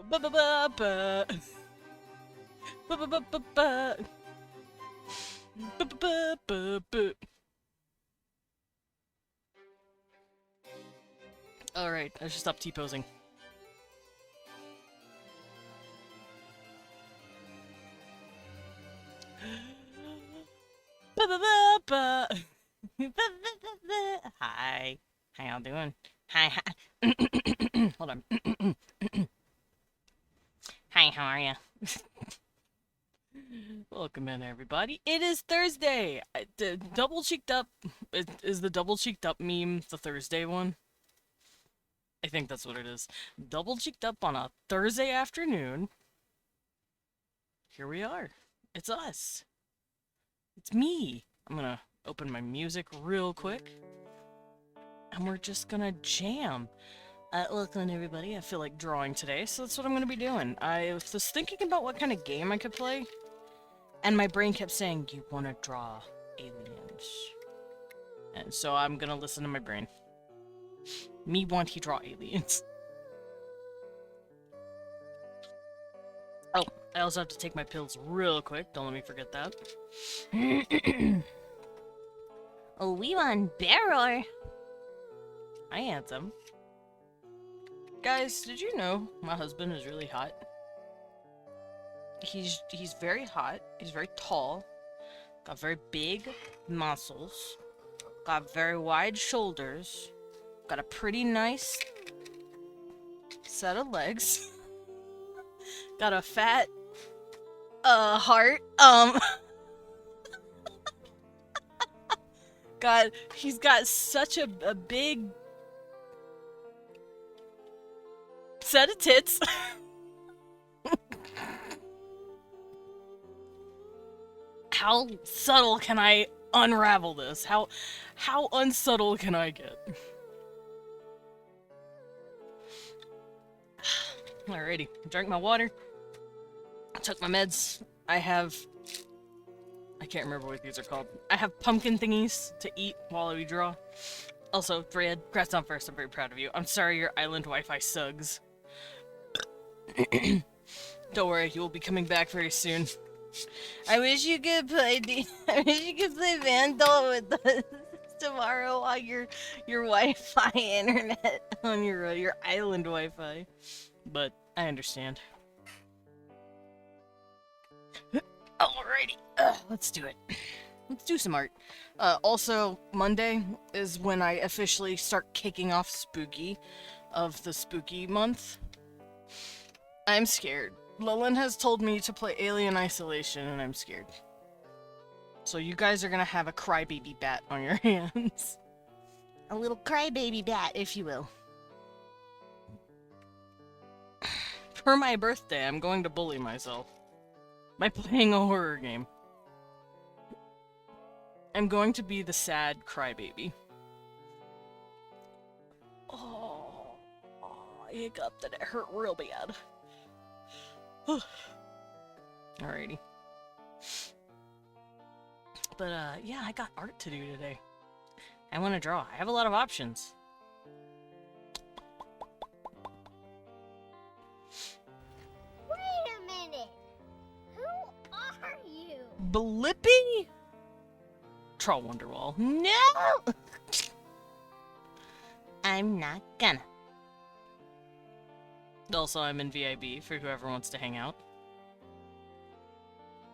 Ba ba ba ba. Ba ba ba ba ba. Ba ba ba ba ba. Alright, I should stop T-posing. Ba ba ba ba. Hi. How y'all doing? Hi, hi. Hold on. Hi, how are you? Welcome in, everybody. It is Thursday. Double cheeked up. Is the double cheeked up meme the Thursday one? I think that's what it is. Double cheeked up on a Thursday afternoon. Here we are. It's us. It's me. I'm gonna open my music real quick. And we're just gonna jam. Welcome everybody. I feel like drawing today, so that's what I'm gonna be doing. I was thinking about what kind of game I could play. And my brain kept saying, you want to draw aliens. And so I'm going to listen to my brain. Me want to draw aliens. Oh, I also have to take my pills real quick. Don't let me forget that. Oh, we want Barrow. Hi, handsome. Guys, did you know my husband is really hot? He's very hot. He's very tall. Got very big muscles. Got very wide shoulders. Got a pretty nice set of legs. Got a fat heart. He's got such a big set of tits. How subtle can I unravel this? How unsubtle can I get? Alrighty, drank my water. Took my meds. I can't remember what these are called. I have pumpkin thingies to eat while we draw. Also, Fred, congrats on first. I'm very proud of you. I'm sorry your island Wi-Fi sugs. Don't worry, you will be coming back very soon. I wish you could play Vandal with us tomorrow on your Wi-Fi internet on your island Wi-Fi. But I understand. Alrighty, let's do it. Let's do some art. Also, Monday is when I officially start kicking off Spooky of the Spooky month. I'm scared. Lilin has told me to play Alien Isolation, and I'm scared. So you guys are gonna have a crybaby bat on your hands. A little crybaby bat, if you will. For my birthday, I'm going to bully myself by playing a horror game. I'm going to be the sad crybaby. Oh, I hiccuped and it hurt real bad. Alrighty. But, yeah, I got art to do today. I want to draw. I have a lot of options. Wait a minute! Who are you? Blippi? Troll Wonderwall. No! I'm not gonna. Also, I'm in VIB for whoever wants to hang out.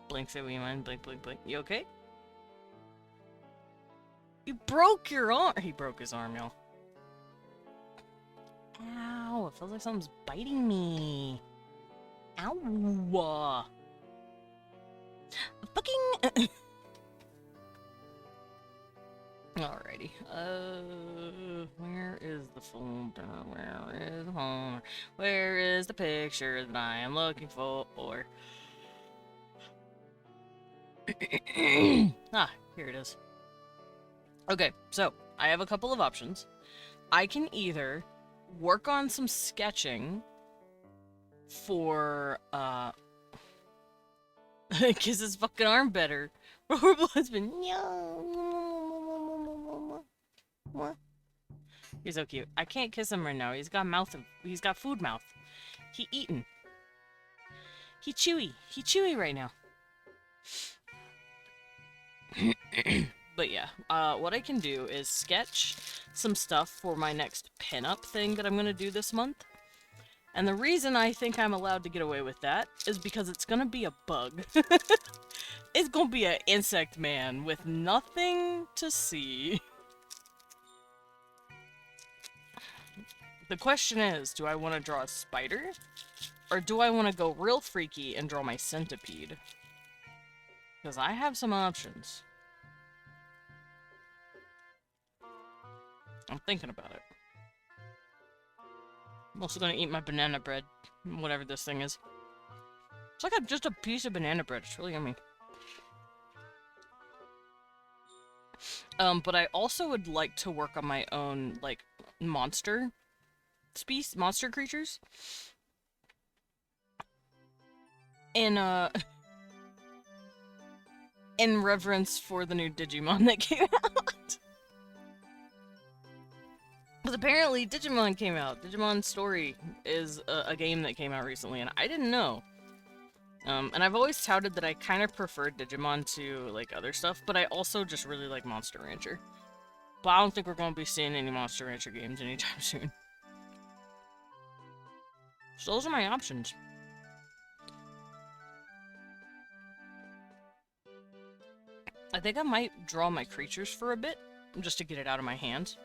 Blink say we mind. Blink, blink, blink. You okay? You broke your arm. He broke his arm, y'all. Ow, it feels like something's biting me. Ow. Fucking. Alrighty. Where is the folder? Where is the folder? Where is the picture that I am looking for? Ah, here it is. Okay, so I have a couple of options. I can either work on some sketching for, kiss his fucking arm better. Horrible husband. What? He's so cute. I can't kiss him right now. He's got food mouth. He eaten. He chewy. He chewy right now. But yeah, what I can do is sketch some stuff for my next pinup thing that I'm gonna do this month. And the reason I think I'm allowed to get away with that is because it's gonna be a bug. It's gonna be an insect man with nothing to see. The question is, do I want to draw a spider? Or do I want to go real freaky and draw my centipede? Because I have some options. I'm thinking about it. I'm also gonna eat my banana bread. Whatever this thing is. It's like just a piece of banana bread. It's really yummy. But I also would like to work on my own, like, monster creatures. In in reverence for the new Digimon that came out. Because apparently Digimon came out. Digimon Story is a game that came out recently, and I didn't know. And I've always touted that I kind of prefer Digimon to, like, other stuff, but I also just really like Monster Rancher. But I don't think we're going to be seeing any Monster Rancher games anytime soon. So those are my options. I think I might draw my creatures for a bit, just to get it out of my hands.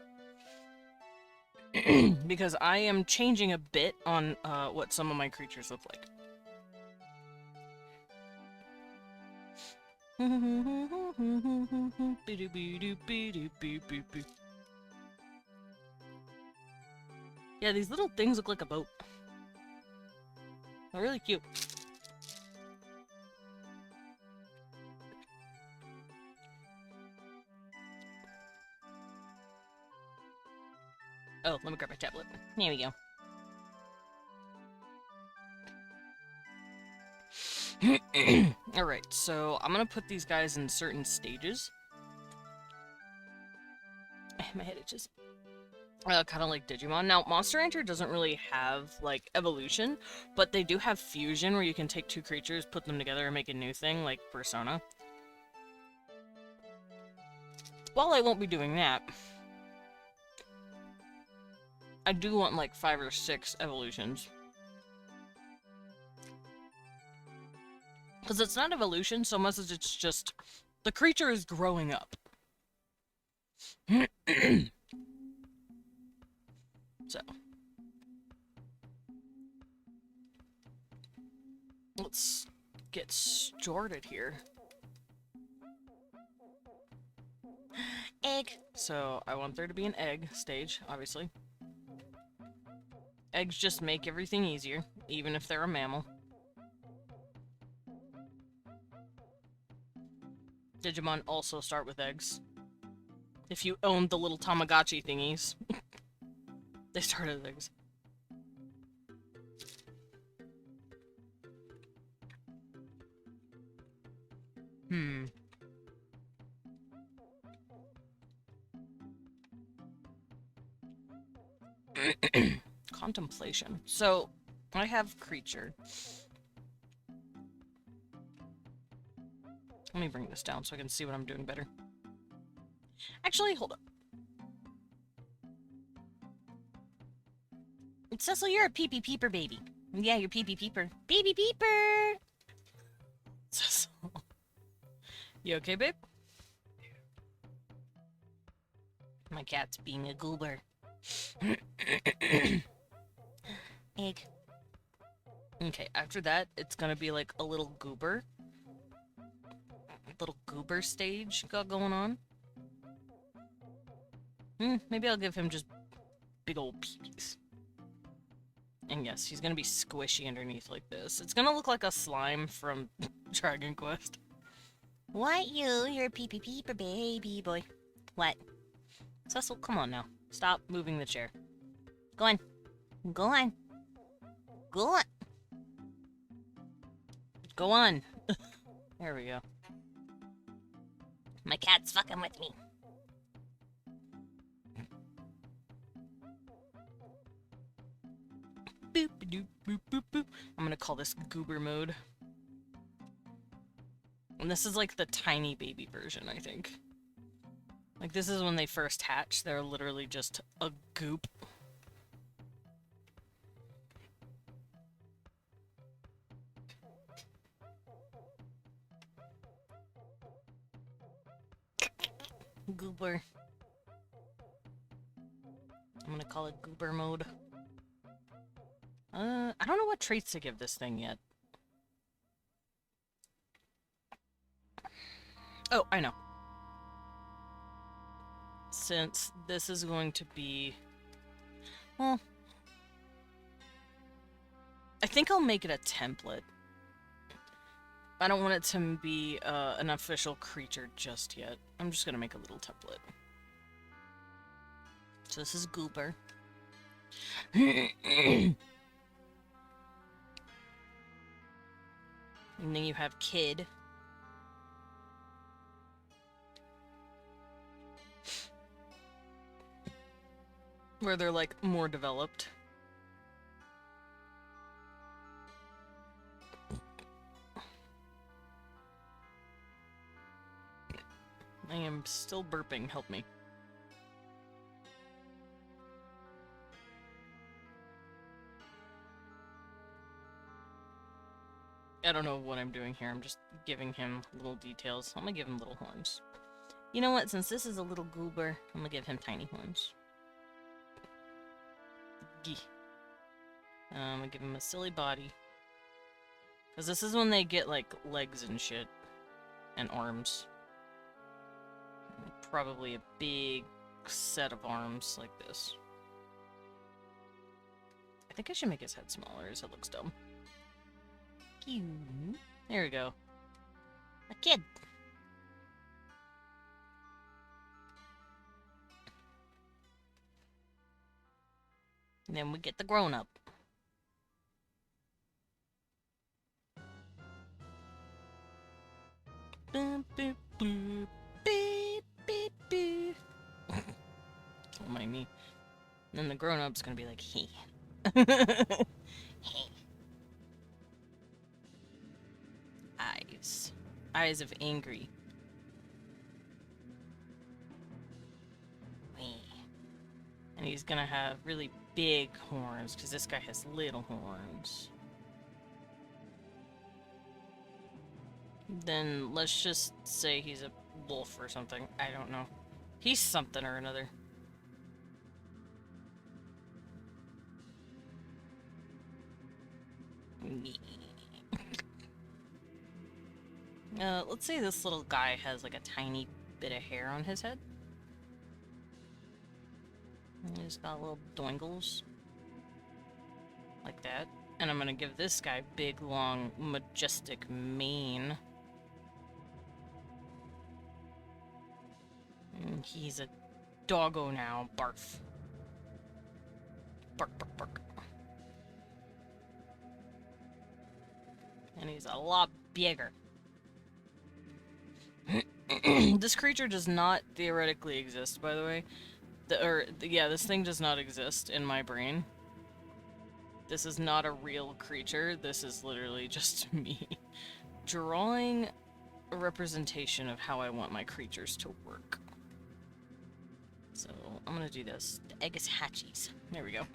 Because I am changing a bit on what some of my creatures look like. Yeah, these little things look like a boat. They're really cute. Oh, let me grab my tablet. Here we go. Alright, so I'm gonna put these guys in certain stages. My head itches. Kind of like Digimon. Now, Monster Rancher doesn't really have, like, evolution, but they do have fusion, where you can take two creatures, put them together, and make a new thing, like Persona. While I won't be doing that, I do want, like, 5 or 6 evolutions. Because it's not evolution so much as it's just the creature is growing up. So. Let's get started here. Egg. So I want there to be an egg stage, obviously. Eggs just make everything easier, even if they're a mammal. Digimon also start with eggs. If you own the little Tamagotchi thingies, they start as eggs. Contemplation. So, I have creature. Let me bring this down so I can see what I'm doing better. Actually, hold up. Cecil, you're a pee-pee peeper baby. Yeah, you're pee-pee peeper. Baby peeper! Cecil. You okay, babe? My cat's being a goober. Egg. Okay, after that, it's gonna be like a little goober. Little goober stage going on. Maybe I'll give him just big old peepees. And yes, he's gonna be squishy underneath like this. It's gonna look like a slime from Dragon Quest. What, you? You're a pee-pee peeper baby boy. What? Cecil, come on now. Stop moving the chair. Go on. Go on. Go on. Go on. There we go. My cat's fucking with me. Boop, boop, boop, boop, boop. I'm gonna call this goober mode. And this is like the tiny baby version, I think. Like, this is when they first hatch. They're literally just a goop. Goober. I'm gonna call it Goober mode. I don't know what traits to give this thing yet. Oh, I know. Since this is going to be... Well... I think I'll make it a template. I don't want it to be an official creature just yet. I'm just gonna make a little template. So this is Goober. And then you have Kid. Where they're, like, more developed. I am still burping, help me. I don't know what I'm doing here, I'm just giving him little details. I'm gonna give him little horns. You know what, since this is a little goober, I'm gonna give him tiny horns. Gee. I'm gonna give him a silly body. Because this is when they get, like, legs and shit. And arms. Probably a big set of arms like this. I think I should make his head smaller, as it looks dumb. There we go. A kid! And then we get the grown-up. Boop, boop, boop, beep, beep, beep. Don't mind me. And then the grown-up's gonna be like, hey. Hey. Eyes. Eyes of angry. And he's gonna have really big horns, because this guy has little horns. Then let's just say he's a wolf or something. I don't know. He's something or another. Let's say this little guy has like a tiny bit of hair on his head. He's got little doingles. Like that. And I'm gonna give this guy big, long, majestic mane. And he's a doggo now. Barf. Bark, bark, bark. And he's a lot bigger. This creature does not theoretically exist, by the way. Yeah, this thing does not exist in my brain. This is not a real creature. This is literally just me drawing a representation of how I want my creatures to work. So, I'm gonna do this. The egg is hatchies. There we go.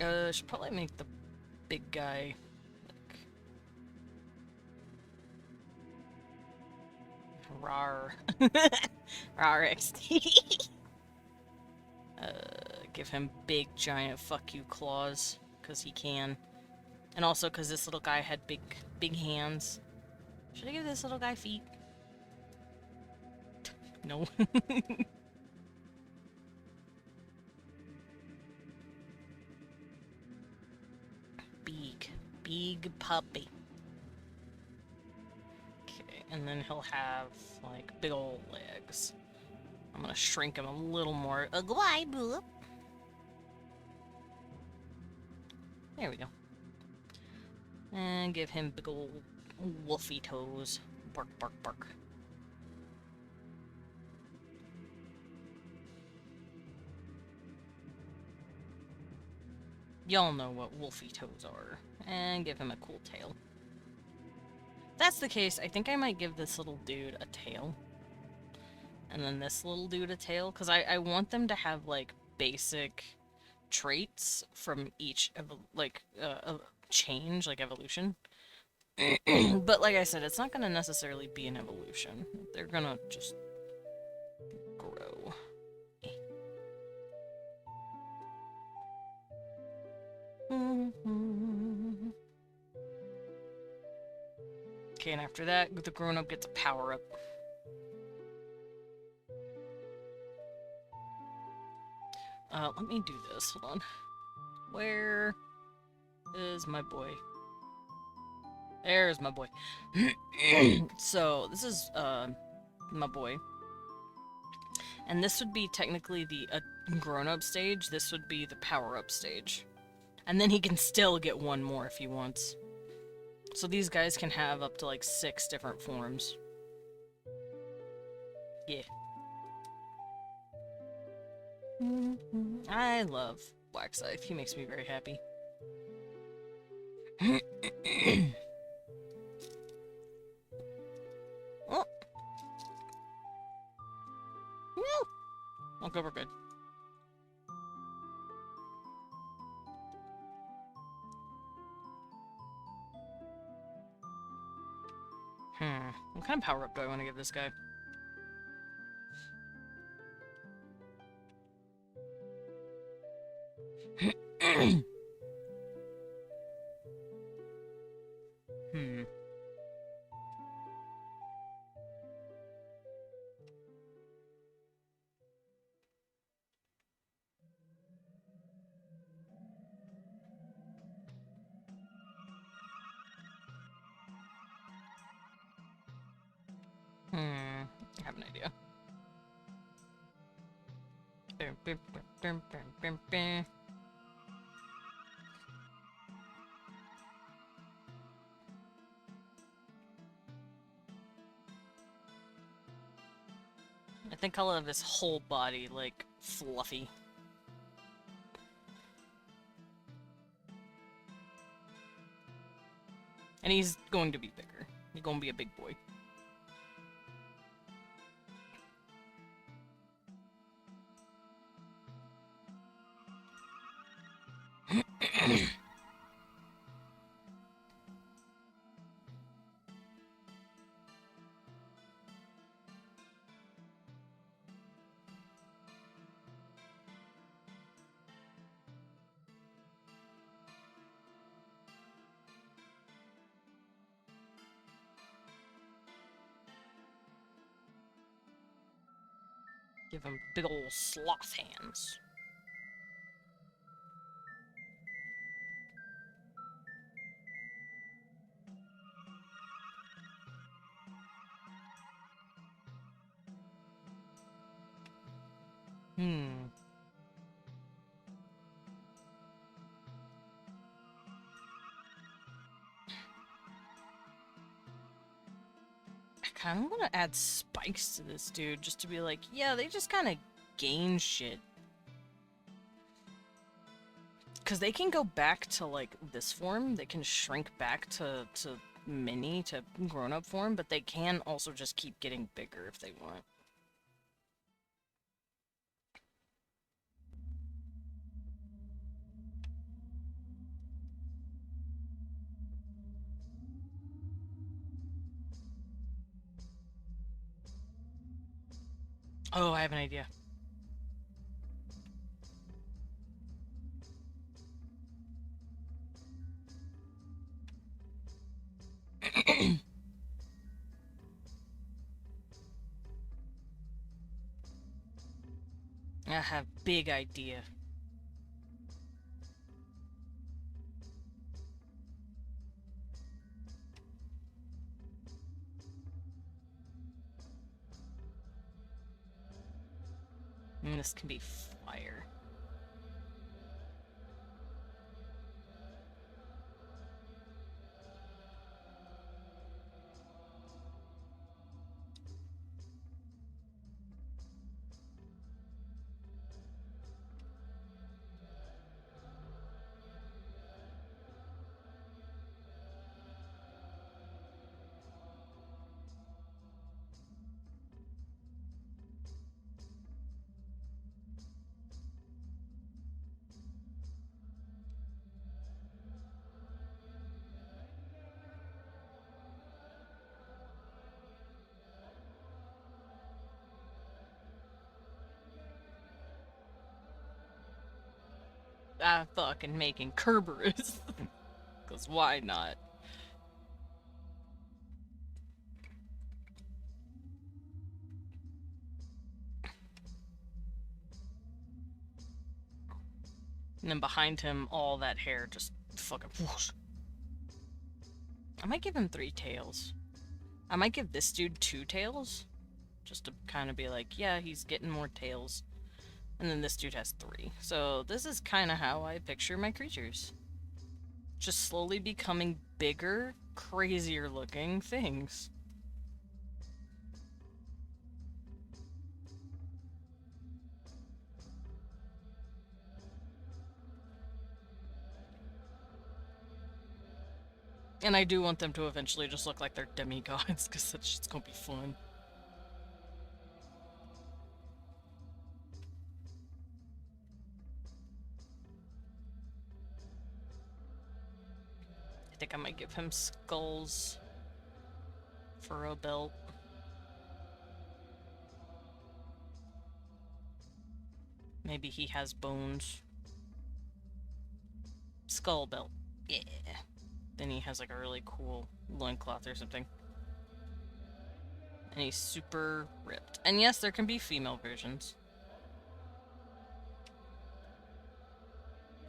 I should probably make the big guy like rar. Rar XD. Give him big giant fuck you claws, cause he can. And also cause this little guy had big hands. Should I give this little guy feet? No. Big puppy. Okay, and then he'll have, like, big old legs. I'm gonna shrink him a little more. Goodbye, boop. There we go. And give him big old wolfy toes. Bark, bark, bark. Y'all know what wolfy toes are. And give him a cool tail. If that's the case, I think I might give this little dude a tail. And then this little dude a tail. Because I want them to have, like, basic traits from each, change, like evolution. But like I said, it's not gonna necessarily be an evolution. They're gonna just grow. Okay, and after that, the grown-up gets a power-up. Let me do this. Hold on. Where is my boy? There's my boy. So, this is, my boy. And this would be technically the grown-up stage. This would be the power-up stage. And then he can still get one more if he wants. So these guys can have up to, like, 6 different forms. Yeah. I love Black Scythe. He makes me very happy. Oh. Okay, we're good. What kind of power-up do I want to give this guy? I have an idea. I think I'll have his whole body, like, fluffy. And he's going to be bigger. He's going to be a big boy. Give him big ol' sloth hands. I kind of want to add spikes to this dude, just to be like, yeah, they just kind of gain shit. Because they can go back to, like, this form. They can shrink back to mini, to grown-up form, but they can also just keep getting bigger if they want. Oh, I have an idea. I have big idea. And this can be fire. fucking making Kerberos. Because why not? And then behind him, all that hair just fucking whoosh. I might give him 3 tails. I might give this dude 2 tails. Just to kind of be like, yeah, he's getting more tails. And then this dude has 3. So this is kind of how I picture my creatures. Just slowly becoming bigger, crazier looking things. And I do want them to eventually just look like they're demigods, because that's just gonna be fun. I think I might give him skulls for a belt. Maybe he has bones. Skull belt. Yeah. Then he has like a really cool loincloth or something. And he's super ripped. And yes, there can be female versions.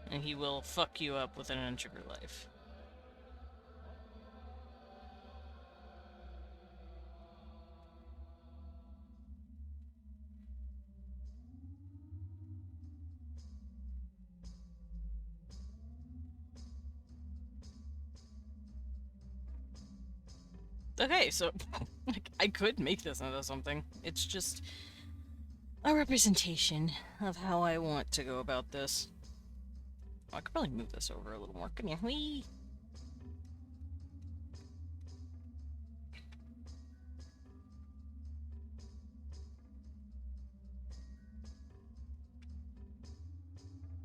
And he will fuck you up within an inch of your life. Okay, so like, I could make this into something. It's just a representation of how I want to go about this. Oh, I could probably move this over a little more. Come here. Whee!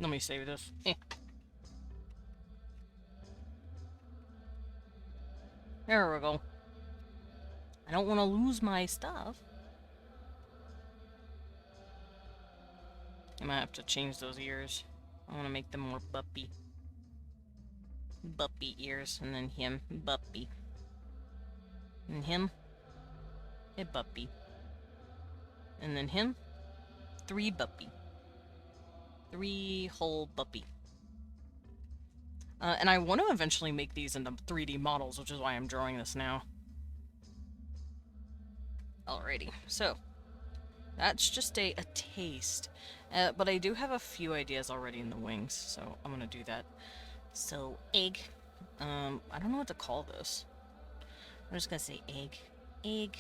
Let me save this. There we go. I don't want to lose my stuff. I might have to change those ears. I want to make them more buppy. Buppy ears. And then him. Buppy. And him. A buppy. And then him. 3 buppy. 3 whole buppy. And I want to eventually make these into 3D models, which is why I'm drawing this now. Alrighty, so that's just a taste. But I do have a few ideas already in the wings, so I'm gonna do that. So, egg. I don't know what to call this. I'm just gonna say egg. Egg.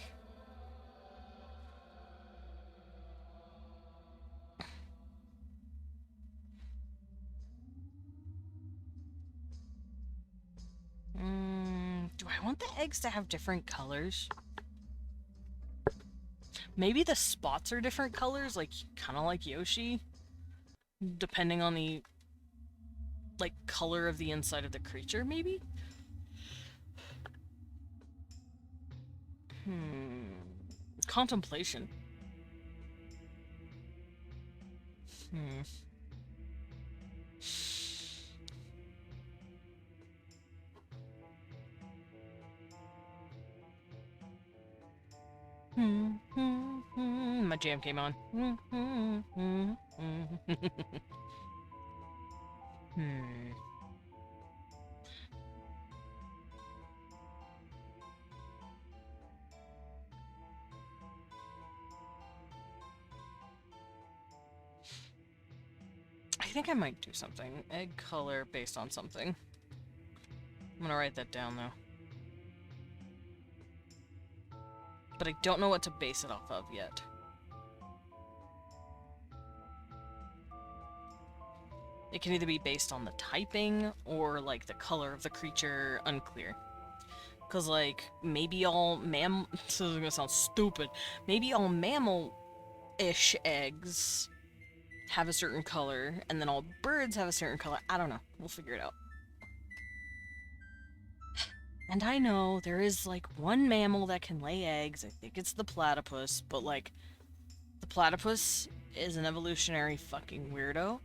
Do I want the eggs to have different colors? Maybe the spots are different colors, like, kind of like Yoshi? Depending on the, like, color of the inside of the creature, maybe? Contemplation. My jam came on. I think I might do something. Egg color based on something. I'm gonna write that down, though. But I don't know what to base it off of yet. It can either be based on the typing or, like, the color of the creature. Unclear. Because, like, maybe all this is gonna sound stupid. Maybe all mammal-ish eggs have a certain color, and then all birds have a certain color. I don't know. We'll figure it out. And I know there is, like, one mammal that can lay eggs. I think it's the platypus, but, like, the platypus is an evolutionary fucking weirdo.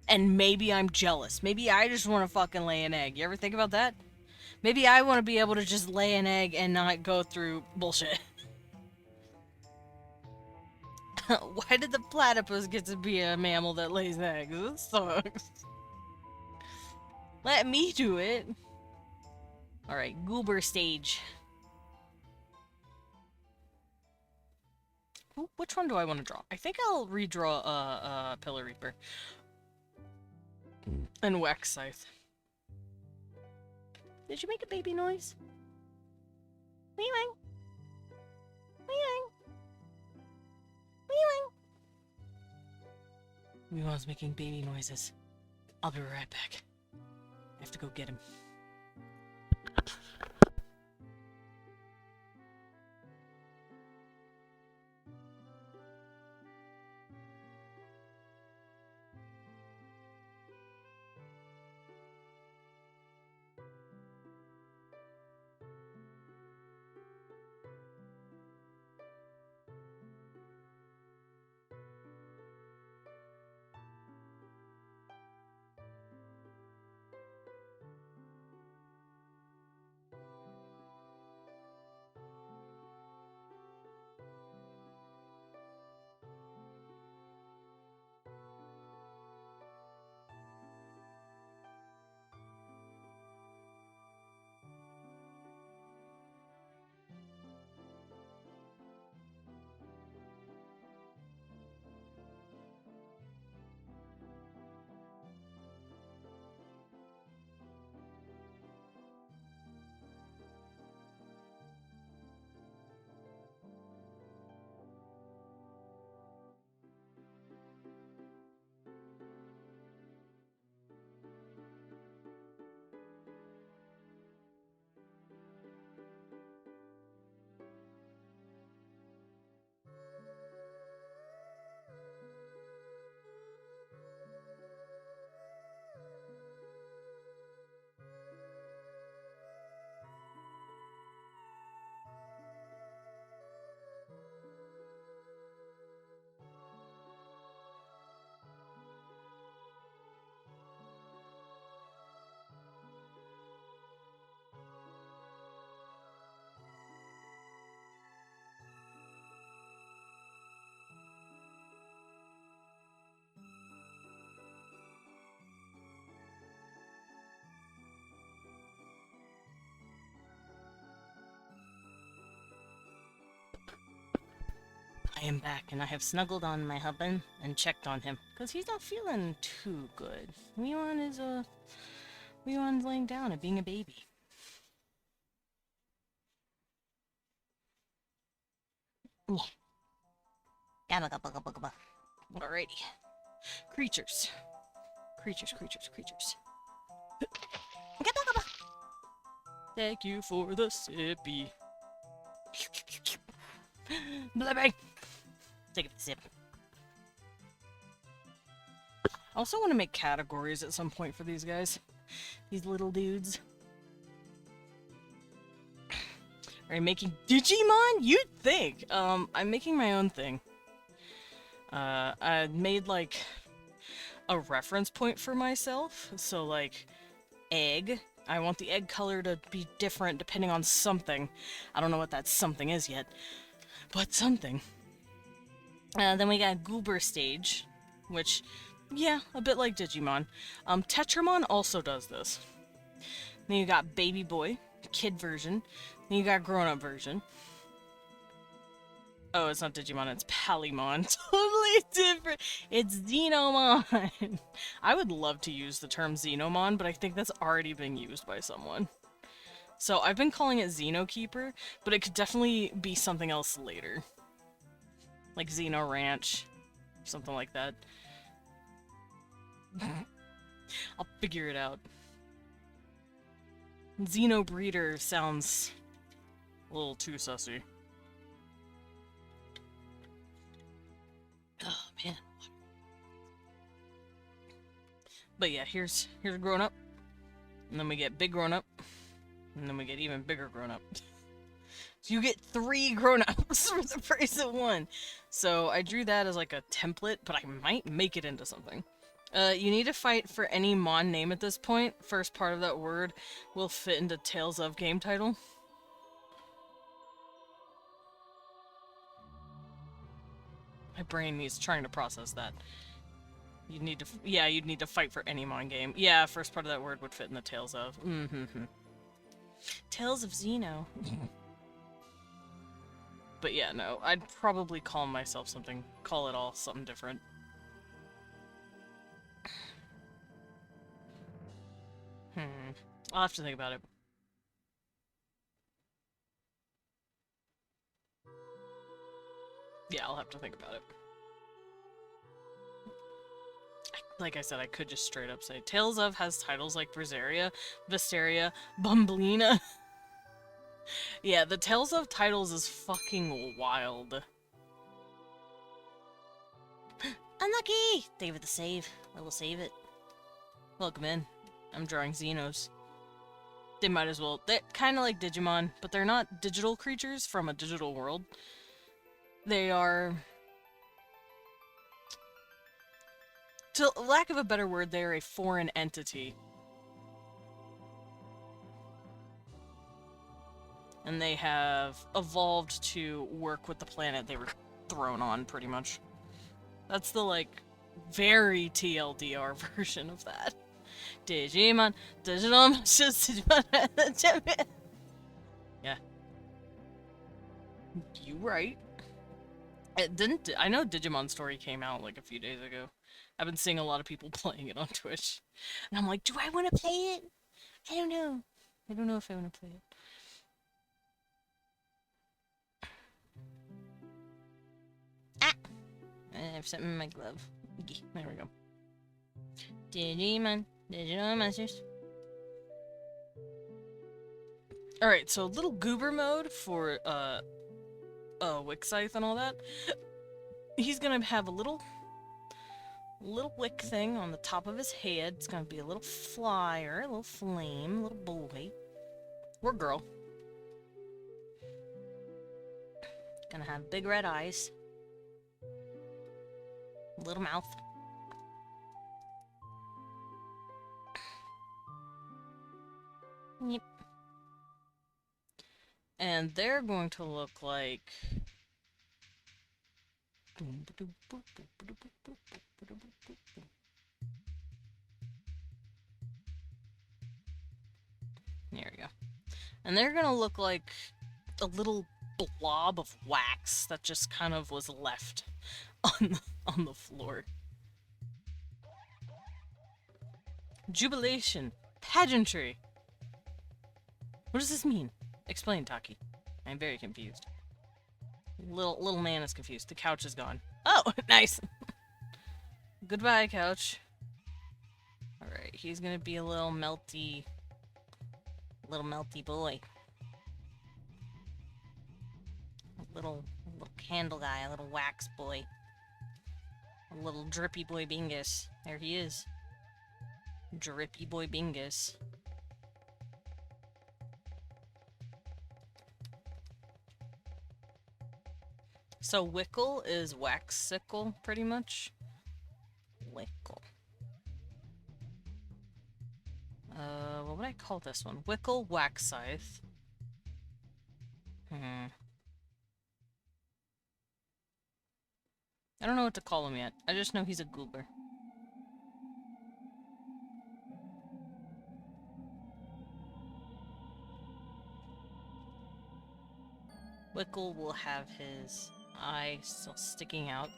And maybe I'm jealous. Maybe I just want to fucking lay an egg. You ever think about that? Maybe I want to be able to just lay an egg and not go through bullshit. Why did the platypus get to be a mammal that lays eggs? This sucks. Let me do it. Alright, goober stage. Ooh, which one do I want to draw? I think I'll redraw Pillar Reaper. And Wax Scythe. Did you make a baby noise? Meowing. Meowing. Meowing. Meowing's making baby noises. I'll be right back. I have to go get him. I am back, and I have snuggled on my husband and checked on him, because he's not feeling too good. Leon's laying down and being a baby. Alrighty. Creatures. Creatures. Thank you for the sippy. Bye-bye. Take a sip. I also want to make categories at some point for these guys. These little dudes. Are you making Digimon? You'd think. I'm making my own thing. I made, like, a reference point for myself. So, like, egg. I want the egg color to be different depending on something. I don't know what that something is yet. But something. Then we got Goober Stage, which, yeah, a bit like Digimon. Tetramon also does this. Then you got Baby Boy, kid version. Then you got grown-up version. Oh, it's not Digimon, it's Palymon. Totally different. It's Xenomon. I would love to use the term Xenomon, but I think that's already been used by someone. So I've been calling it Xenokeeper, but it could definitely be something else later. Like Xeno Ranch, something like that. I'll figure it out. Xenobreeder sounds a little too sussy. Oh man. But yeah, here's grown up. And then we get big grown up. And then we get even bigger grown up. So you get 3 grown-ups for the price of 1. So I drew that as like a template, but I might make it into something. You need to fight for any Mon name at this point. First part of that word will fit into Tales of game title. My brain needs trying to process that. You'd need to, yeah, you'd need to fight for any Mon game. Yeah, first part of that word would fit in the Tales of. Mm-hmm. Tales of Xeno. But yeah, no, I'd probably call myself something, call it all something different. I'll have to think about it. Yeah, I'll have to think about it. Like I said, I could just straight up say Tales of has titles like Berseria, Visteria, Bumblina. Yeah, the Tales of titles is fucking wild. Unlucky! David the save. I will save it. Welcome in. I'm drawing Xenos. They might as well. They're kind of like Digimon, but they're not digital creatures from a digital world. They are... To lack of a better word, they are a foreign entity. And they have evolved to work with the planet they were thrown on, pretty much. That's the, like, very TLDR version of that. Digimon, Digimon, yeah. You right. It didn't. I know Digimon Story came out like a few days ago. I've been seeing a lot of people playing it on Twitch, and I'm like, do I want to play it? I don't know. I don't know if I want to play it. Ah! I have something in my glove. There we go. Digimon, Digital Monsters. Alright, so little goober mode for, Wixscythe and all that. He's gonna have a little wick thing on the top of his head. It's gonna be a little flyer, a little flame, a little boy. Or girl. Gonna have big red eyes. Little mouth. Yep. And they're going to look like... There we go. And they're gonna look like a little blob of wax that just kind of was left on the floor. Jubilation. Pageantry. What does this mean? Explain, Taki. I'm very confused. Little man is confused. The couch is gone. Oh, nice. Goodbye, couch. Alright, he's gonna be a little melty boy. A little candle guy, a little wax boy. A little drippy boy Bingus. There he is. Drippy boy Bingus. So Wickle is Waxicle, pretty much. Wickle. What would I call this one? Wickle Waxscythe. I don't know what to call him yet. I just know he's a goober. Wickle will have his eye still sticking out.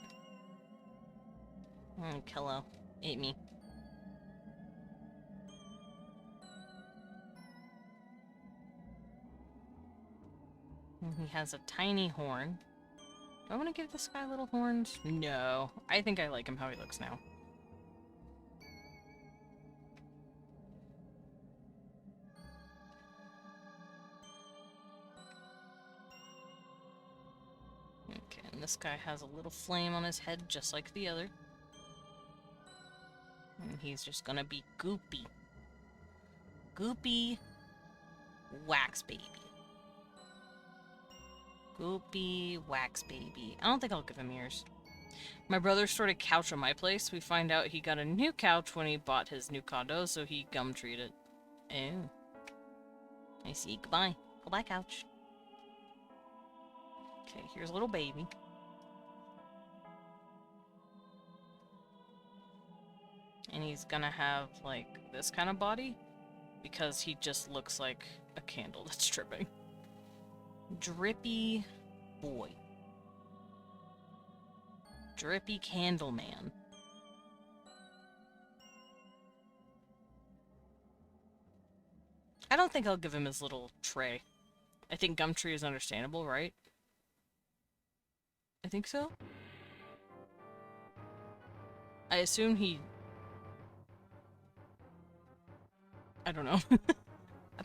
Kello. Ate me. And he has a tiny horn. Do I want to give this guy little horns? No. I think I like him how he looks now. Okay, and this guy has a little flame on his head just like the other. And he's just gonna be Goopy. Goopy Wax Baby. Goopy Wax Baby. I don't think I'll give him ears. My brother stored a couch on my place. We find out he got a new couch when he bought his new condo, so he gum-treed it. Oh. I see. Goodbye. Goodbye, couch. Okay, here's a little baby. And he's gonna have, like, this kind of body. Because he just looks like a candle that's dripping. Drippy boy. Drippy candle man. I don't think I'll give him his little tray. I think Gumtree is understandable, right? I think so. I assume he... I don't know.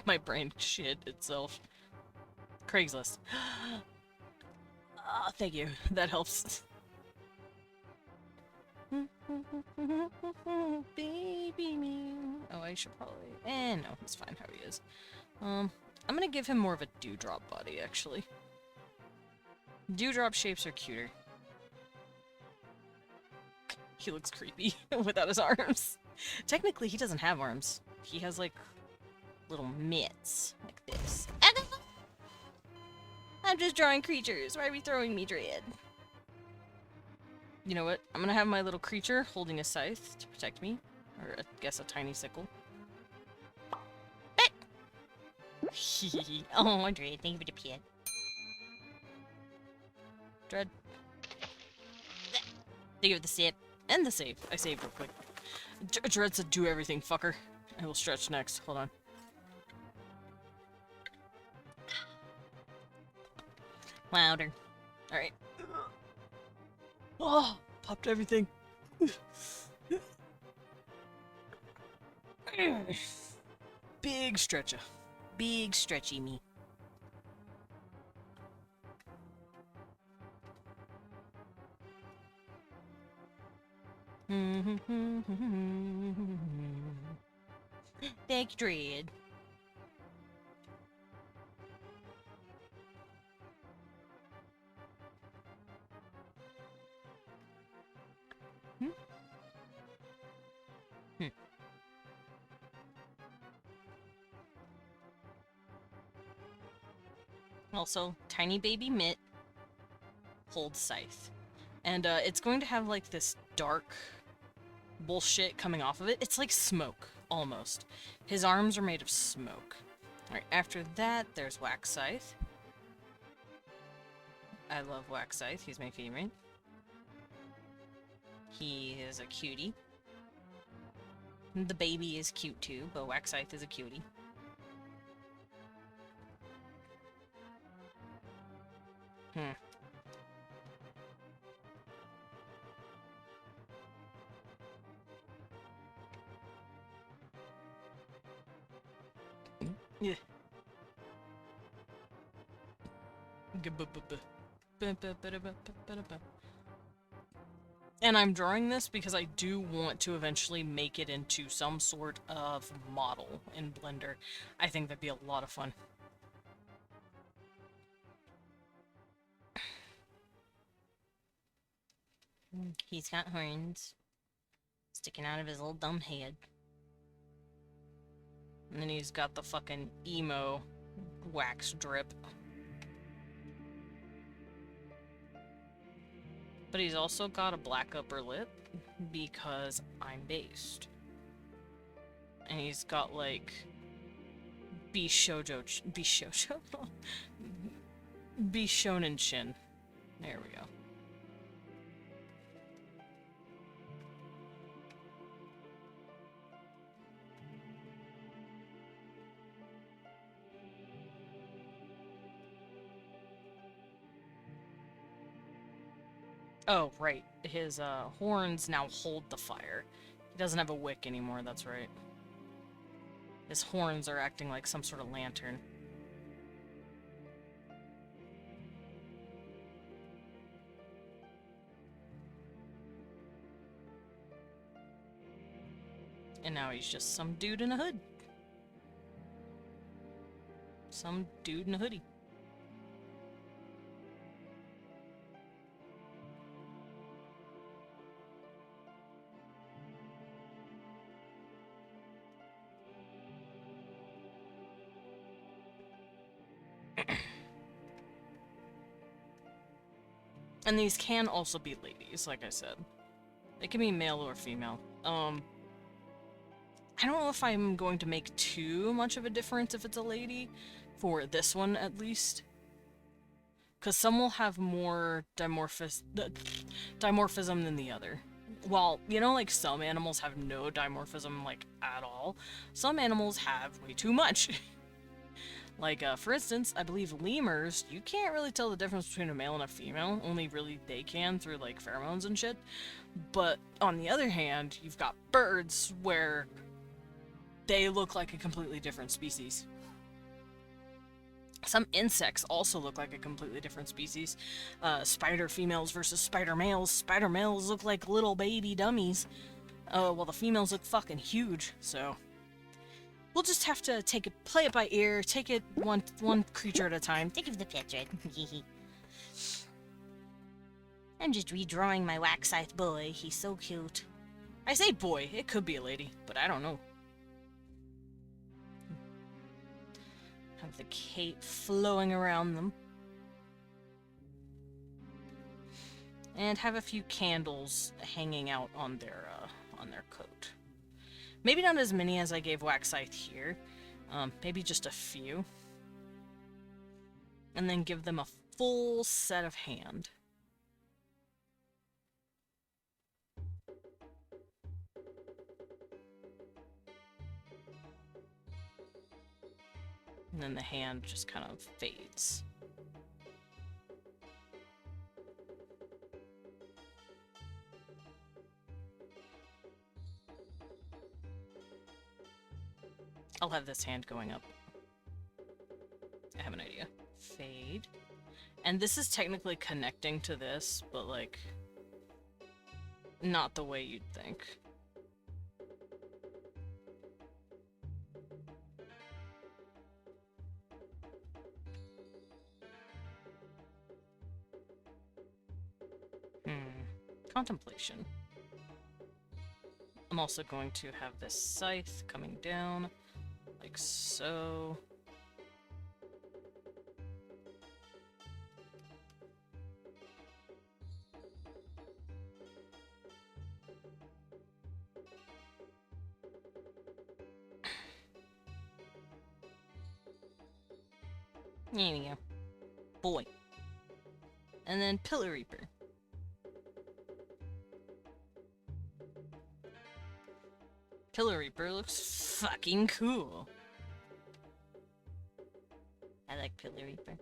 My brain shit itself. Craigslist. Oh, thank you. That helps. Baby me. Oh, I should probably... no, he's fine how he is. I'm gonna give him more of a dewdrop body, actually. Dewdrop shapes are cuter. He looks creepy without his arms. Technically, he doesn't have arms. He has, like, little mitts, like this. I'm just drawing creatures. Why are we throwing me, Dread? You know what? I'm gonna have my little creature holding a scythe to protect me. Or, I guess, a tiny sickle. Oh, Dread, thank you for the pet. Dread. Thank you for the sip. And the save. I saved real quick. Dread said do everything, fucker. I will stretch next. Hold on. Louder. Alright. Oh! Popped everything. Big stretcher. Big stretchy me. Thank you, Dread. Also, tiny baby Mitt holds scythe. And it's going to have like this dark bullshit coming off of it. It's like smoke, almost. His arms are made of smoke. Alright, after that, there's Wax Scythe. I love Wax Scythe, he's my favorite. He is a cutie. The baby is cute too, but Wax Scythe is a cutie. Yeah. And I'm drawing this because I do want to eventually make it into some sort of model in Blender. I think that'd be a lot of fun. He's got horns sticking out of his little dumb head. And then he's got the fucking emo wax drip. But he's also got a black upper lip because I'm based. And he's got like Bishonen chin. There we go. Oh, right. His horns now hold the fire. He doesn't have a wick anymore, that's right. His horns are acting like some sort of lantern. And now he's just some dude in a hood. Some dude in a hoodie. And these can also be ladies, like I said. They can be male or female. I don't know if I'm going to make too much of a difference if it's a lady, for this one at least. Because some will have more dimorphism than the other. Well, you know, like some animals have no dimorphism, like, at all. Some animals have way too much. Like, for instance, I believe lemurs, you can't really tell the difference between a male and a female. Only really they can through, like, pheromones and shit. But on the other hand, you've got birds where they look like a completely different species. Some insects also look like a completely different species. Spider females versus spider males. Spider males look like little baby dummies. While the females look fucking huge, so... We'll just have to play it by ear, take it one creature at a time. Think of the picture. I'm just redrawing my wax scythe boy. He's so cute. I say boy, it could be a lady, but I don't know. Have the cape flowing around them. And have a few candles hanging out on their coat. Maybe not as many as I gave Wax Scythe here. Maybe just a few. And then give them a full set of hand. And then the hand just kind of fades. I'll have this hand going up. I have an idea. Fade. And this is technically connecting to this, but like, not the way you'd think. Contemplation. I'm also going to have this scythe coming down, like so. There we go. Boy. And then Pillar Reaper. Pillar Reaper looks fucking cool. I like Pillar Reaper.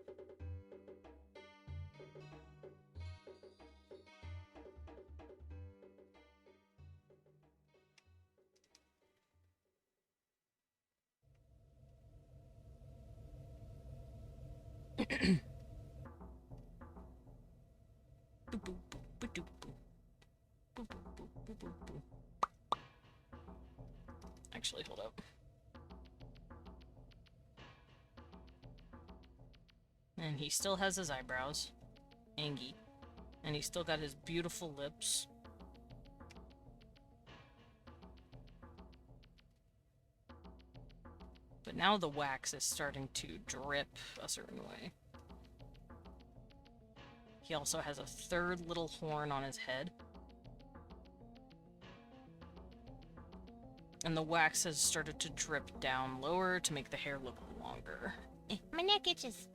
Actually, hold up. And he still has his eyebrows. Angie. And he's still got his beautiful lips. But now the wax is starting to drip a certain way. He also has a third little horn on his head. And the wax has started to drip down lower to make the hair look longer. My neck itches.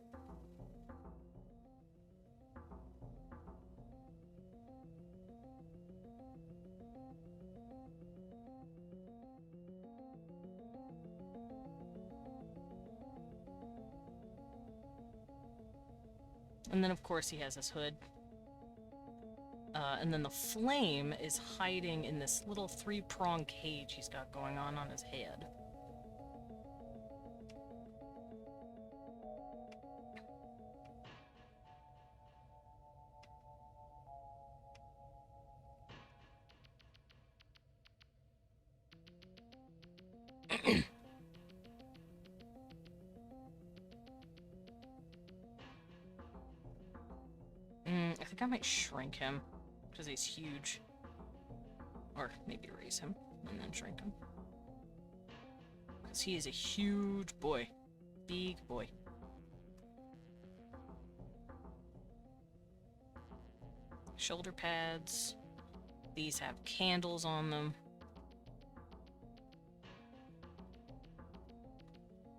And then, of course, he has his hood. And then the flame is hiding in this little three-prong cage he's got going on his head. I think I might shrink him, because he's huge. Or maybe raise him, and then shrink him. Because he is a huge boy. Big boy. shoulder pads. These have candles on them.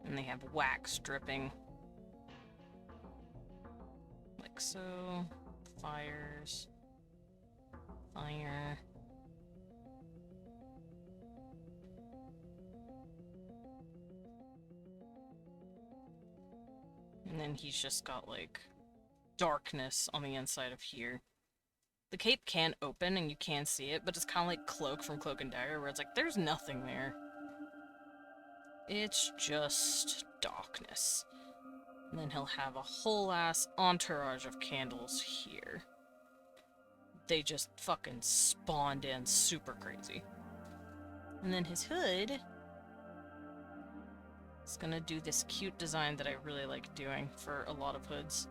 And they have wax dripping. Like so. Fires. Fire. And then he's just got, like, darkness on the inside of here. The cape can open and you can see it, but it's kind of like Cloak from Cloak and Dagger, where it's like, there's nothing there. It's just darkness. And then he'll have a whole ass entourage of candles here. They just fucking spawned in super crazy. And then his hood is gonna do this cute design that I really like doing for a lot of hoods.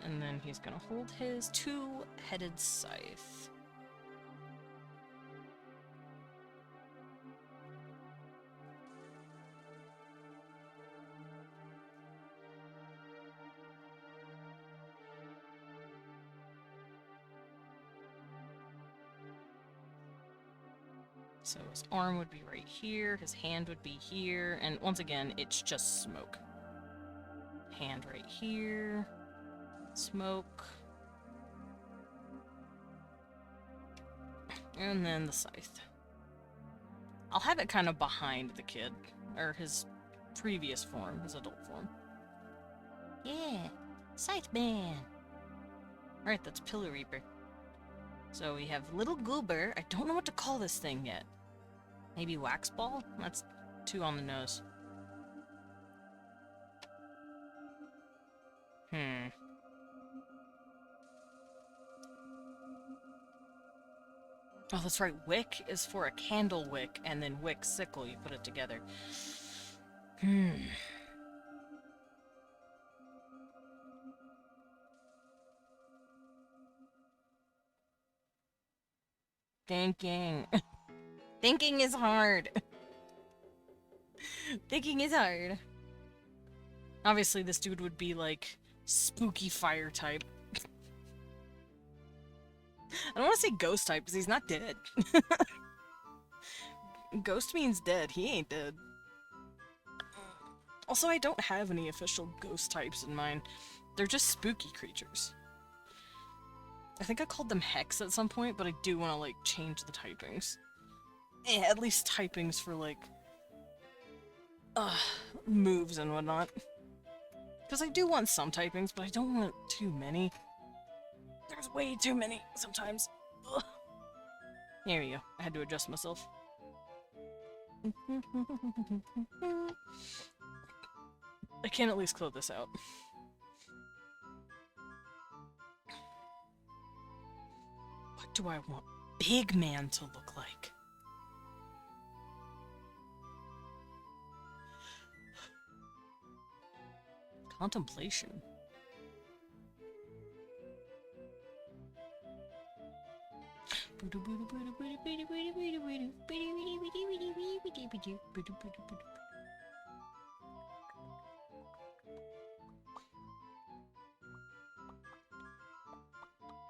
And then he's gonna hold his two-headed scythe. So his arm would be right here, his hand would be here, and once again, it's just smoke. Hand right here, smoke, and then the scythe. I'll have it kind of behind the kid, or his previous form, his adult form. Yeah, Scythe Man! Alright, that's Pillar Reaper. So we have Little Goober. I don't know what to call this thing yet. Maybe Wax Ball? That's too on the nose. Oh, that's right. Wick is for a candle wick, and then wick sickle. You put it together. Thinking. Thinking is hard. Thinking is hard. Obviously, this dude would be like spooky fire type. I don't want to say ghost type because he's not dead. Ghost means dead. He ain't dead. Also, I don't have any official ghost types in mind. They're just spooky creatures. I think I called them Hex at some point, but I do want to, like, change the typings. At least typings for, like, moves and whatnot. Because I do want some typings, but I don't want too many. There's way too many sometimes. Ugh. There we go. I had to adjust myself. I can at least close this out. What do I want Big Man to look like? Contemplation.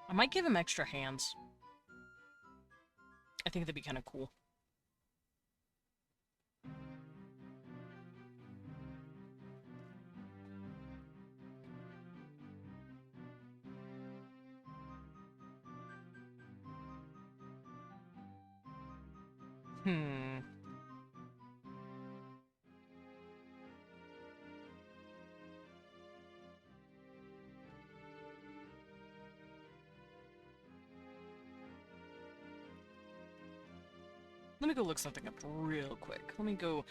I might give him extra hands. I think that'd be kind of cool. Let me go look something up real quick. Let me go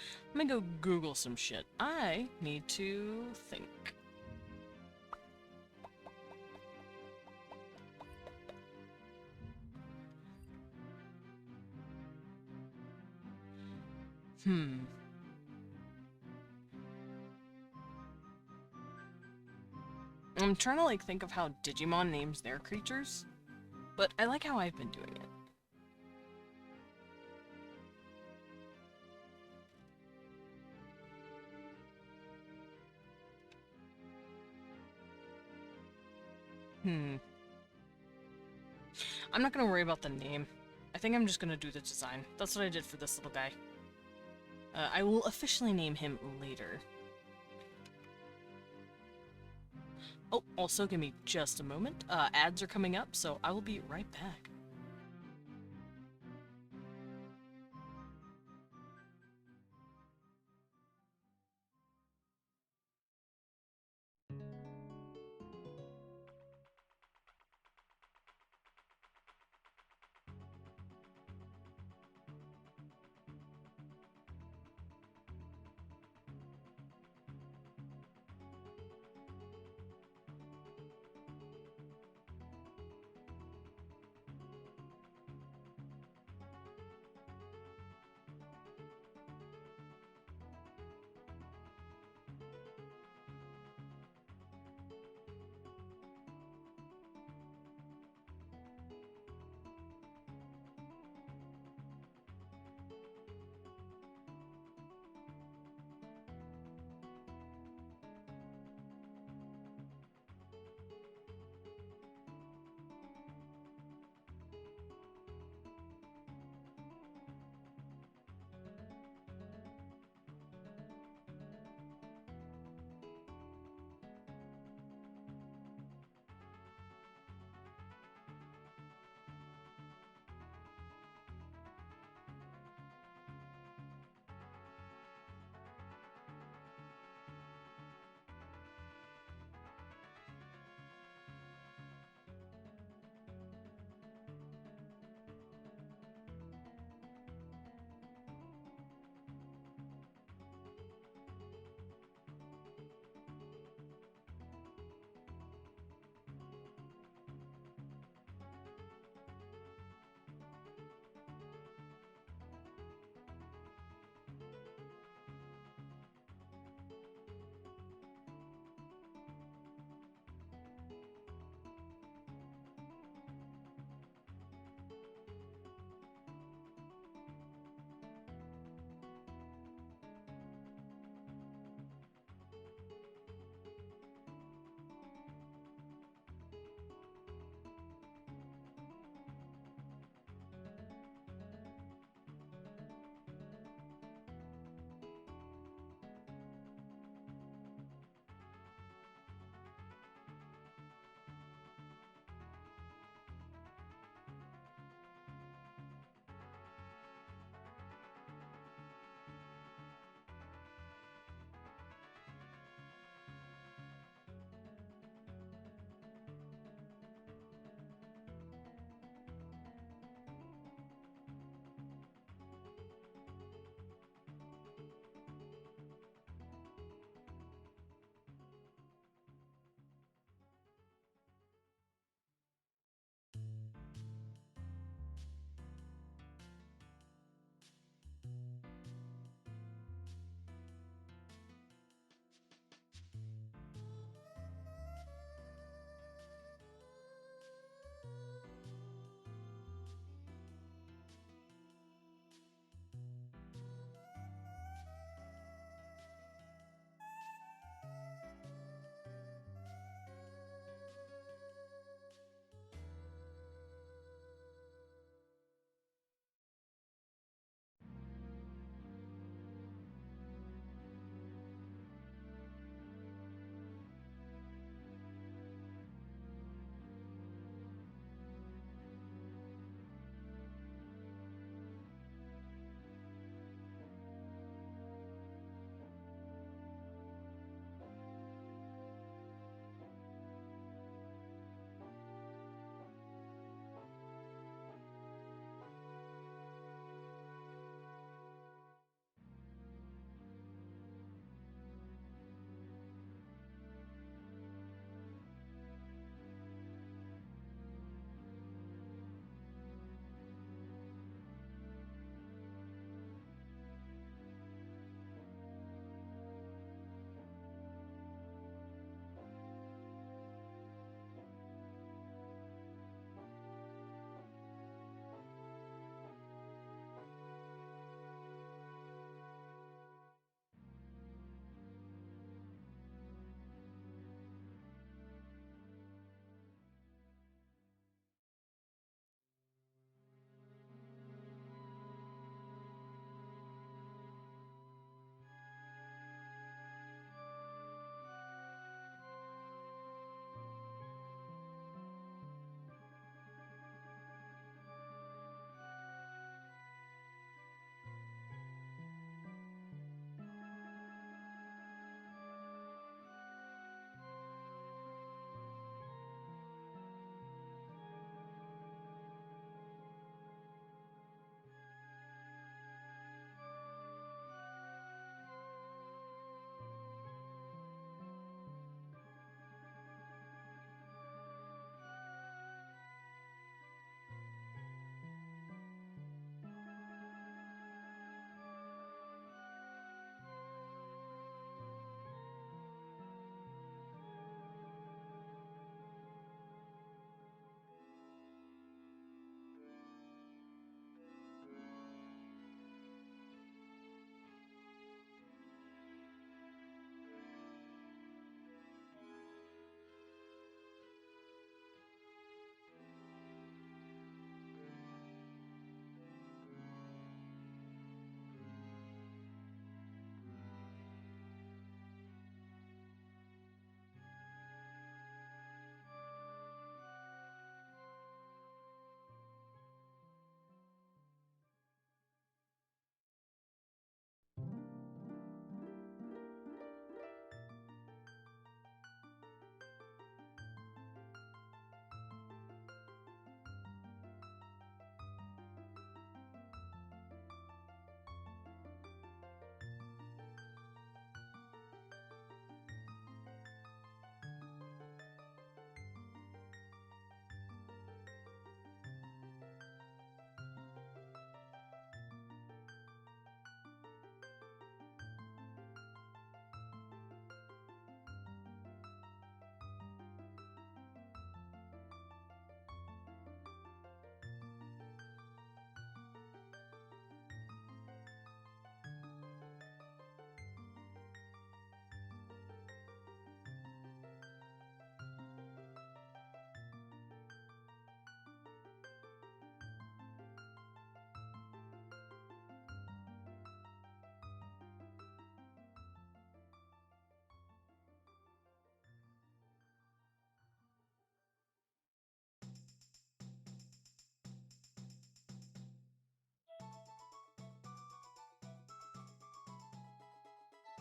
Google some shit. I need to think. I'm trying to like think of how Digimon names their creatures, but I like how I've been doing it. I'm not gonna worry about the name. I think I'm just gonna do the design. That's what I did for this little guy. I will officially name him later. Oh, also give me just a moment. Ads are coming up, so I will be right back.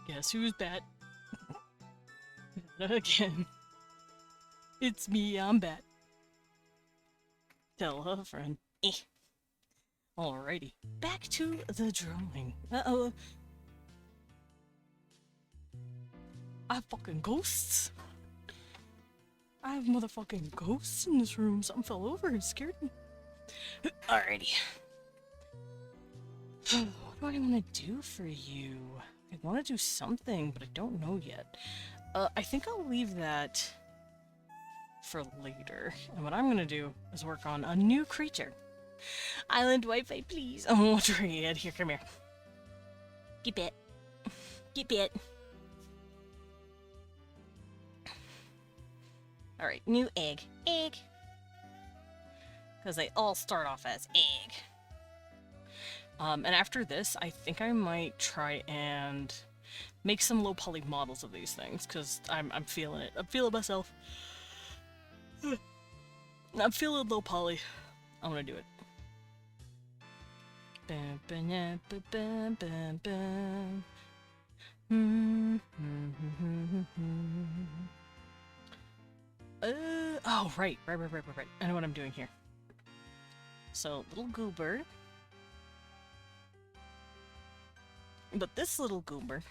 Guess who's Bat? Again. It's me, I'm Bat. Tell a friend. Eh. Alrighty. Back to the drawing. Uh-oh. I have fucking ghosts. I have motherfucking ghosts in this room. Something fell over and scared me. Alrighty. What do I want to do for you? I want to do something, but I don't know yet. I think I'll leave that for later. And what I'm gonna do is work on a new creature. Island Wi-Fi, please. Oh, Ed, here, come here. Get bit. Get bit. Alright, new egg. Egg. Because they all start off as egg. And after this, I think I might try and make some low poly models of these things, because I'm feeling it. I'm feeling myself. I'm feeling low poly. I'm gonna do it. Oh, right. I know what I'm doing here. So, little goober. But this little goober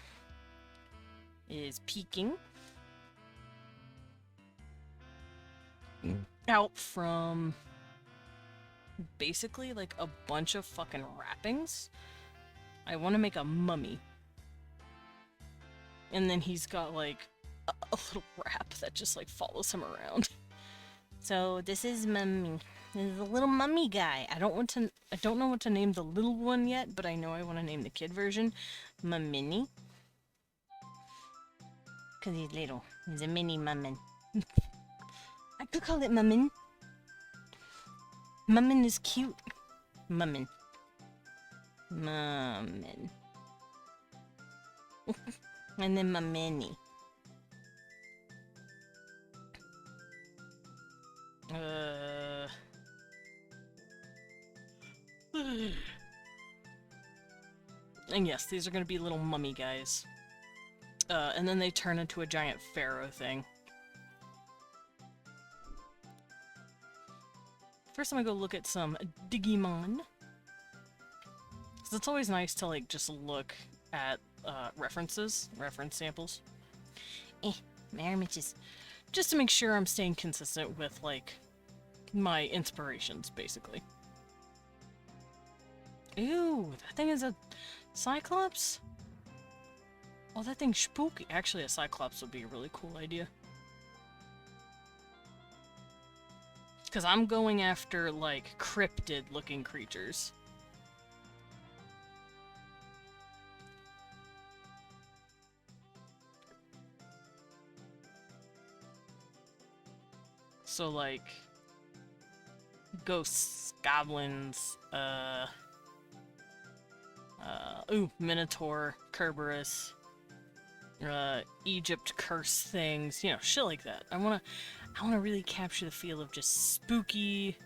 is peeking out from basically like a bunch of fucking wrappings. I want to make a mummy. And then he's got like a little wrap that just like follows him around. So this is mummy. This is a little mummy guy. I don't know what to name the little one yet, but I know I want to name the kid version Mumini. Cause he's little. He's a mini mummin. I could call it Mummin. Mummin is cute. Mummin. Mummin. And then Mummini. And yes, these are gonna be little mummy guys. And then they turn into a giant pharaoh thing. First I'm gonna go look at some Digimon. So it's always nice to like just look at reference samples. My armatures. Just to make sure I'm staying consistent with like my inspirations, basically. Ew, that thing is a Cyclops? Oh, that thing's spooky. Actually, a Cyclops would be a really cool idea. Because I'm going after, like, cryptid-looking creatures. So, like, ghosts, goblins, Minotaur, Kerberos, Egypt curse things, you know, shit like that. I wanna really capture the feel of just spooky,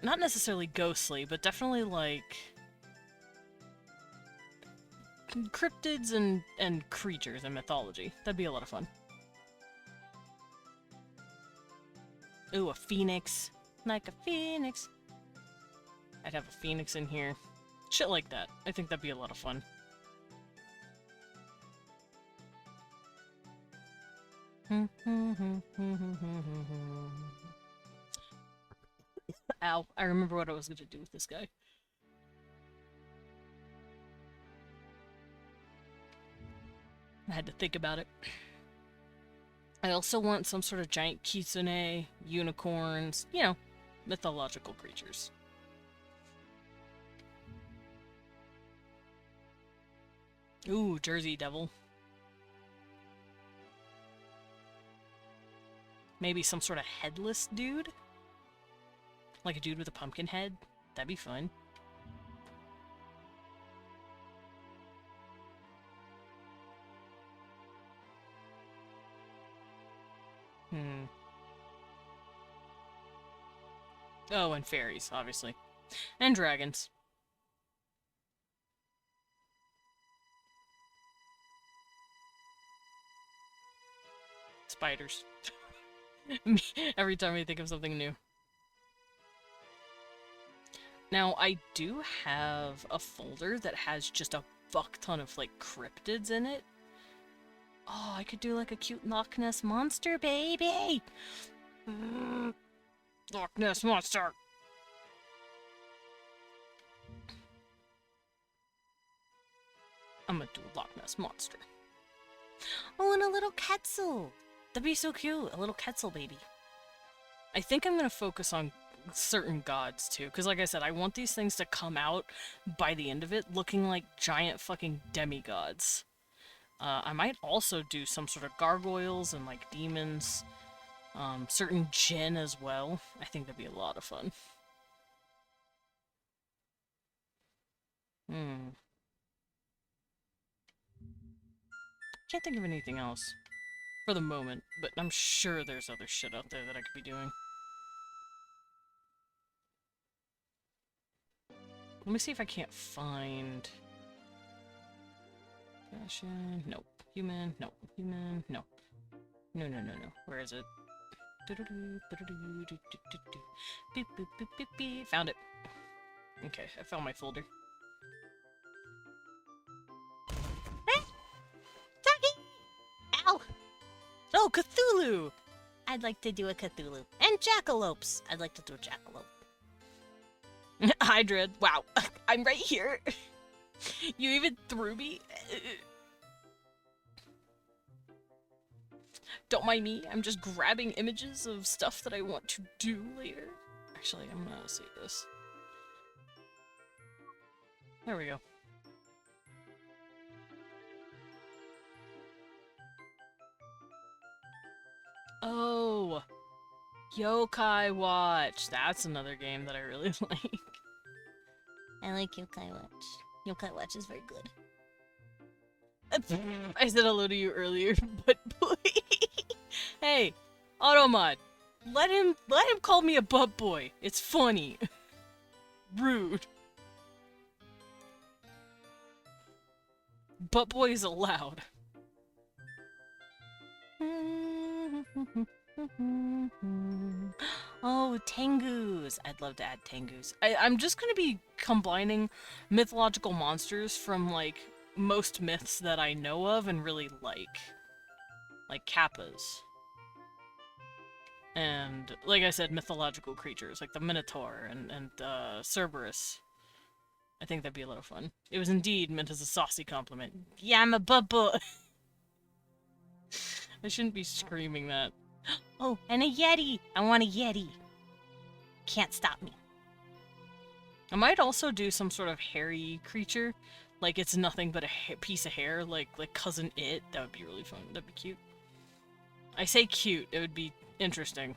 not necessarily ghostly, but definitely like cryptids and creatures and mythology. That'd be a lot of fun. Ooh, a phoenix. Like a phoenix. I'd have a phoenix in here. Shit like that. I think that'd be a lot of fun. Ow, I remember what I was gonna do with this guy. I had to think about it. I also want some sort of giant kitsune, unicorns, you know, mythological creatures. Ooh, Jersey Devil. Maybe some sort of headless dude? Like a dude with a pumpkin head? That'd be fun. Oh, and fairies, obviously. And dragons. Spiders. Every time I think of something new. Now, I do have a folder that has just a fuck ton of, like, cryptids in it. Oh, I could do, like, a cute Loch Ness Monster, baby! Loch Ness Monster! I'm gonna do a Loch Ness Monster. Oh, and a little Quetzal! That'd be so cute, a little Quetzal baby. I think I'm gonna focus on certain gods too, because like I said, I want these things to come out by the end of it looking like giant fucking demigods. I might also do some sort of gargoyles and like demons, certain djinn as well. I think that'd be a lot of fun. Can't think of anything else for the moment, but I'm sure there's other shit out there that I could be doing. Let me see if I can't find... Fashion, nope. Human, nope. Human, no. No. Where is it? Beep, boop, beep, beep, beep. Found it. Okay, I found my folder. Ow! Oh, Cthulhu! I'd like to do a Cthulhu. And jackalopes. I'd like to do a jackalope. Hydra. Wow, I'm right here. You even threw me? Don't mind me, I'm just grabbing images of stuff that I want to do later. Actually, I'm gonna see this. There we go. Oh! Yokai Watch! That's another game that I really like. I like Yokai Watch. Yokai Watch is very good. I said hello to you earlier, but boy. Hey, Automod, let him call me a butt boy. It's funny. Rude. Butt boy is allowed. Oh, Tengus! I'd love to add Tengus. I'm just gonna be combining mythological monsters from, like, most myths that I know of and really like. Like Kappas. And, like I said, mythological creatures, like the Minotaur and Cerberus. I think that'd be a lot of fun. It was indeed meant as a saucy compliment. Yeah, I'm a bubba! I shouldn't be screaming that. Oh, and a Yeti! I want a Yeti. Can't stop me. I might also do some sort of hairy creature. Like it's nothing but a piece of hair, like Cousin It. That would be really fun. That'd be cute. I say cute, it would be interesting.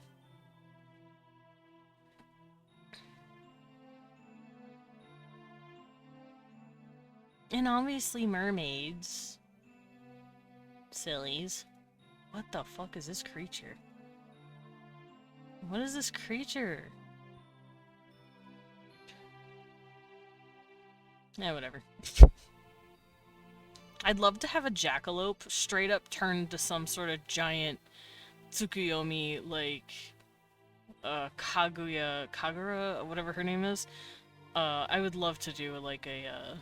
And obviously mermaids. Sillies. What the fuck is this creature? What is this creature? Yeah, whatever. I'd love to have a jackalope straight up turned to some sort of giant Tsukuyomi, like, Kagura, whatever her name is. I would love to do, like, a,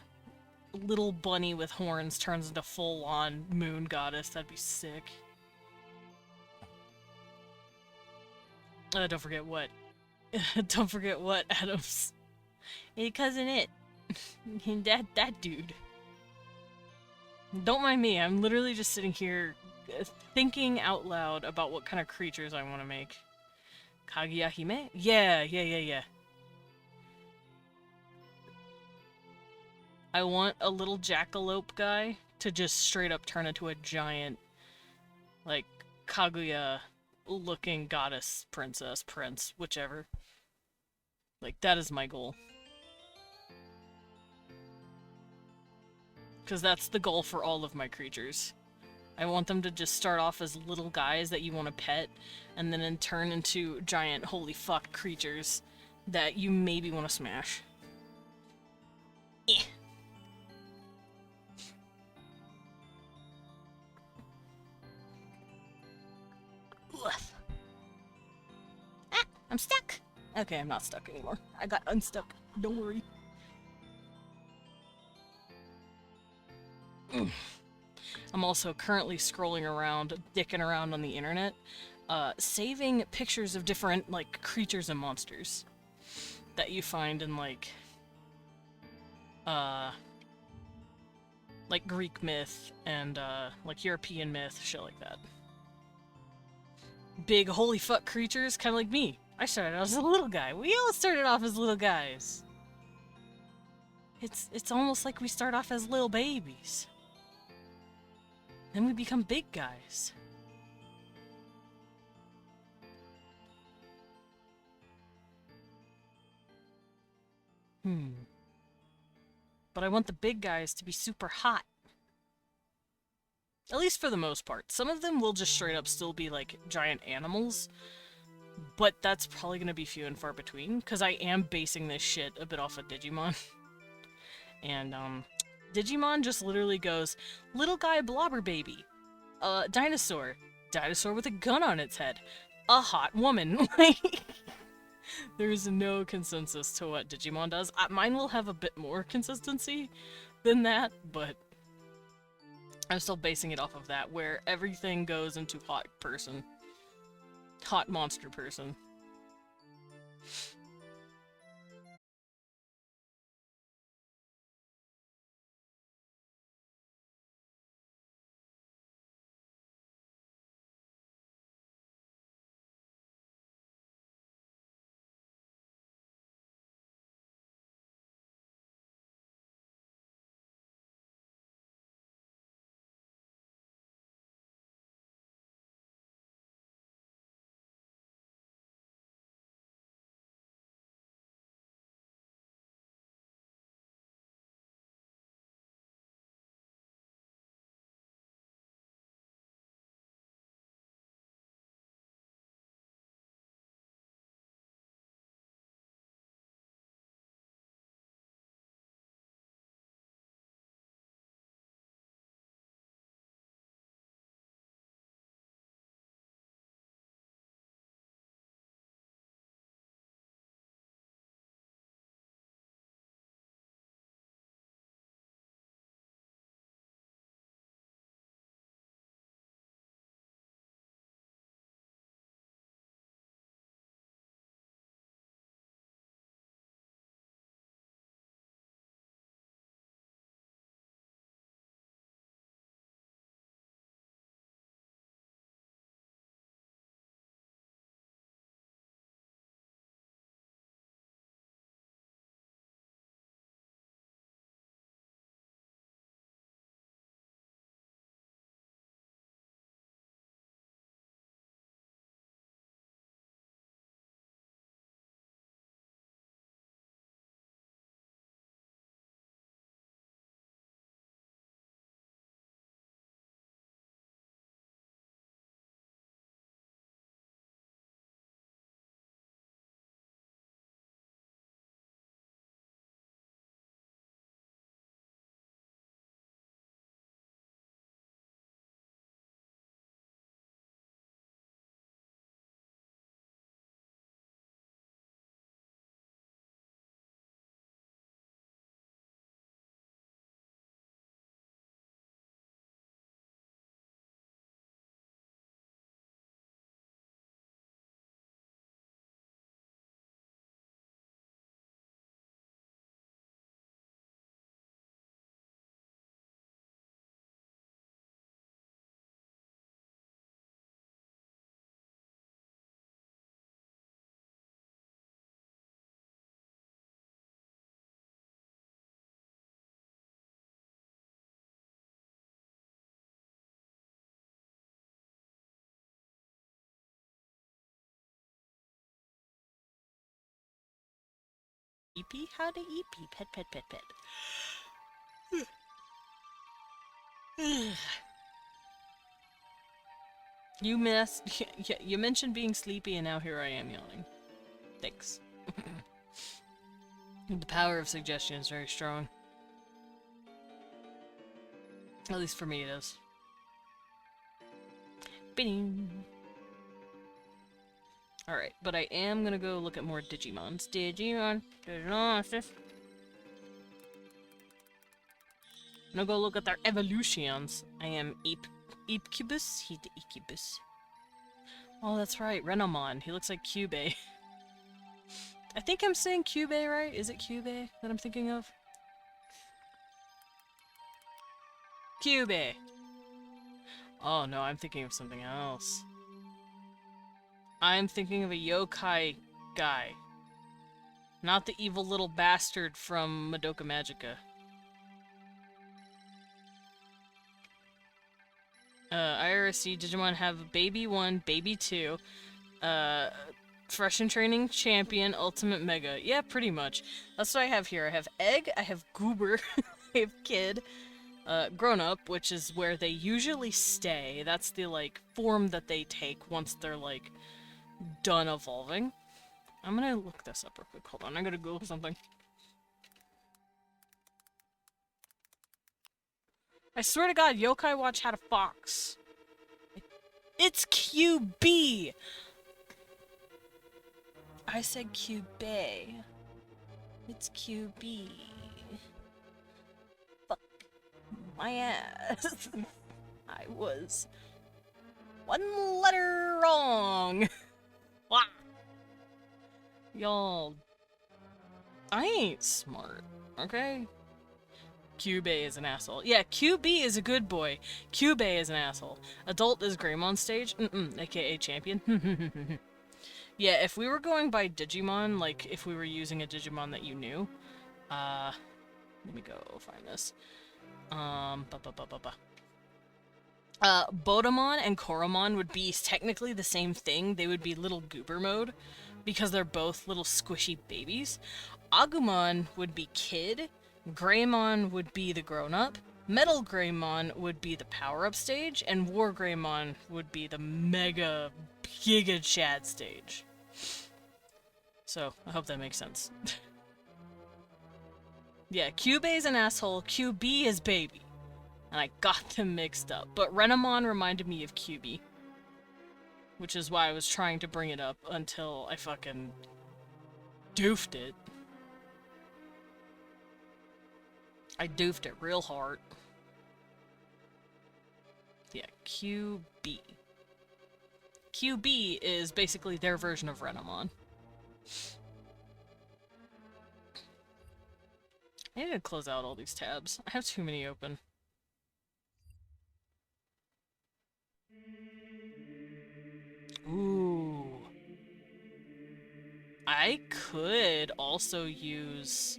little bunny with horns turns into full-on moon goddess. That'd be sick. Don't forget what. Don't forget what, Adams. Hey, Cousin It. that dude. Don't mind me, I'm literally just sitting here thinking out loud about what kind of creatures I want to make. Kaguya Hime? Yeah. I want a little jackalope guy to just straight up turn into a giant, like, Kaguya-looking goddess, princess, prince, whichever. Like, that is my goal. Because that's the goal for all of my creatures. I want them to just start off as little guys that you want to pet, and then turn into giant holy fuck creatures that you maybe want to smash. Eh. I'm stuck. Okay, I'm not stuck anymore. I got unstuck. Don't worry. I'm also currently scrolling around, dicking around on the internet, saving pictures of different, like, creatures and monsters that you find in, like Greek myth and, like, European myth, shit like that. Big holy fuck creatures, kind of like me. I started out as a little guy. We all started off as little guys. It's almost like we start off as little babies. Then we become big guys. But I want the big guys to be super hot. At least for the most part. Some of them will just straight up still be like giant animals. But that's probably gonna be few and far between, because I am basing this shit a bit off of Digimon. And, Digimon just literally goes, little guy blobber baby. Dinosaur. Dinosaur with a gun on its head. A hot woman. Like, there's no consensus to what Digimon does. Mine will have a bit more consistency than that, but I'm still basing it off of that, where everything goes into hot person. Hot monster person. EP? How to EP? Pet, pet, pet, pet. You missed. You mentioned being sleepy, and now here I am yawning. Thanks. The power of suggestion is very strong. At least for me, it is. Bing. Alright, but I am gonna go look at more Digimons. Digimon. I'm gonna go look at their evolutions. I am Eepcubus? He's the Eekubus. Oh, that's right, Renamon. He looks like Cubey. I think I'm saying Cubey, right? Is it Cubey that I'm thinking of? Cubey! Oh no, I'm thinking of something else. I'm thinking of a yokai guy. Not the evil little bastard from Madoka Magica. IRC Digimon have Baby 1, Baby 2, Fresh and Training Champion, Ultimate Mega. Yeah, pretty much. That's what I have here. I have Egg, I have Goober, I have Kid, Grown Up, which is where they usually stay. That's the, like, form that they take once they're, like, done evolving. I'm gonna look this up real quick. Hold on, I'm gonna Google something. I swear to God, Yokai Watch had a fox. It's QB! I said QB. It's QB. Fuck my ass. I was one letter wrong. Wah. Y'all, I ain't smart, okay? Cubey is an asshole. Yeah, QB is a good boy. Cubey is an asshole. Adult is Greymon stage, aka champion. Yeah, if we were going by Digimon, like if we were using a Digimon that you knew, let me go find this. Bodamon and Koromon would be technically the same thing. They would be little goober mode because they're both little squishy babies. Agumon would be kid. Greymon would be the grown-up, Metal Greymon would be the power-up stage, and War Greymon would be the mega giga Chad stage. So, I hope that makes sense. Yeah, Cubey's an asshole, QB is baby. And I got them mixed up, but Renamon reminded me of QB. Which is why I was trying to bring it up until I fucking doofed it. I doofed it real hard. Yeah, QB. QB is basically their version of Renamon. I need to close out all these tabs. I have too many open. Ooh. I could also use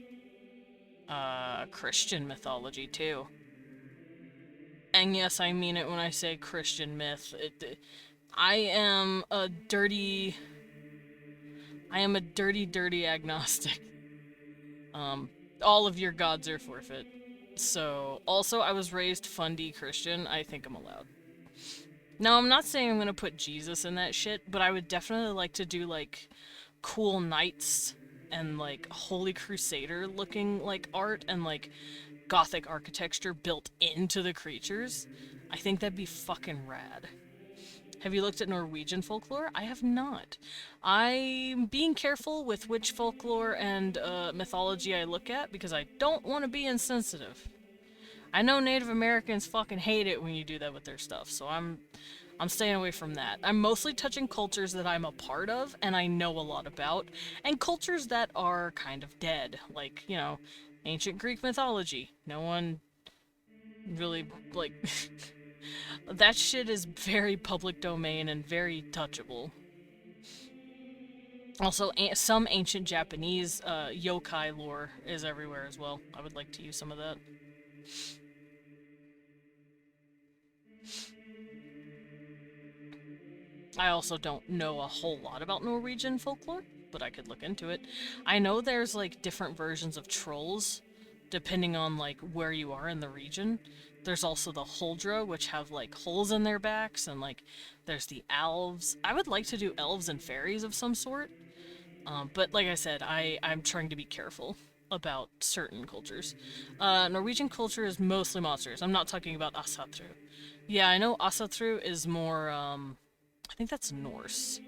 Christian mythology too. And yes, I mean it when I say Christian myth. I am a dirty, dirty agnostic. All of your gods are forfeit. So, also, I was raised fundy Christian. I think I'm allowed. Now, I'm not saying I'm gonna put Jesus in that shit, but I would definitely like to do, like, cool knights and, like, Holy Crusader looking, like, art and, like, Gothic architecture built into the creatures. I think that'd be fucking rad. Have you looked at Norwegian folklore? I have not. I'm being careful with which folklore and mythology I look at because I don't want to be insensitive. I know Native Americans fucking hate it when you do that with their stuff, so I'm staying away from that. I'm mostly touching cultures that I'm a part of and I know a lot about, and cultures that are kind of dead, like, you know, ancient Greek mythology. No one really, like... That shit is very public domain and very touchable. Also, some ancient Japanese yokai lore is everywhere as well. I would like to use some of that. I also don't know a whole lot about Norwegian folklore, but I could look into it. I know there's, like, different versions of trolls, depending on, like, where you are in the region. There's also the Huldra, which have, like, holes in their backs, and, like, there's the elves. I would like to do elves and fairies of some sort. But like I said, I'm trying to be careful about certain cultures. Norwegian culture is mostly monsters. I'm not talking about Asatru. Yeah, I know Asatru is more, I think that's Norse.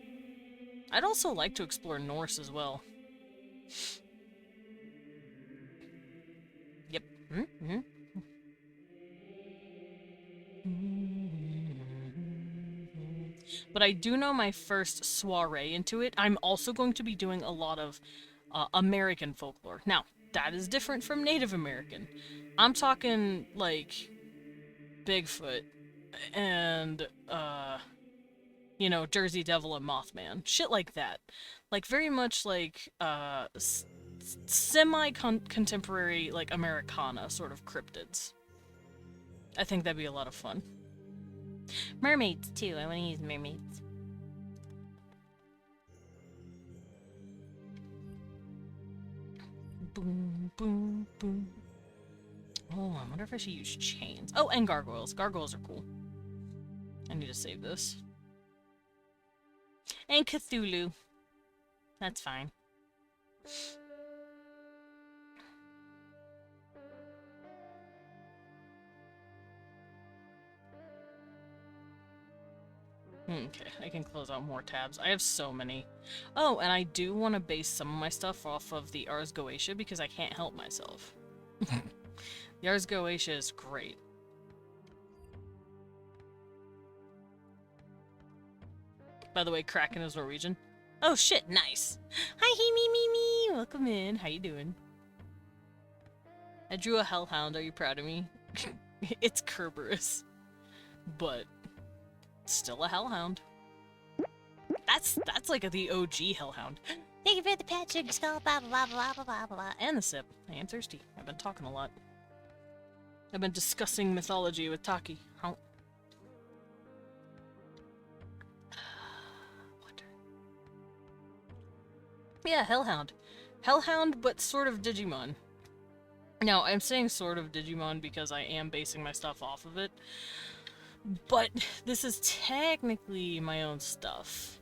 I'd also like to explore Norse as well. Yep. Mm-hmm. But I do know my first soiree into it. I'm also going to be doing a lot of American folklore. Now, that is different from Native American. I'm talking, like, Bigfoot and, you know, Jersey Devil and Mothman. Shit like that. Like, very much like, semi-contemporary, like, Americana sort of cryptids. I think that'd be a lot of fun. Mermaids, too. I want to use mermaids. Boom, boom, boom. Oh, I wonder if I should use chains. Oh, and gargoyles. Gargoyles are cool. I need to save this. And Cthulhu. That's fine. Okay, I can close out more tabs. I have so many. Oh, and I do want to base some of my stuff off of the Ars Goetia because I can't help myself. The Ars Goetia is great. By the way, Kraken is Norwegian. Oh shit, nice! Hi, me. Welcome in. How you doing? I drew a hellhound. Are you proud of me? It's Kerberos. But still a hellhound. That's like the OG hellhound. Thank you for the patching skull, blah blah blah blah blah blah. And the sip. I am thirsty. I've been talking a lot. I've been discussing mythology with Taki. How? Water. Yeah, hellhound. Hellhound, but sort of Digimon. Now, I'm saying sort of Digimon because I am basing my stuff off of it. But this is technically my own stuff.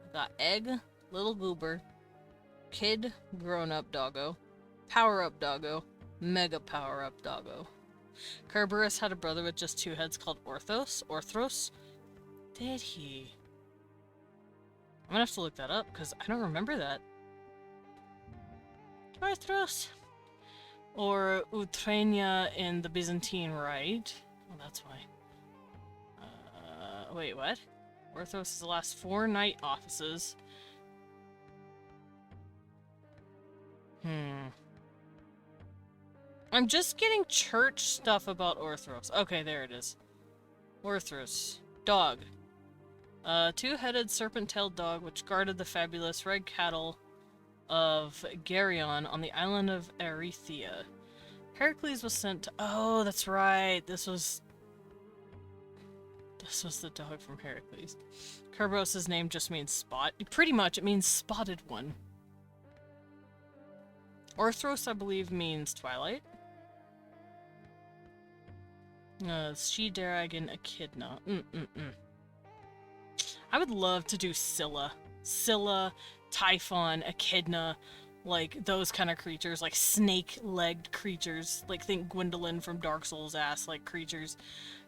I got Egg, Little Goober, Kid, Grown-Up Doggo, Power-Up Doggo, Mega Power-Up Doggo. Kerberos had a brother with just 2 heads called Orthros? Did he? I'm gonna have to look that up, because I don't remember that. Orthros? Or Utrenia in the Byzantine Rite. Oh, that's why. Wait, what? Orthros is the last 4 knight offices. I'm just getting church stuff about Orthros. Okay, there it is. Orthros. Dog. A 2-headed serpent-tailed dog which guarded the fabulous red cattle of Geryon on the island of Erythea. Heracles was sent to— oh, that's right. This was the dog from Heracles. Kerberos' name just means spot. Pretty much, it means spotted one. Orthros, I believe, means twilight. She-Dragon Echidna. I would love to do Scylla. Scylla, Typhon, Echidna, like those kind of creatures, like snake-legged creatures. Like, think Gwendolyn from Dark Souls ass-like creatures.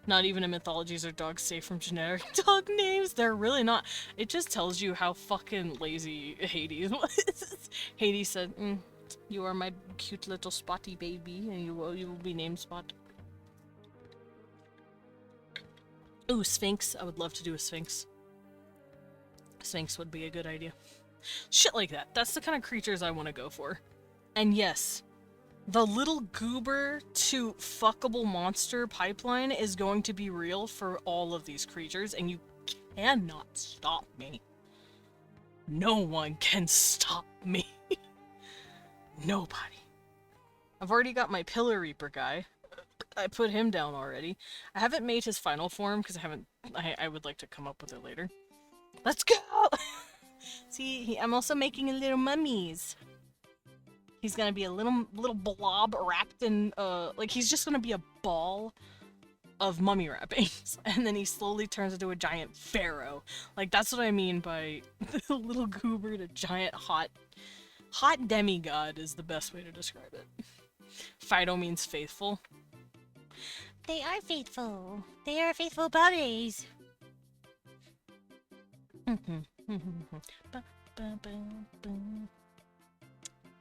Not even in mythologies are dogs safe from generic dog names. They're really not. It just tells you how fucking lazy Hades was. Hades said, you are my cute little spotty baby, and you will be named Spot. Ooh, Sphinx. I would love to do a Sphinx. Sphinx would be a good idea. Shit like that. That's the kind of creatures I want to go for. And yes, the little goober to fuckable monster pipeline is going to be real for all of these creatures, and you cannot stop me. No one can stop me. Nobody. I've already got my Pillar Reaper guy. I put him down already. I haven't made his final form because I would like to come up with it later. Let's go! See, I'm also making a little mummies. He's gonna be a little blob wrapped in, like, he's just gonna be a ball of mummy wrappings. And then he slowly turns into a giant pharaoh. Like, that's what I mean by the little goober to giant hot demigod is the best way to describe it. Fido means faithful. They are faithful. They are faithful buddies.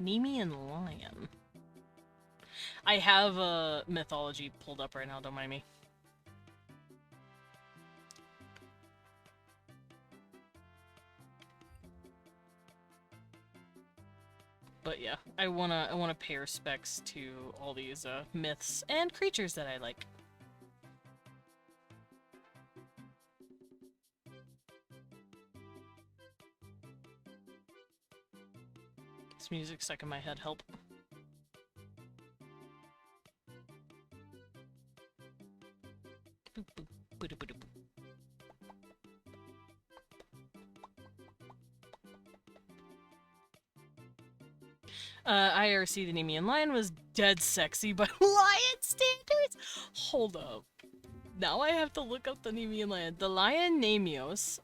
Nemean lion. I have a mythology pulled up right now, don't mind me. But yeah, I wanna pay respects to all these myths and creatures that I like. This music stuck in my head, help. Boop, boop, boop, boop, boop. IRC the Nemean lion was dead sexy by lion standards? Hold up. Now I have to look up the Nemean lion. The lion Nemios,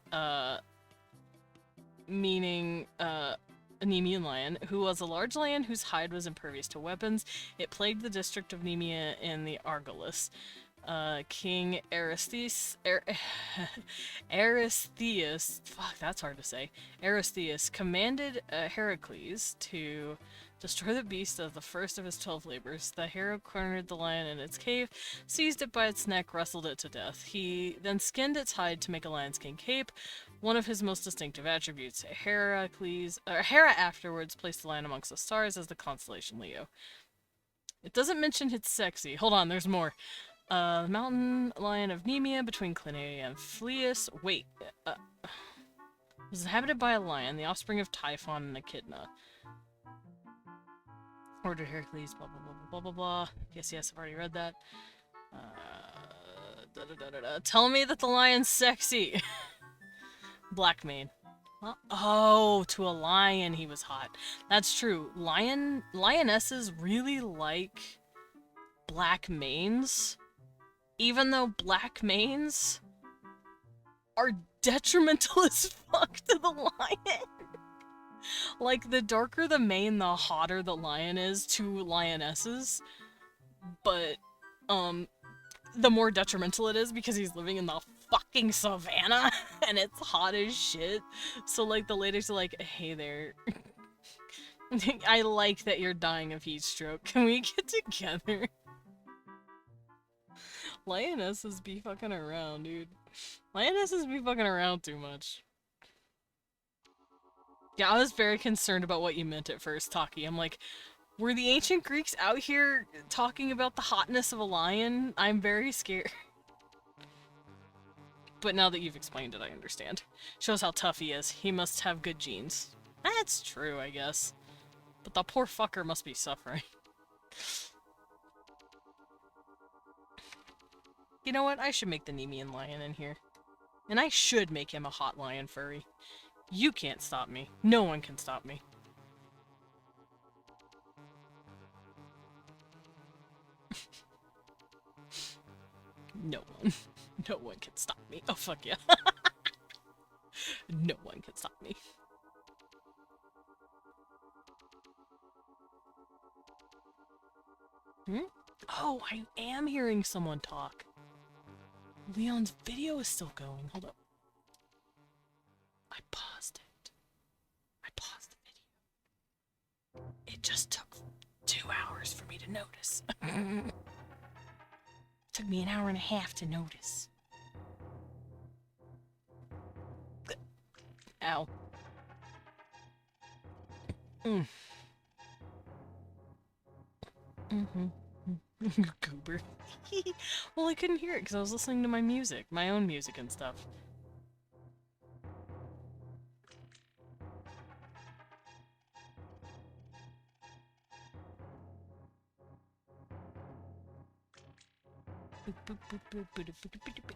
meaning, a Nemean lion, who was a large lion whose hide was impervious to weapons. It plagued the district of Nemea in the Argolis. King Aristeus, fuck, that's hard to say. Aristeus commanded Heracles to destroy the beast as the first of his 12 labors. The hero cornered the lion in its cave, seized it by its neck, wrestled it to death. He then skinned its hide to make a lion skin cape, one of his most distinctive attributes. Hera afterwards placed the lion amongst the stars as the constellation Leo. It doesn't mention it's sexy. Hold on, there's more. The mountain lion of Nemea between Clinae and Phlius. Wait, was inhabited by a lion, the offspring of Typhon and Echidna. Ordered Heracles, blah blah blah blah blah blah. Yes, I've already read that. Tell me that the lion's sexy. Black mane. Oh, to a lion he was hot. That's true. Lionesses really like black manes, even though black manes are detrimental as fuck to the lion. Like, the darker the mane, the hotter the lion is to lionesses. But, the more detrimental it is because he's living in the fucking savannah and it's hot as shit. So, like, the ladies are like, hey there. I like that you're dying of heat stroke. Can we get together? Lionesses be fucking around, dude. Lionesses be fucking around too much. Yeah, I was very concerned about what you meant at first, Taki. I'm like, were the ancient Greeks out here talking about the hotness of a lion? I'm very scared. But now that you've explained it, I understand. Shows how tough he is. He must have good genes. That's true, I guess. But the poor fucker must be suffering. You know what? I should make the Nemean lion in here. And I should make him a hot lion furry. You can't stop me. No one can stop me. No one. No one can stop me. Oh, fuck yeah. No one can stop me. Hmm? Oh, I am hearing someone talk. Leon's video is still going. Hold up. I paused it. I paused the video. It just took 2 hours for me to notice. Took me an hour and a half to notice. Ow. Mm. Mm-hmm. Goober. Well, I couldn't hear it because I was listening to my music, my own music and stuff.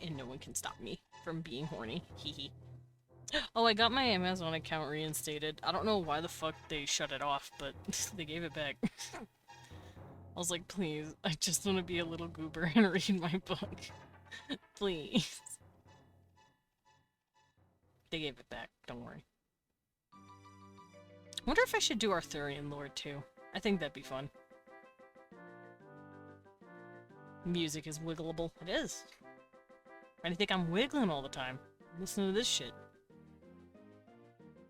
And no one can stop me from being horny. Hehe. Oh, I got my Amazon account reinstated. I don't know why the fuck they shut it off, but they gave it back. I was like, please, I just want to be a little goober and read my book. Please. They gave it back, don't worry. Wonder if I should do Arthurian lore too. I think that'd be fun. Music is wiggleable. It is. Why do you think I'm wiggling all the time? Listen to this shit.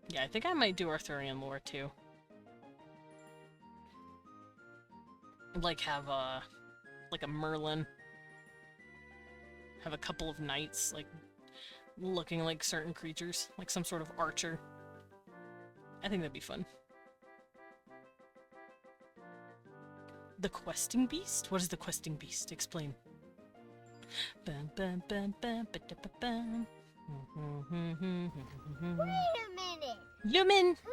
Yeah, I think I might do Arthurian lore too. Like have a Merlin. Have a couple of knights, like, looking like certain creatures, like some sort of archer. I think that'd be fun. The questing beast? What is the questing beast? Explain. Bum, bum, bum, bum, ba, da, ba, bum. Wait a minute! Lumen! Who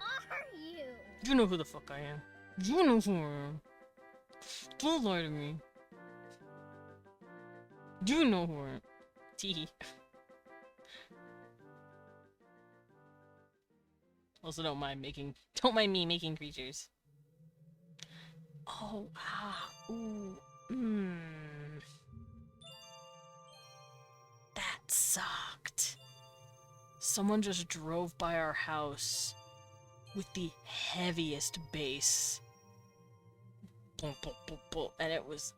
are you? You know who the fuck I am. You know who I am. Don't lie to me. You know who I am. TEEHEE. Also, don't mind me making creatures. Oh, ooh, That sucked. Someone just drove by our house with the heaviest bass. Boom, boom, boom, boom, and it was,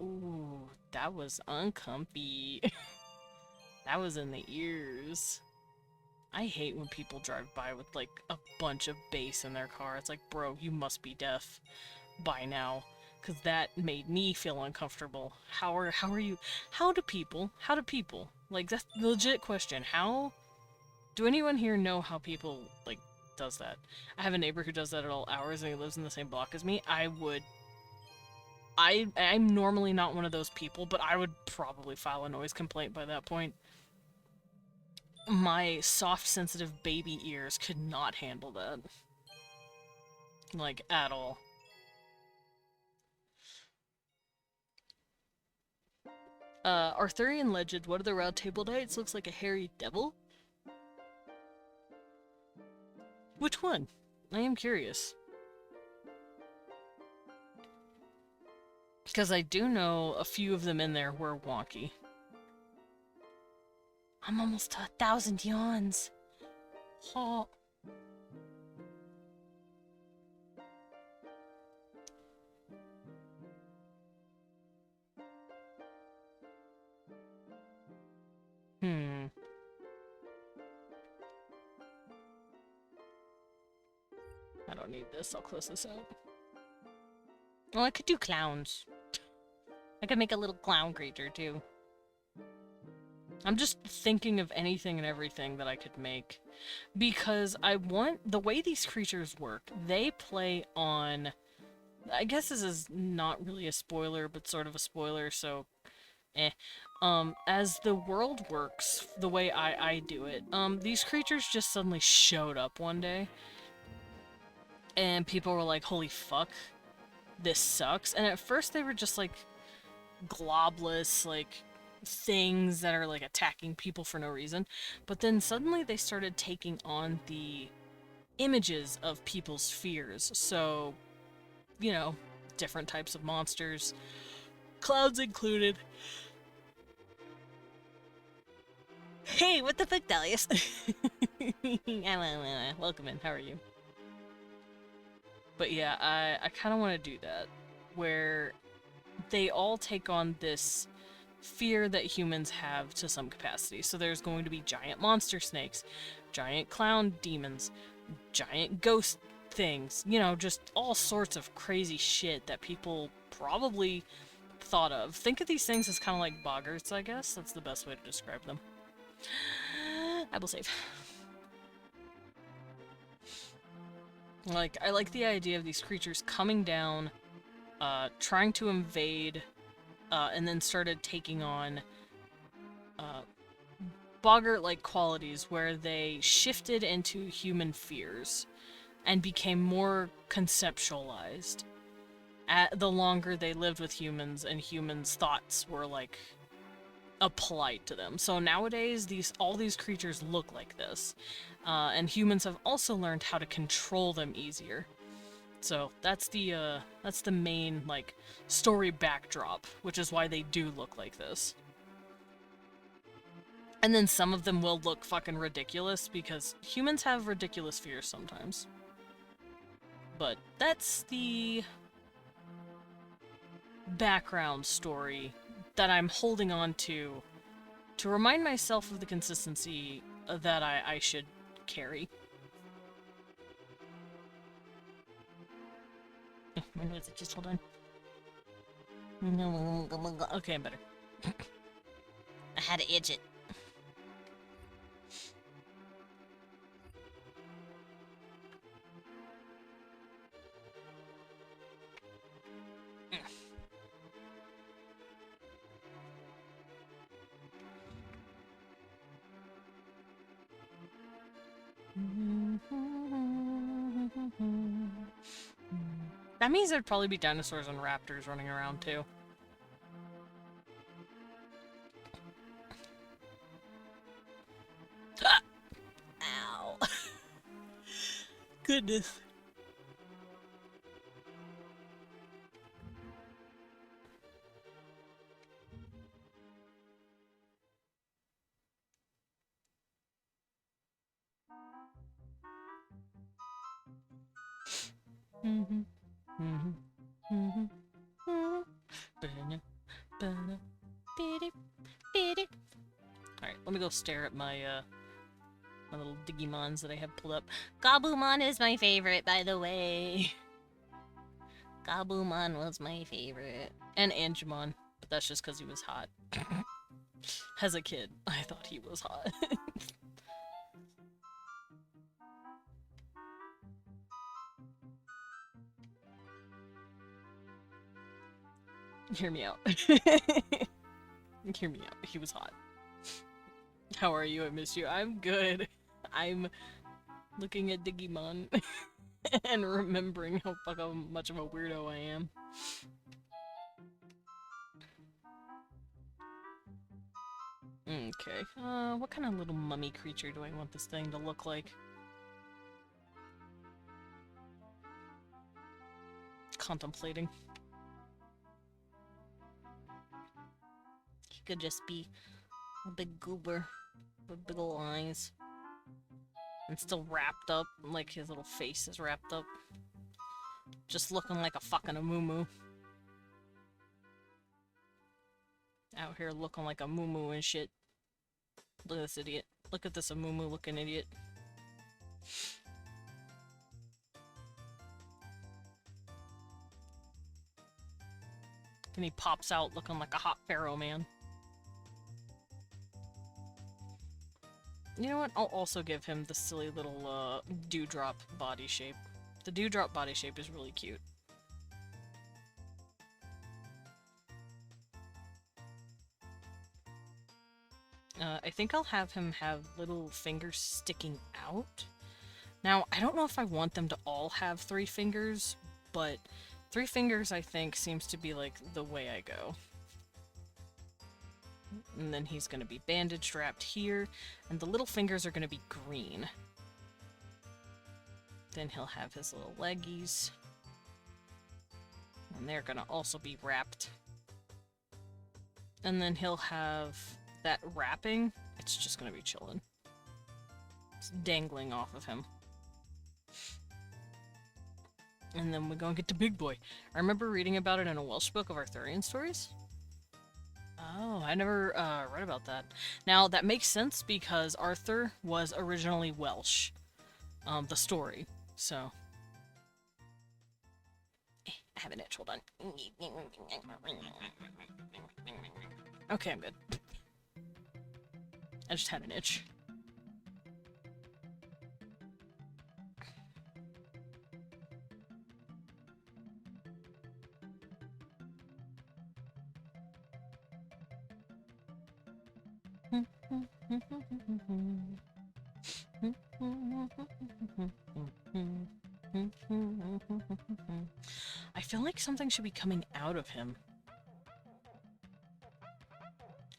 ooh, that was uncomfy. That was in the ears. I hate when people drive by with, like, a bunch of bass in their car. It's like, bro, you must be deaf by now. Because that made me feel uncomfortable. How do people, like, that's the legit question. Do anyone here know how people, like, does that? I have a neighbor who does that at all hours and he lives in the same block as me. I'm normally not one of those people, but I would probably file a noise complaint by that point. My soft, sensitive baby ears could not handle that. Like, at all. Arthurian legend, one of the round table knights looks like a hairy devil? Which one? I am curious. Because I do know a few of them in there were wonky. I'm almost to 1,000 yawns. Oh. I don't need this. I'll close this out. Well, I could do clowns. I could make a little clown creature, too. I'm just thinking of anything and everything that I could make. Because I want... The way these creatures work, they play on... I guess this is not really a spoiler, but sort of a spoiler, so... As the world works, the way I do it, these creatures just suddenly showed up one day. And people were like, holy fuck, this sucks. And at first they were just like globless, like things that are like attacking people for no reason. But then suddenly they started taking on the images of people's fears. So, you know, different types of monsters, clouds included. Hey, what the fuck, Delius? Welcome in, how are you? But yeah, I kind of want to do that, where they all take on this fear that humans have to some capacity. So there's going to be giant monster snakes, giant clown demons, giant ghost things, you know, just all sorts of crazy shit that people probably thought of. Think of these things as kind of like boggarts, I guess. That's the best way to describe them. I will save. Like, I like the idea of these creatures coming down, trying to invade, and then started taking on, boggart-like qualities where they shifted into human fears and became more conceptualized the longer they lived with humans and humans' thoughts were, like, applied to them. So nowadays, all these creatures look like this. And humans have also learned how to control them easier. So that's the main, like, story backdrop, which is why they do look like this. And then some of them will look fucking ridiculous, because humans have ridiculous fears sometimes. But that's the background story that I'm holding on to remind myself of the consistency that I should carry. My nose itches, hold on. Okay, I'm better. I had to itch it. That means there'd probably be dinosaurs and raptors running around too. Ah! Ow. Goodness. Alright, let me go stare at my my little Digimons that I have pulled up. Gabumon is my favorite, by the way. Gabumon was my favorite. And Angemon, but that's just because he was hot. As a kid, I thought he was hot. Hear me out. Hear me out. He was hot. How are you? I miss you. I'm good. I'm looking at Digimon and remembering how fucking much of a weirdo I am. Okay. What kind of little mummy creature do I want this thing to look like? Contemplating. He could just be a big goober with big ol' eyes. And still wrapped up, like his little face is wrapped up. Just looking like a fucking Amumu. Out here looking like a Mumu and shit. Look at this idiot. Look at this Amumu looking idiot. And he pops out looking like a hot pharaoh man. You know what? I'll also give him the silly little dewdrop body shape. The dewdrop body shape is really cute. I think I'll have him have little fingers sticking out. Now, I don't know if I want them to all have 3 fingers, but 3 fingers I think seems to be like the way I go. And then he's gonna be bandage wrapped here, and the little fingers are gonna be green. Then he'll have his little leggies. And they're gonna also be wrapped. And then he'll have that wrapping, it's just gonna be chilling. It's dangling off of him. And then we're gonna get to Big Boy. I remember reading about it in a Welsh book of Arthurian stories. Oh, I never read about that. Now, that makes sense because Arthur was originally Welsh. The story, so... I have an itch, hold on. Okay, I'm good. I just had an itch. I feel like something should be coming out of him.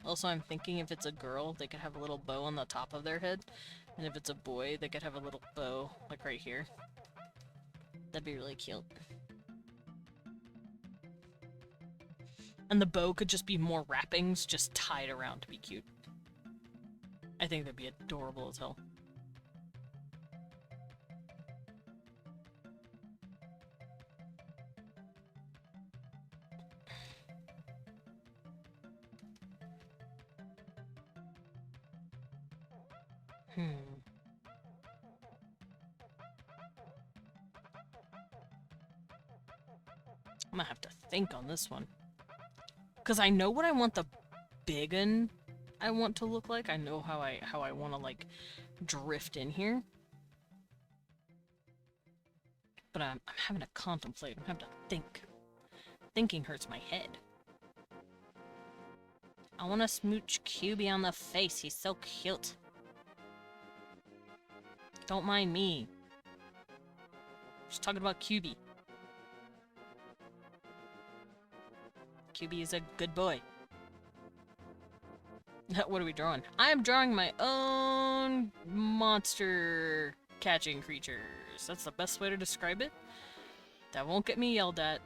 Also, I'm thinking if it's a girl, they could have a little bow on the top of their head. And if it's a boy, they could have a little bow, like right here. That'd be really cute. And the bow could just be more wrappings just tied around to be cute. I think that'd be adorable as hell. I'm gonna have to think on this one. Because I know what I want the big un I want to look like. I know how I want to, like, drift in here. But I'm having to contemplate. I'm having to think. Thinking hurts my head. I want to smooch QB on the face. He's so cute. Don't mind me. Just talking about QB. QB is a good boy. What are we drawing? I'm drawing my own monster catching creatures. That's the best way to describe it. That won't get me yelled at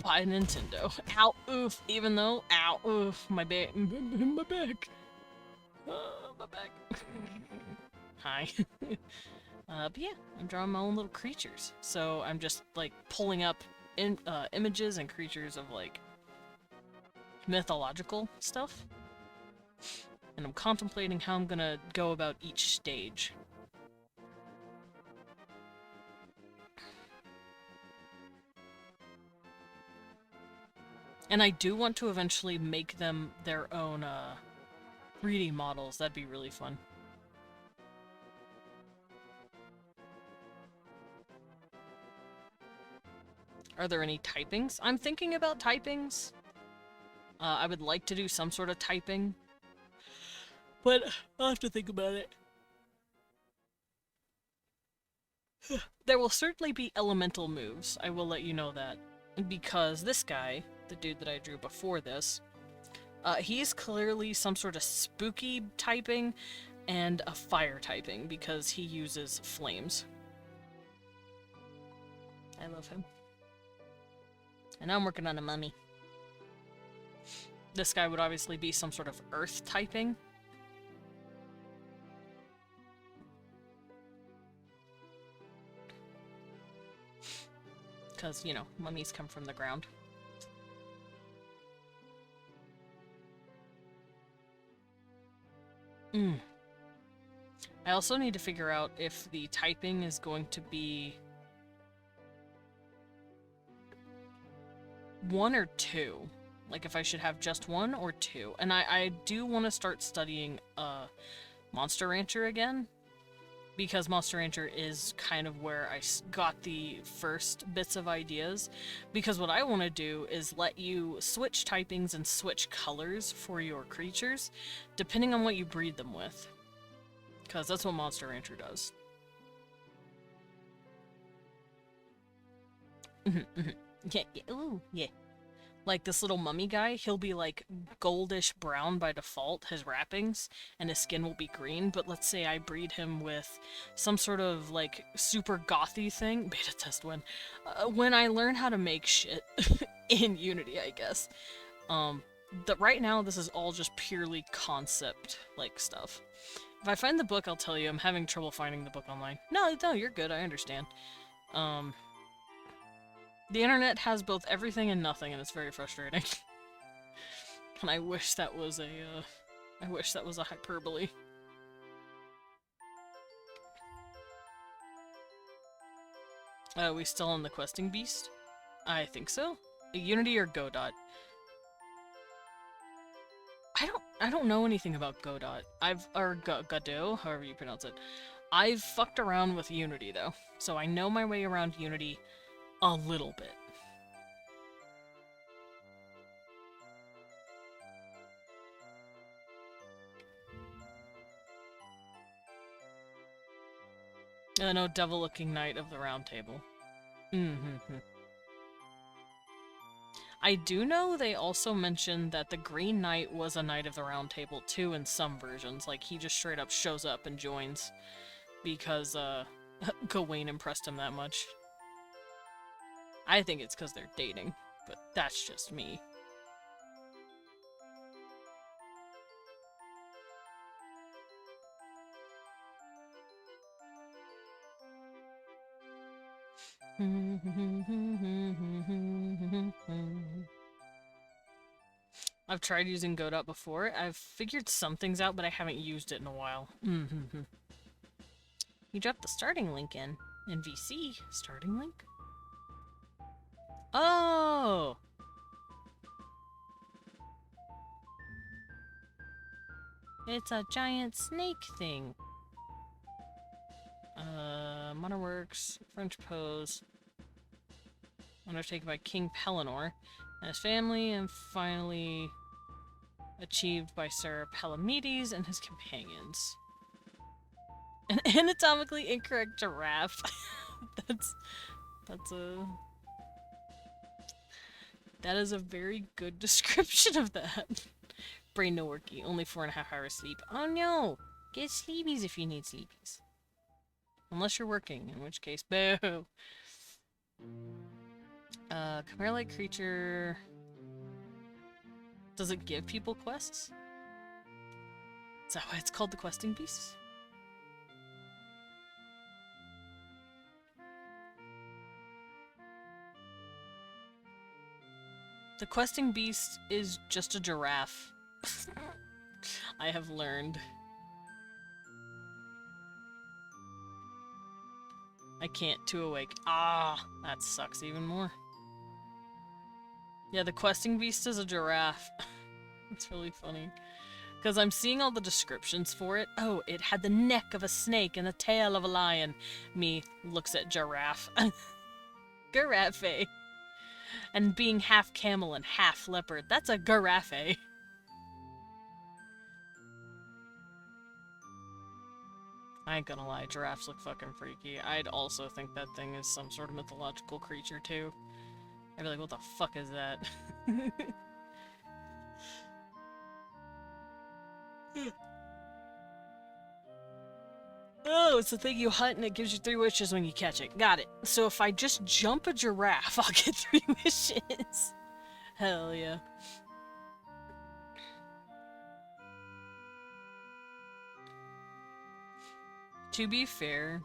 by Nintendo. Ow, oof, even though, ow, oof, my back, my back. My back. Hi. But yeah, I'm drawing my own little creatures. So I'm just, like, pulling up images and creatures of, like, mythological stuff. And I'm contemplating how I'm gonna go about each stage. And I do want to eventually make them their own 3D models. That'd be really fun. Are there any typings? I'm thinking about typings. I would like to do some sort of typing, but I'll have to think about it. There will certainly be elemental moves, I will let you know that. Because this guy, the dude that I drew before this, he's clearly some sort of spooky typing and a fire typing because he uses flames. I love him. And I'm working on a mummy. This guy would obviously be some sort of earth typing. Because, you know, mummies come from the ground. I also need to figure out if the typing is going to be 1 or 2. Like, if I should have just 1 or 2. And I do want to start studying Monster Rancher again. Because Monster Rancher is kind of where I got the first bits of ideas. Because what I want to do is let you switch typings and switch colors for your creatures, depending on what you breed them with. Because that's what Monster Rancher does. Yeah, ooh, yeah. Like, this little mummy guy, he'll be, like, goldish brown by default, his wrappings, and his skin will be green, but let's say I breed him with some sort of, like, super gothy thing. Beta test when I learn how to make shit in Unity, I guess. Right now, this is all just purely concept, like, stuff. If I find the book, I'll tell you. I'm having trouble finding the book online. No, you're good, I understand. The internet has both everything and nothing, and it's very frustrating. And I wish that was a hyperbole. Are we still on the questing beast? I think so. Unity or Godot? I don't know anything about Godot. Godot, however you pronounce it. I've fucked around with Unity though, so I know my way around Unity a little bit. No devil-looking knight of the Round Table. I do know they also mentioned that the Green Knight was a Knight of the Round Table too in some versions. Like, he just straight up shows up and joins because Gawain impressed him that much. I think it's because they're dating, but that's just me. I've tried using Godot before. I've figured some things out, but I haven't used it in a while. You dropped the starting link in VC. Starting link? Oh! It's a giant snake thing. Modern works, French pose, undertaken by King Pellinor and his family, and finally achieved by Sir Palamedes and his companions. An anatomically incorrect giraffe. that's that is a very good description of that. Brain no worky, only 4.5 hours sleep. Oh no! Get sleepies if you need sleepies. Unless you're working, in which case, boo! Chimera-like creature... Does it give people quests? Is that why it's called the Questing Beast? The Questing Beast is just a giraffe. I have learned. I can't too awake. Ah, that sucks even more. Yeah, the Questing Beast is a giraffe. It's really funny. Because I'm seeing all the descriptions for it. Oh, it had the neck of a snake and the tail of a lion. Me looks at giraffe. Giraffe. And being half camel and half leopard. That's a giraffe. I ain't gonna lie, giraffes look fucking freaky. I'd also think that thing is some sort of mythological creature, too. I'd be like, what the fuck is that? Oh, it's the thing you hunt and it gives you 3 wishes when you catch it. Got it. So if I just jump a giraffe, I'll get 3 wishes. Hell yeah. To be fair,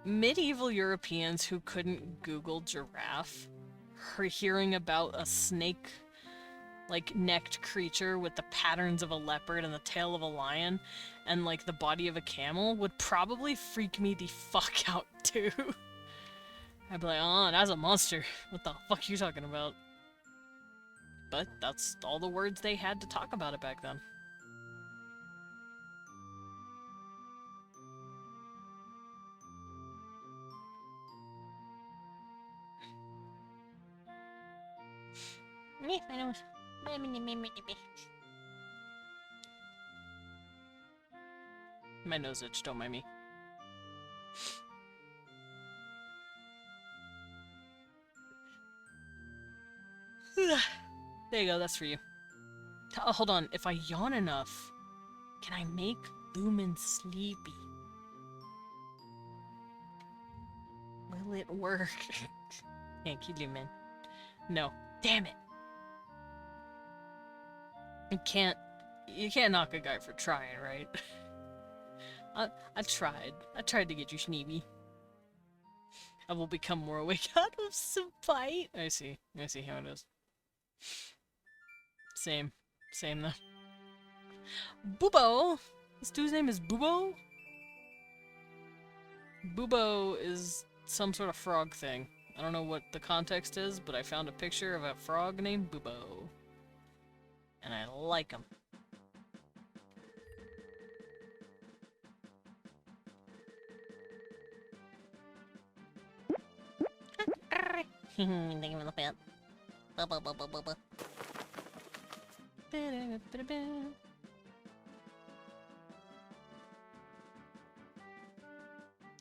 medieval Europeans who couldn't Google giraffe, hearing about a snake like necked creature with the patterns of a leopard and the tail of a lion and like the body of a camel would probably freak me the fuck out too. I'd be like, oh, that's a monster. What the fuck are you talking about? But that's all the words they had to talk about it back then. Me, my nose. My nose itch, don't mind me. There you go, that's for you. Oh, hold on, if I yawn enough, can I make Lumen sleepy? Will it work? Thank you, Lumen. No. Damn it! You can't knock a guy for trying, right? I tried. I tried to get you Schneeby. I will become more awake out of some fight. I see how it is. Same though. Boobo! This dude's name is Boobo? Boobo is some sort of frog thing. I don't know what the context is, but I found a picture of a frog named Boobo. And I like him. Think of the pet.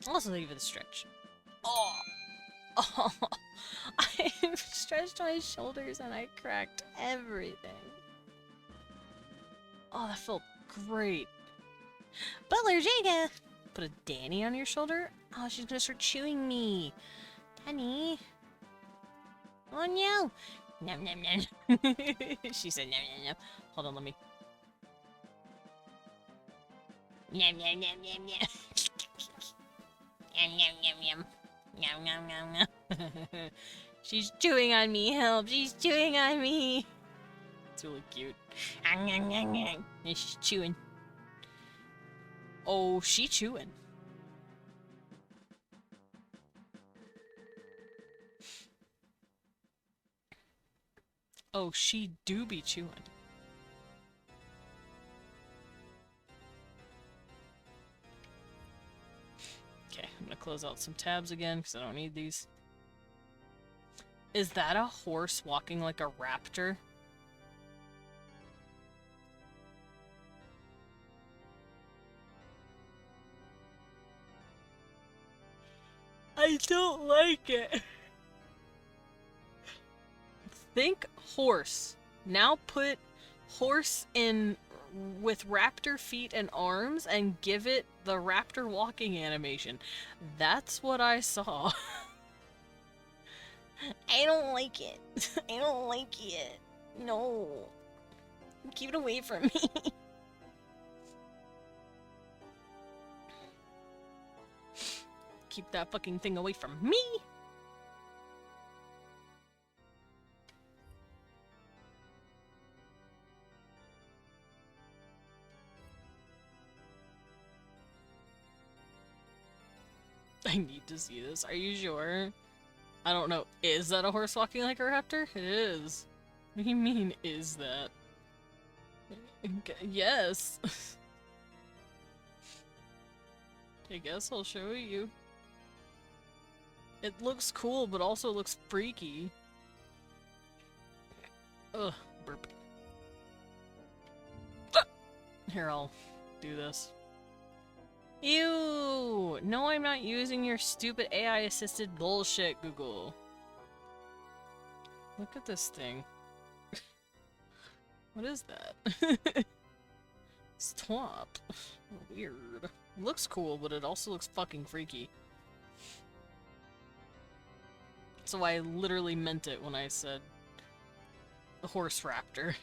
Also, thank you for the stretch. Oh! Oh! I stretched my shoulders and I cracked everything. Oh, that felt great. Butler Jada! Put a Danny on your shoulder? Oh, she's gonna start chewing me. Danny. Oh no! Nom nom nom. She said nom nom nom. Hold on, let me. Nom nom nom nom nom. Nom nom nom nom. Nom nom nom nom. She's chewing on me, help! She's chewing on me! It's really cute. Nom nom nom nom. And she's chewing. Oh, she chewing. Oh, she do be chewing. Okay, I'm gonna close out some tabs again because I don't need these. Is that a horse walking like a raptor? I don't like it. Think horse. Now put horse in with raptor feet and arms and give it the raptor walking animation. That's what I saw. I don't like it. I don't like it. No. Keep it away from me. Keep that fucking thing away from me. I need to see this. Are you sure? I don't know. Is that a horse walking like a raptor? It is. What do you mean, is that? Yes. I guess I'll show you. It looks cool, but also looks freaky. Ugh, burp. Ah! Here, I'll do this. Ew! No, I'm not using your stupid AI-assisted bullshit, Google. Look at this thing. What is that? Stop. Weird. It looks cool, but it also looks fucking freaky. So I literally meant it when I said a horse raptor.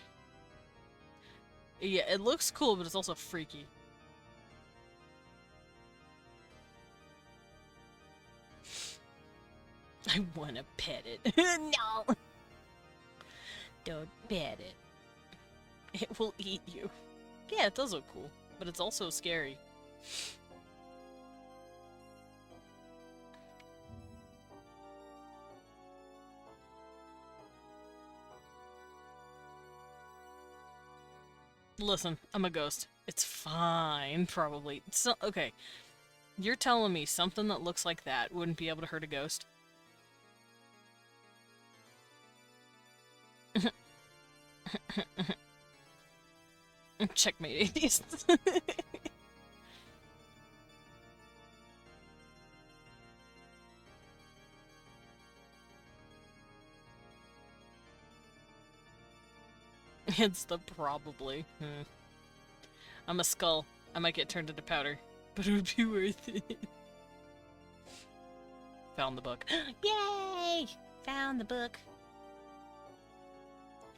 Yeah, it looks cool, but it's also freaky. I wanna pet it. No. Don't pet it. It will eat you. Yeah, it does look cool, but it's also scary. Listen, I'm a ghost. It's fine, probably. So, okay. You're telling me something that looks like that wouldn't be able to hurt a ghost? Checkmate, atheists. It's the probably. I'm a skull. I might get turned into powder, but it would be worth it. Found the book. Yay! Found the book.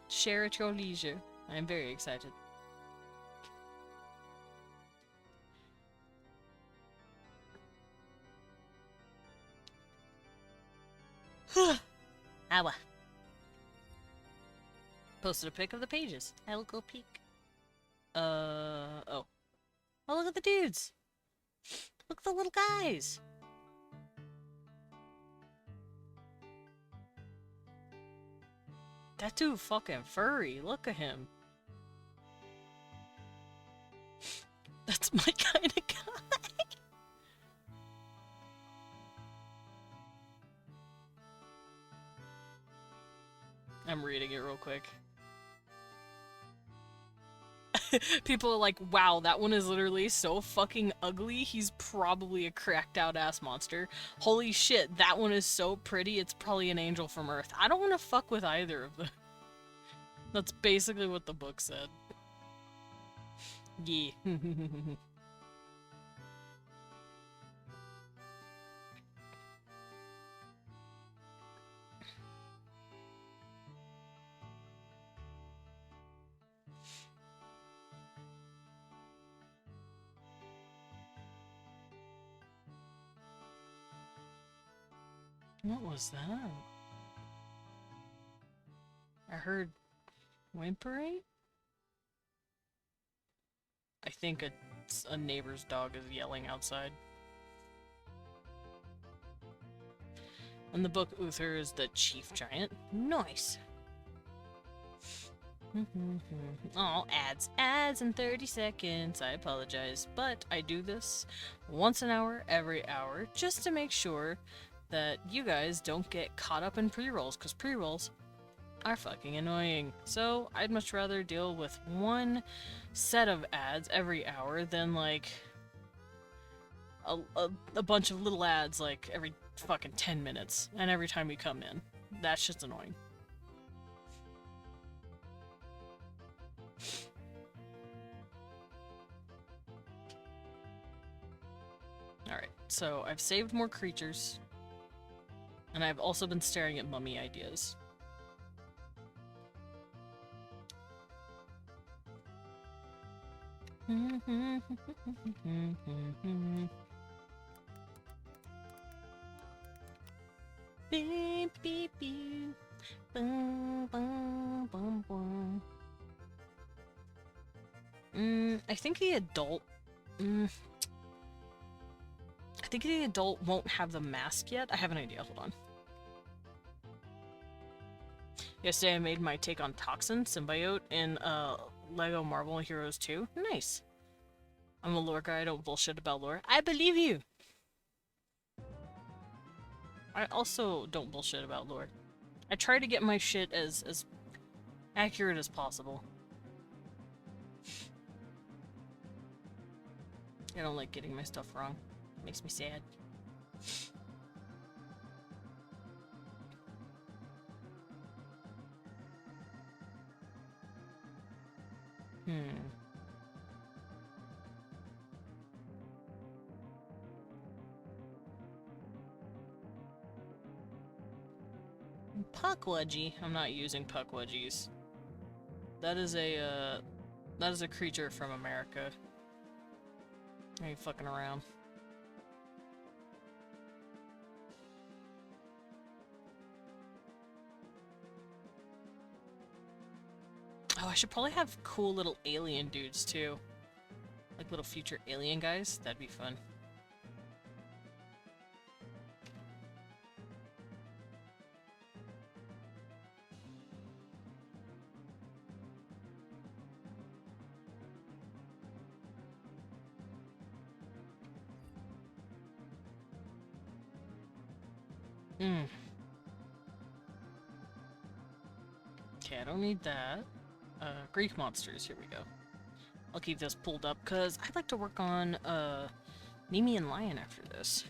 Share at your leisure. I'm very excited. Awa. Posted a pic of the pages. I will go peek. Oh. Oh, look at the dudes. Look at the little guys. That dude fucking furry. Look at him. That's my kind of guy. I'm reading it real quick. People are like, wow, that one is literally so fucking ugly, he's probably a cracked out ass monster. Holy shit, that one is so pretty, it's probably an angel from Earth. I don't want to fuck with either of them. That's basically what the book said. Yeah. What was that? I heard whimpering? I think a neighbor's dog is yelling outside. In the book, Uther is the chief giant. Nice. Oh, ads in 30 seconds. I apologize, but I do this once an hour, every hour, just to make sure that you guys don't get caught up in pre-rolls, because pre-rolls are fucking annoying. So I'd much rather deal with one set of ads every hour than like a bunch of little ads like every fucking 10 minutes and every time we come in. That's just annoying. Alright, so I've saved more creatures, and I've also been staring at mummy ideas. Beep, beep, beep. Boom, boom, boom, boom. I think the adult... I think the adult won't have the mask yet. I have an idea. Hold on. Yesterday I made my take on Toxin Symbiote in Lego Marvel Heroes 2. Nice. I'm a lore guy. I don't bullshit about lore. I believe you! I also don't bullshit about lore. I try to get my shit as accurate as possible. I don't like getting my stuff wrong. It makes me sad. Puckwudgie. I'm not using Puckwudgies. That is a creature from America. I ain't fucking around. Oh, I should probably have cool little alien dudes too. Like little future alien guys. That'd be fun. Okay, I don't need that. Greek monsters, here we go. I'll keep this pulled up, because I'd like to work on, Nemean Lion after this.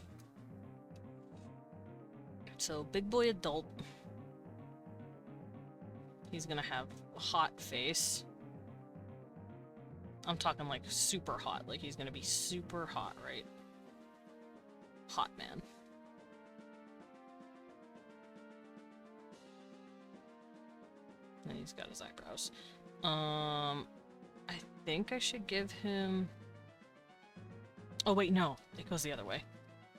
So, big boy adult. He's gonna have a hot face. I'm talking like super hot, like he's gonna be super hot, right? Hot man. And he's got his eyebrows. I think I should give him... Oh wait, no. It goes the other way.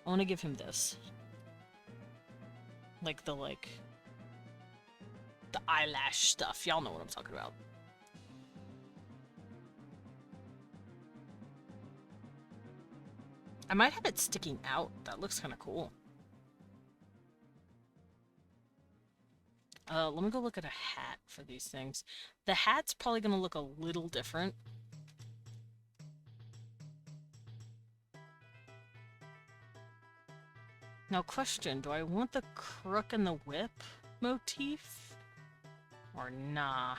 I want to give him this. Like the eyelash stuff. Y'all know what I'm talking about. I might have it sticking out. That looks kind of cool. Let me go look at a hat for these things. The hat's probably gonna look a little different. Now question, do I want the crook and the whip motif? Or nah?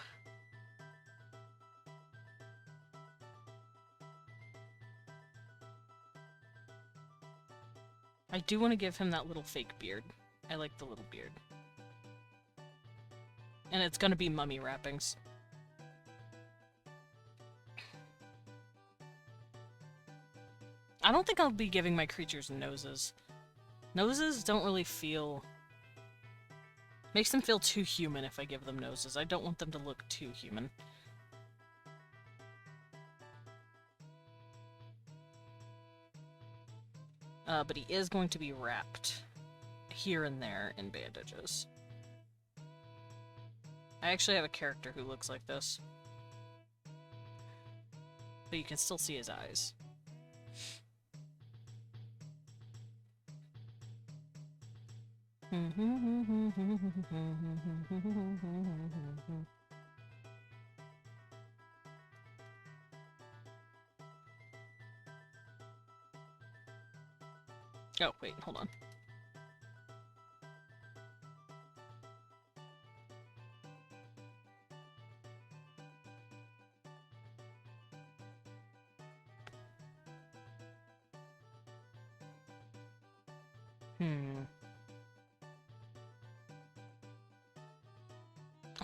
I do want to give him that little fake beard. I like the little beard. And it's gonna be mummy wrappings. I don't think I'll be giving my creatures noses. Noses don't really feel... Makes them feel too human if I give them noses. I don't want them to look too human. But he is going to be wrapped here and there in bandages. I actually have a character who looks like this. But you can still see his eyes. Oh, wait, hold on.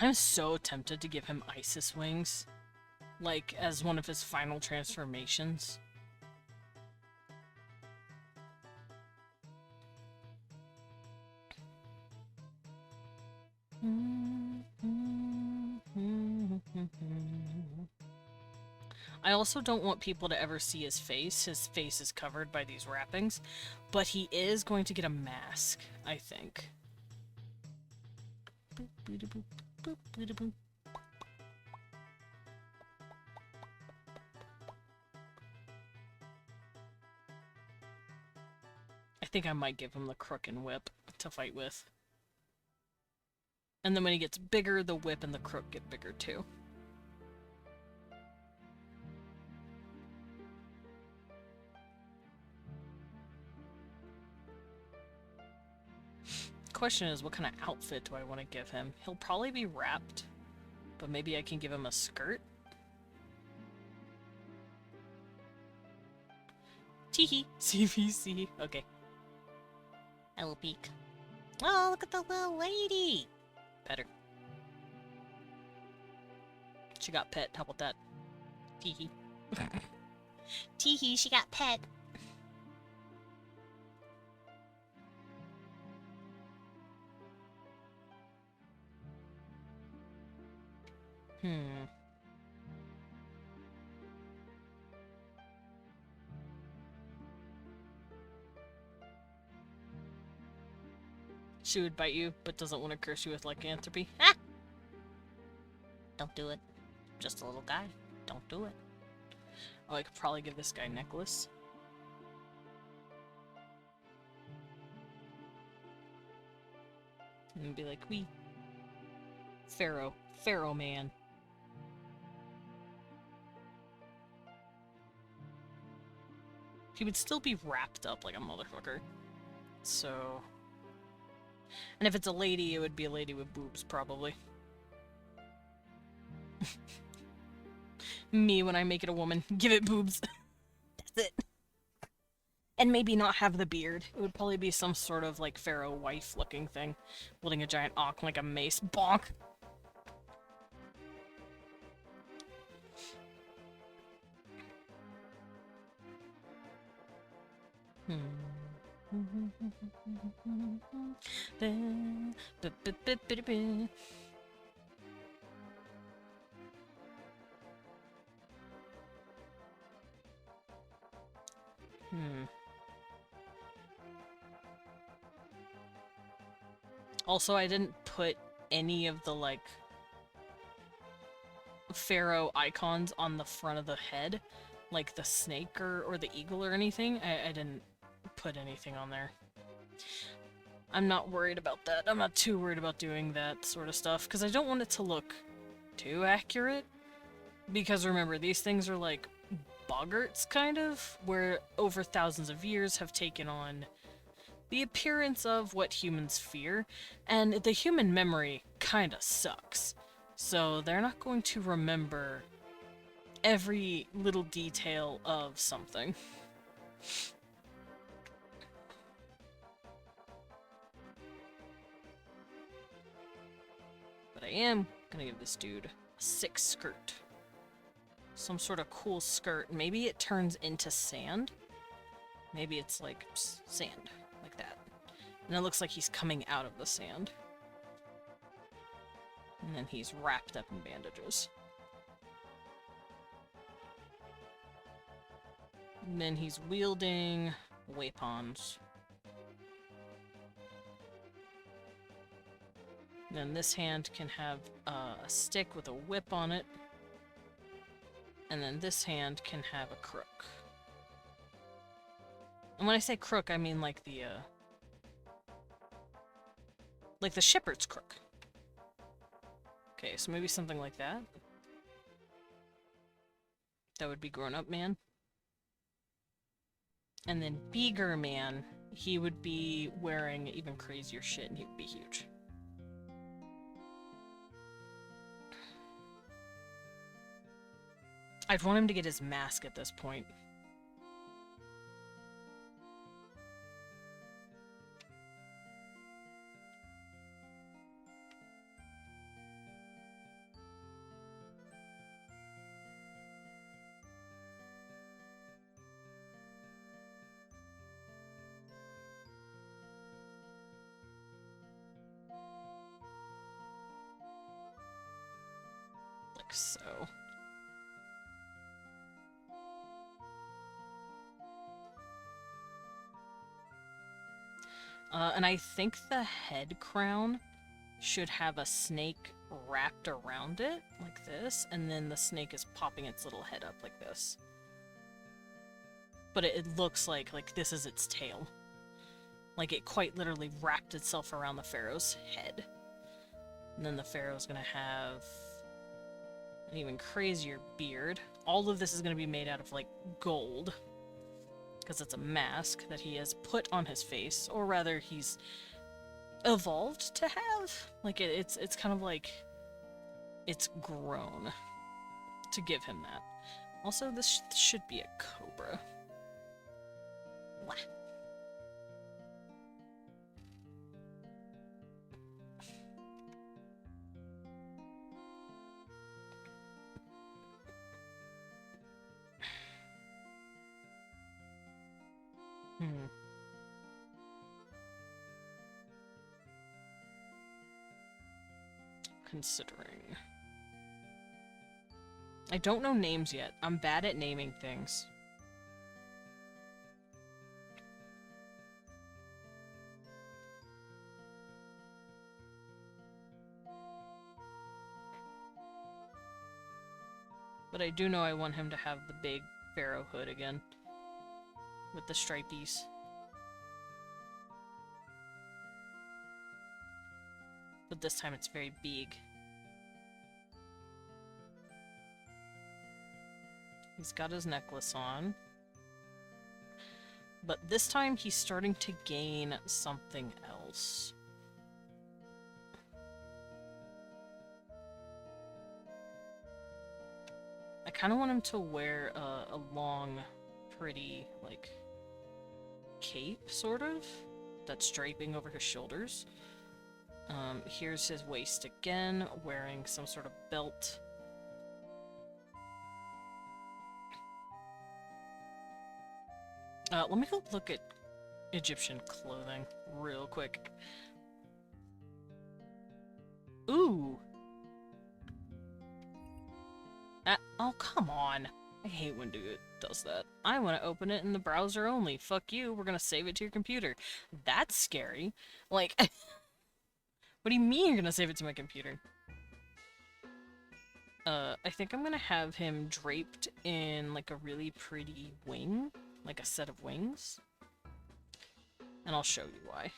I'm so tempted to give him Isis wings, like, as one of his final transformations. I also don't want people to ever see his face. His face is covered by these wrappings, but he is going to get a mask, I think. I think I might give him the crook and whip to fight with. And then when he gets bigger, the whip and the crook get bigger too. Question is, what kind of outfit do I want to give him? He'll probably be wrapped, but maybe I can give him a skirt? Teehee. CVC. Okay. I will peek. Oh, look at the little lady! Pet her. She got pet. How about that? Teehee. Teehee, she got pet. She would bite you, but doesn't want to curse you with lycanthropy. Ah! Don't do it. Just a little guy. Don't do it. Oh, I could probably give this guy a necklace. And be like, wee. Pharaoh. Pharaoh man. He would still be wrapped up like a motherfucker. So... And if it's a lady, it would be a lady with boobs, probably. Me, when I make it a woman, give it boobs. That's it. And maybe not have the beard. It would probably be some sort of, like, pharaoh wife-looking thing. Holding a giant ankh like a mace. Bonk! Also, I didn't put any of the, like, pharaoh icons on the front of the head, like the snake or the eagle or anything. I didn't put anything on there. I'm not worried about that. I'm not too worried about doing that sort of stuff, because I don't want it to look too accurate. Because remember, these things are like boggarts, kind of, where over thousands of years have taken on the appearance of what humans fear, and the human memory kinda sucks. So they're not going to remember every little detail of something. But I am gonna give this dude a sick skirt. Some sort of cool skirt. Maybe it turns into sand. Maybe it's like sand. Like that. And it looks like he's coming out of the sand. And then he's wrapped up in bandages. And then he's wielding weapons. And then this hand can have a stick with a whip on it. And then this hand can have a crook. And when I say crook, I mean like the shepherd's crook. Okay, so maybe something like that. That would be grown-up man. And then Beager Man he would be wearing even crazier shit and he would be huge. I'd want him to get his mask at this point. Like so. And I think the head crown should have a snake wrapped around it, like this, and then the snake is popping its little head up like this. But it looks like this is its tail. Like it quite literally wrapped itself around the pharaoh's head. And then the pharaoh's gonna have an even crazier beard. All of this is gonna be made out of like gold, because it's a mask that he has put on his face, or rather he's evolved to have. Like it's kind of like it's grown to give him that. Also, this should be a cobra. Wah. Considering. I don't know names yet. I'm bad at naming things. But I do know I want him to have the big pharaoh hood again. With the stripies. But this time it's very big. He's got his necklace on. But this time he's starting to gain something else. I kind of want him to wear a long, pretty, like, cape, sort of, that's draping over his shoulders. Here's his waist again, wearing some sort of belt. Let me go look at Egyptian clothing real quick. Ooh! Oh, come on. I hate when it does that. I want to open it in the browser only. Fuck you, we're gonna save it to your computer. That's scary. Like, what do you mean you're gonna save it to my computer? I think I'm gonna have him draped in, like, a really pretty wing. Like a set of wings. And I'll show you why.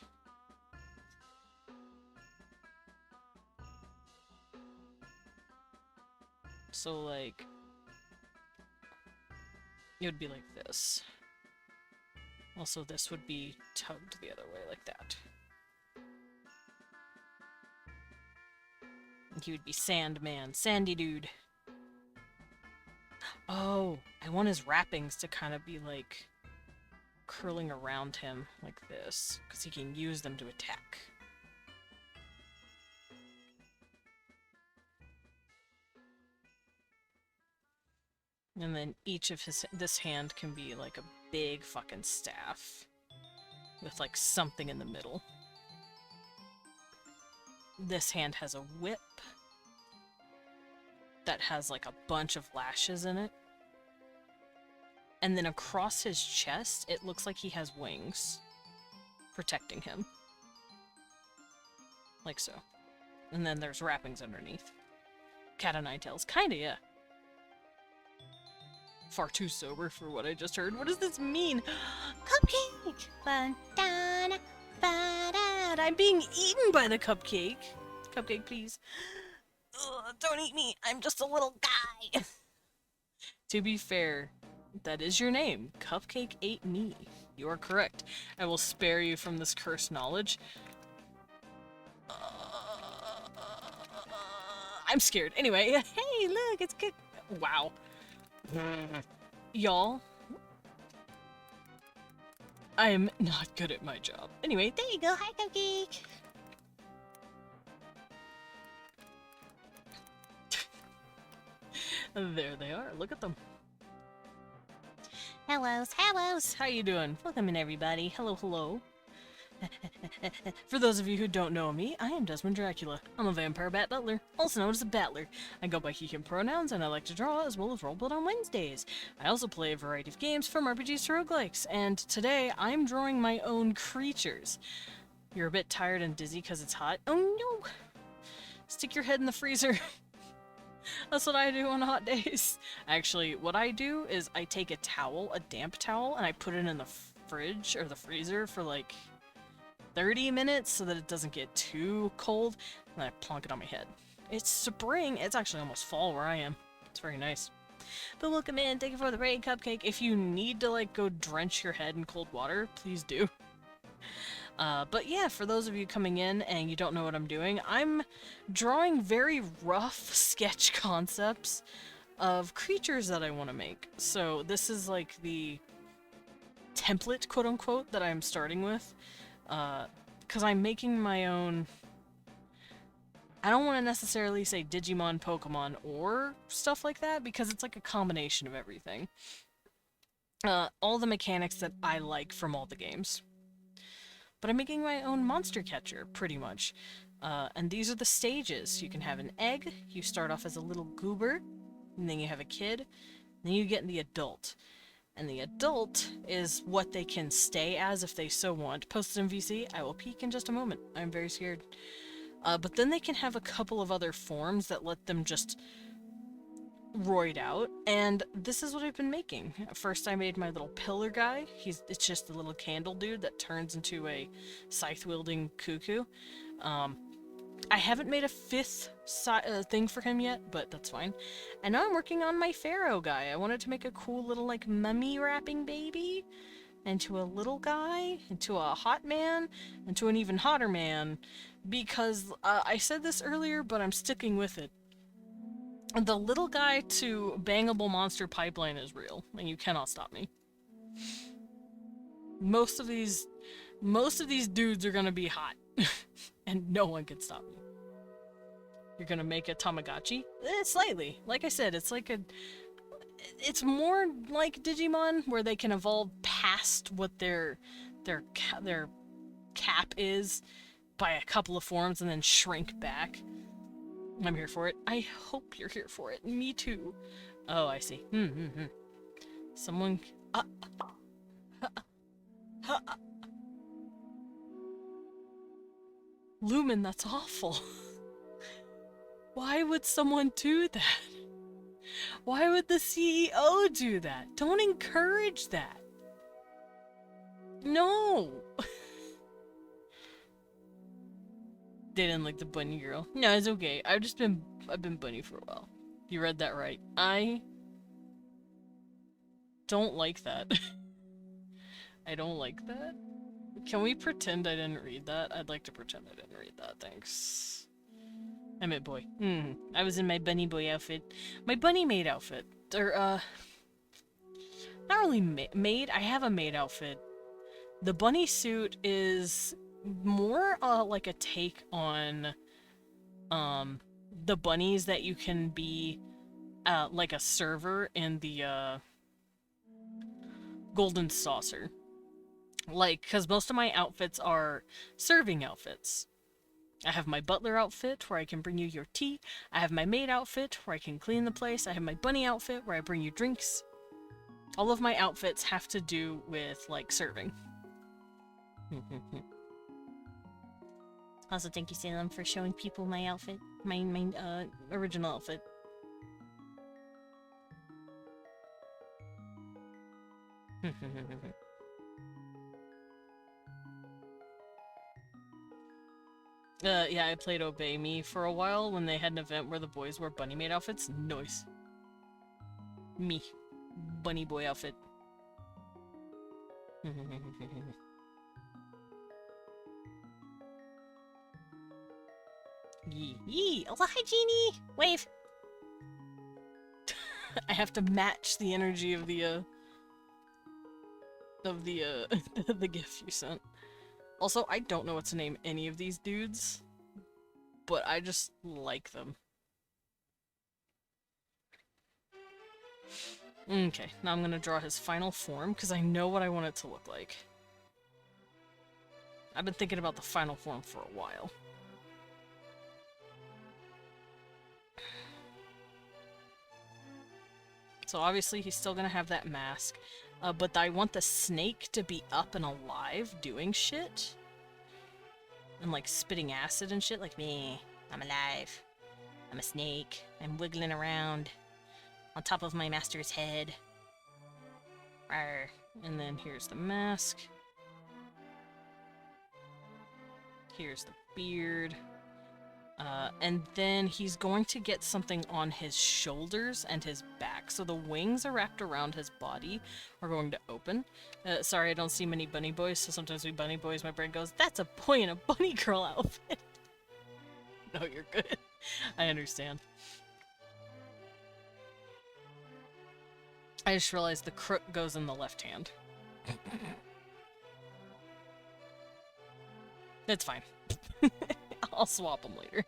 So, like, it would be like this. Also, this would be tugged the other way, like that. And he would be Sandman, Sandy Dude. Oh, I want his wrappings to kind of be, like, curling around him like this, because he can use them to attack. And then each of this hand can be like a big fucking staff with like something in the middle. This hand has a whip that has like a bunch of lashes in it. And then across his chest, it looks like he has wings protecting him. Like so. And then there's wrappings underneath. Cat o' nine tails. Kinda, yeah. Far too sober for what I just heard. What does this mean? Cupcake! Ba-da-da, ba-da-da. I'm being eaten by the cupcake. Cupcake, please. Ugh, don't eat me. I'm just a little guy. To be fair, that is your name. Cupcake ate me. You are correct. I will spare you from this cursed knowledge. I'm scared. Anyway, hey, look, it's good. Wow. Y'all, I am not good at my job. Anyway, There you go. Hi, Cupcake. there they are. Look at them. Hellos, hellos. How you doing? Welcome in, everybody. Hello, hello. For those of you who don't know me, I am Desmond Dracula. I'm a vampire bat butler, also known as a battler. I go by he, him pronouns, and I like to draw as well as role build on Wednesdays. I also play a variety of games from RPGs to roguelikes, and today I'm drawing my own creatures. You're a bit tired and dizzy because it's hot? Oh no! Stick your head in the freezer. That's what I do on hot days. Actually, what I do is I take a towel, a damp towel, and I put it in the fridge or the freezer for like 30 minutes so that it doesn't get too cold, and I plonk it on my head. It's spring. It's actually almost fall where I am. It's very nice. But welcome in. Thank you for the raid, Cupcake. If you need to like go drench your head in cold water, please do. But yeah, for those of you coming in and you don't know what I'm doing, I'm drawing very rough sketch concepts of creatures that I want to make. So this is like the template, quote unquote, that I'm starting with. Because I'm making my own... I don't want to necessarily say Digimon, Pokemon, or stuff like that, because it's like a combination of everything. All the mechanics that I like from all the games. But I'm making my own monster catcher, pretty much. And these are the stages. You can have an egg, you start off as a little goober, and then you have a kid, then you get in the adult. And the adult is what they can stay as if they so want. Posted in VC, I will peek in just a moment. I'm very scared. But then they can have a couple of other forms that let them just roid out, and this is what I've been making. First I made my little pillar guy. It's just a little candle dude that turns into a scythe-wielding cuckoo. I haven't made a fifth thing for him yet, but that's fine. And now I'm working on my pharaoh guy. I wanted to make a cool little like mummy wrapping baby, into a little guy, into a hot man, into an even hotter man, because I said this earlier, but I'm sticking with it. The little guy to bangable monster pipeline is real, and you cannot stop me. Most of these dudes are gonna be hot, and no one can stop me. You're gonna make a Tamagotchi? Slightly. Like I said, it's like it's more like Digimon, where they can evolve past what their cap is by a couple of forms and then shrink back. I'm here for it. I hope you're here for it. Me too. Oh, I see. Someone... Lumen, that's awful. Why would someone do that? Why would the CEO do that? Don't encourage that. No! They didn't like the bunny girl. No, it's okay. I've been bunny for a while. You read that right. I don't like that. I don't like that. Can we pretend I didn't read that? I'd like to pretend I didn't read that, thanks. I meant boy. I was in my bunny boy outfit. My bunny maid outfit. Or, not really maid. I have a maid outfit. The bunny suit is more like a take on the bunnies that you can be like a server in the Golden Saucer. Like, because most of my outfits are serving outfits. I have my butler outfit where I can bring you your tea. I have my maid outfit where I can clean the place. I have my bunny outfit where I bring you drinks. All of my outfits have to do with like serving. Also, thank you, Salem, for showing people my outfit. My original outfit. Yeah, I played Obey Me for a while when they had an event where the boys wore bunny maid outfits. Nice. Me. Bunny boy outfit. Yee. Yee! Oh, hi, Genie! Wave! I have to match the energy of the the gif you sent. Also, I don't know what to name any of these dudes, but I just like them. Okay, now I'm gonna draw his final form, because I know what I want it to look like. I've been thinking about the final form for a while. So obviously he's still gonna have that mask, but I want the snake to be up and alive doing shit. And like spitting acid and shit like me. I'm alive. I'm a snake. I'm wiggling around on top of my master's head. Rawr. And then here's the mask. Here's the beard. And then he's going to get something on his shoulders and his back. So the wings are wrapped around his body. We're going to open. Sorry, I don't see many bunny boys, so sometimes we bunny boys, my brain goes, that's a boy in a bunny girl outfit. No, you're good. I understand. I just realized the crook goes in the left hand. It's fine. I'll swap them later.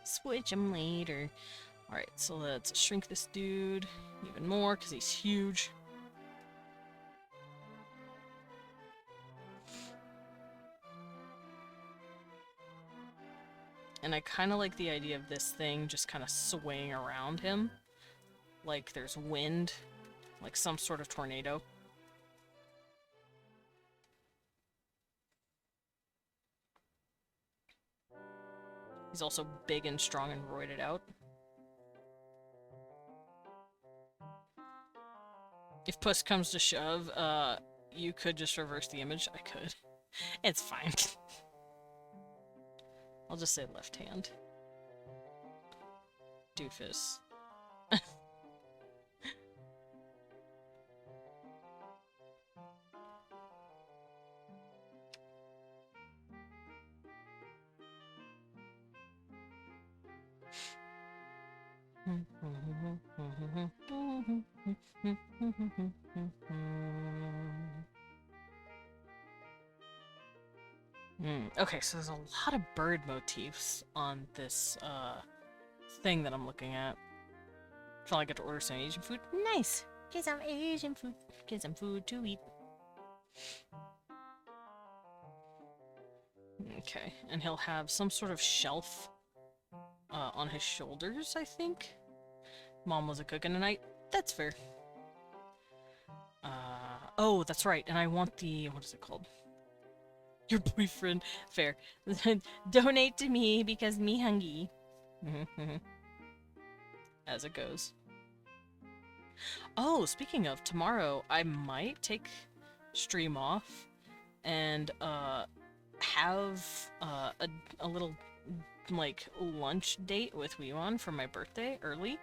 Switch them later. Alright, so let's shrink this dude even more, because he's huge. And I kind of like the idea of this thing just kind of swaying around him. Like there's wind, like some sort of tornado. He's also big and strong and roided out. If push comes to shove, you could just reverse the image. I could. It's fine. I'll just say left hand. Doofus. Okay, so there's a lot of bird motifs on this thing that I'm looking at. Feel like I get to order some Asian food. Nice! Get some Asian food. Get some food to eat. Okay, and he'll have some sort of shelf on his shoulders, I think. Mom was a cooking tonight. That's fair. Oh, that's right, and I want the... what is it called? Your boyfriend. Fair. Donate to me because me hungry. As it goes. Oh, speaking of, tomorrow I might take stream off and have a little like lunch date with Weewon for my birthday early,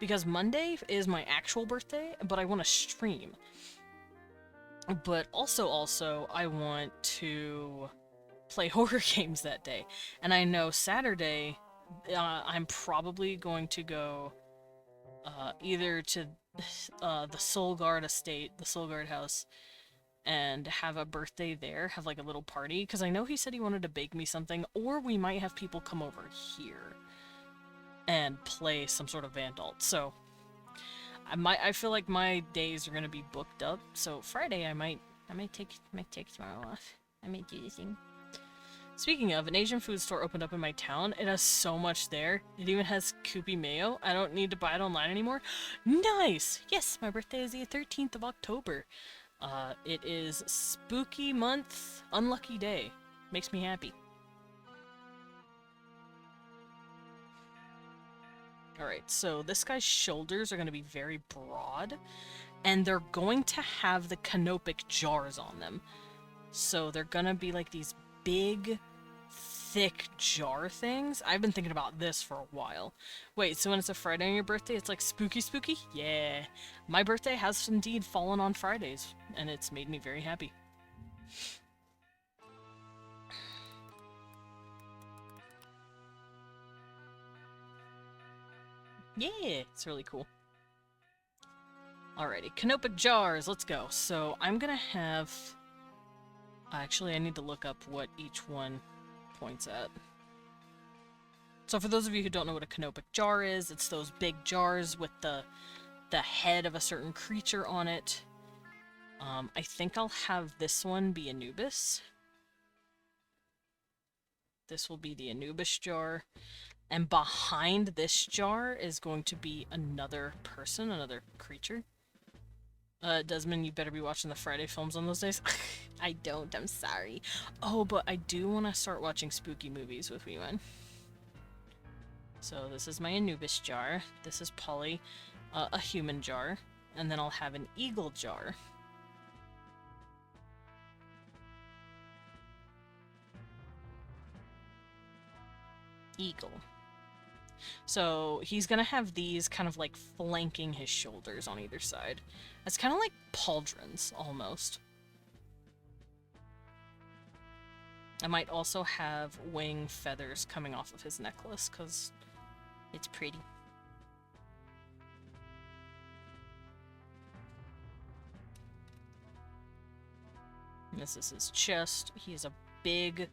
because Monday is my actual birthday, but I want to stream. But also I want to play horror games that day, and I know Saturday I'm probably going to go either to the Soul Guard estate, the Soul Guard house, and have a birthday there, have like a little party, because I know he said he wanted to bake me something, or we might have people come over here and play some sort of Vandalt. So I feel like my days are gonna be booked up. So Friday I might take tomorrow off. I might do this thing. Speaking of, an Asian food store opened up in my town. It has so much there. It even has Koopy mayo. I don't need to buy it online anymore. Nice! Yes, my birthday is the 13th of October. It is spooky month, unlucky day. Makes me happy. Alright, so this guy's shoulders are going to be very broad, and they're going to have the canopic jars on them. So they're going to be like these big, thick jar things. I've been thinking about this for a while. Wait, so when it's a Friday on your birthday, it's like spooky spooky? Yeah. My birthday has indeed fallen on Fridays, and it's made me very happy. Yeah, it's really cool. Alrighty, canopic jars, let's go. So I'm gonna have... Actually, I need to look up what each one points at. So for those of you who don't know what a canopic jar is, it's those big jars with the head of a certain creature on it. I think I'll have this one be Anubis. This will be the Anubis jar. And behind this jar is going to be another person, another creature. Desmond, you better be watching the Friday films on those days. I don't, I'm sorry. Oh, but I do want to start watching spooky movies with me, man. So this is my Anubis jar. This is Polly, a human jar. And then I'll have an eagle jar. Eagle. So he's gonna have these kind of like flanking his shoulders on either side. It's kind of like pauldrons, almost. I might also have wing feathers coming off of his necklace, because it's pretty. And this is his chest. He is a big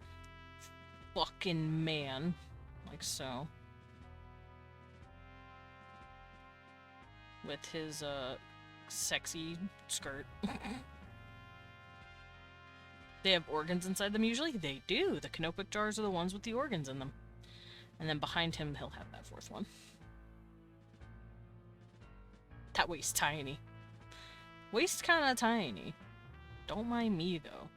fucking man, like so. With his, sexy skirt. They have organs inside them usually? They do! The canopic jars are the ones with the organs in them. And then behind him, he'll have that fourth one. That waist's tiny. Waist's kinda tiny. Don't mind me, though.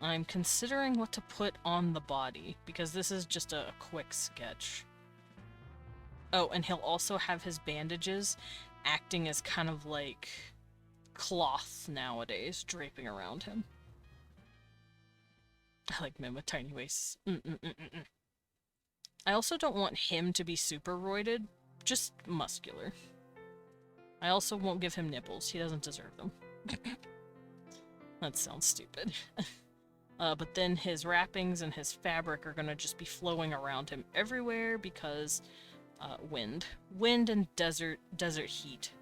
I'm considering what to put on the body, because this is just a quick sketch. Oh, and he'll also have his bandages acting as kind of like cloth nowadays, draping around him. I like men with tiny waists. I also don't want him to be super roided, just muscular. I also won't give him nipples. He doesn't deserve them. That sounds stupid. But then his wrappings and his fabric are gonna just be flowing around him everywhere because wind. Wind and desert heat.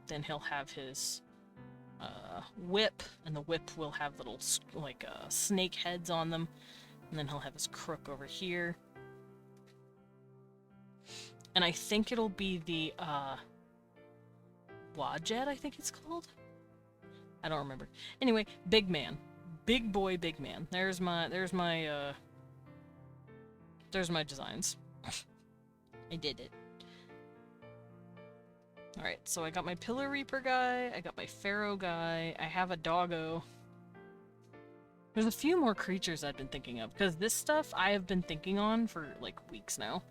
Then he'll have his whip, and the whip will have little like snake heads on them. And then he'll have his crook over here. And I think it'll be the Wadjet, I think it's called? I don't remember. Anyway, big man. Big boy, big man. There's my designs. I did it. Alright, so I got my Pillar Reaper guy, I got my Pharaoh guy, I have a doggo. There's a few more creatures I've been thinking of, because this stuff I have been thinking on for, like, weeks now.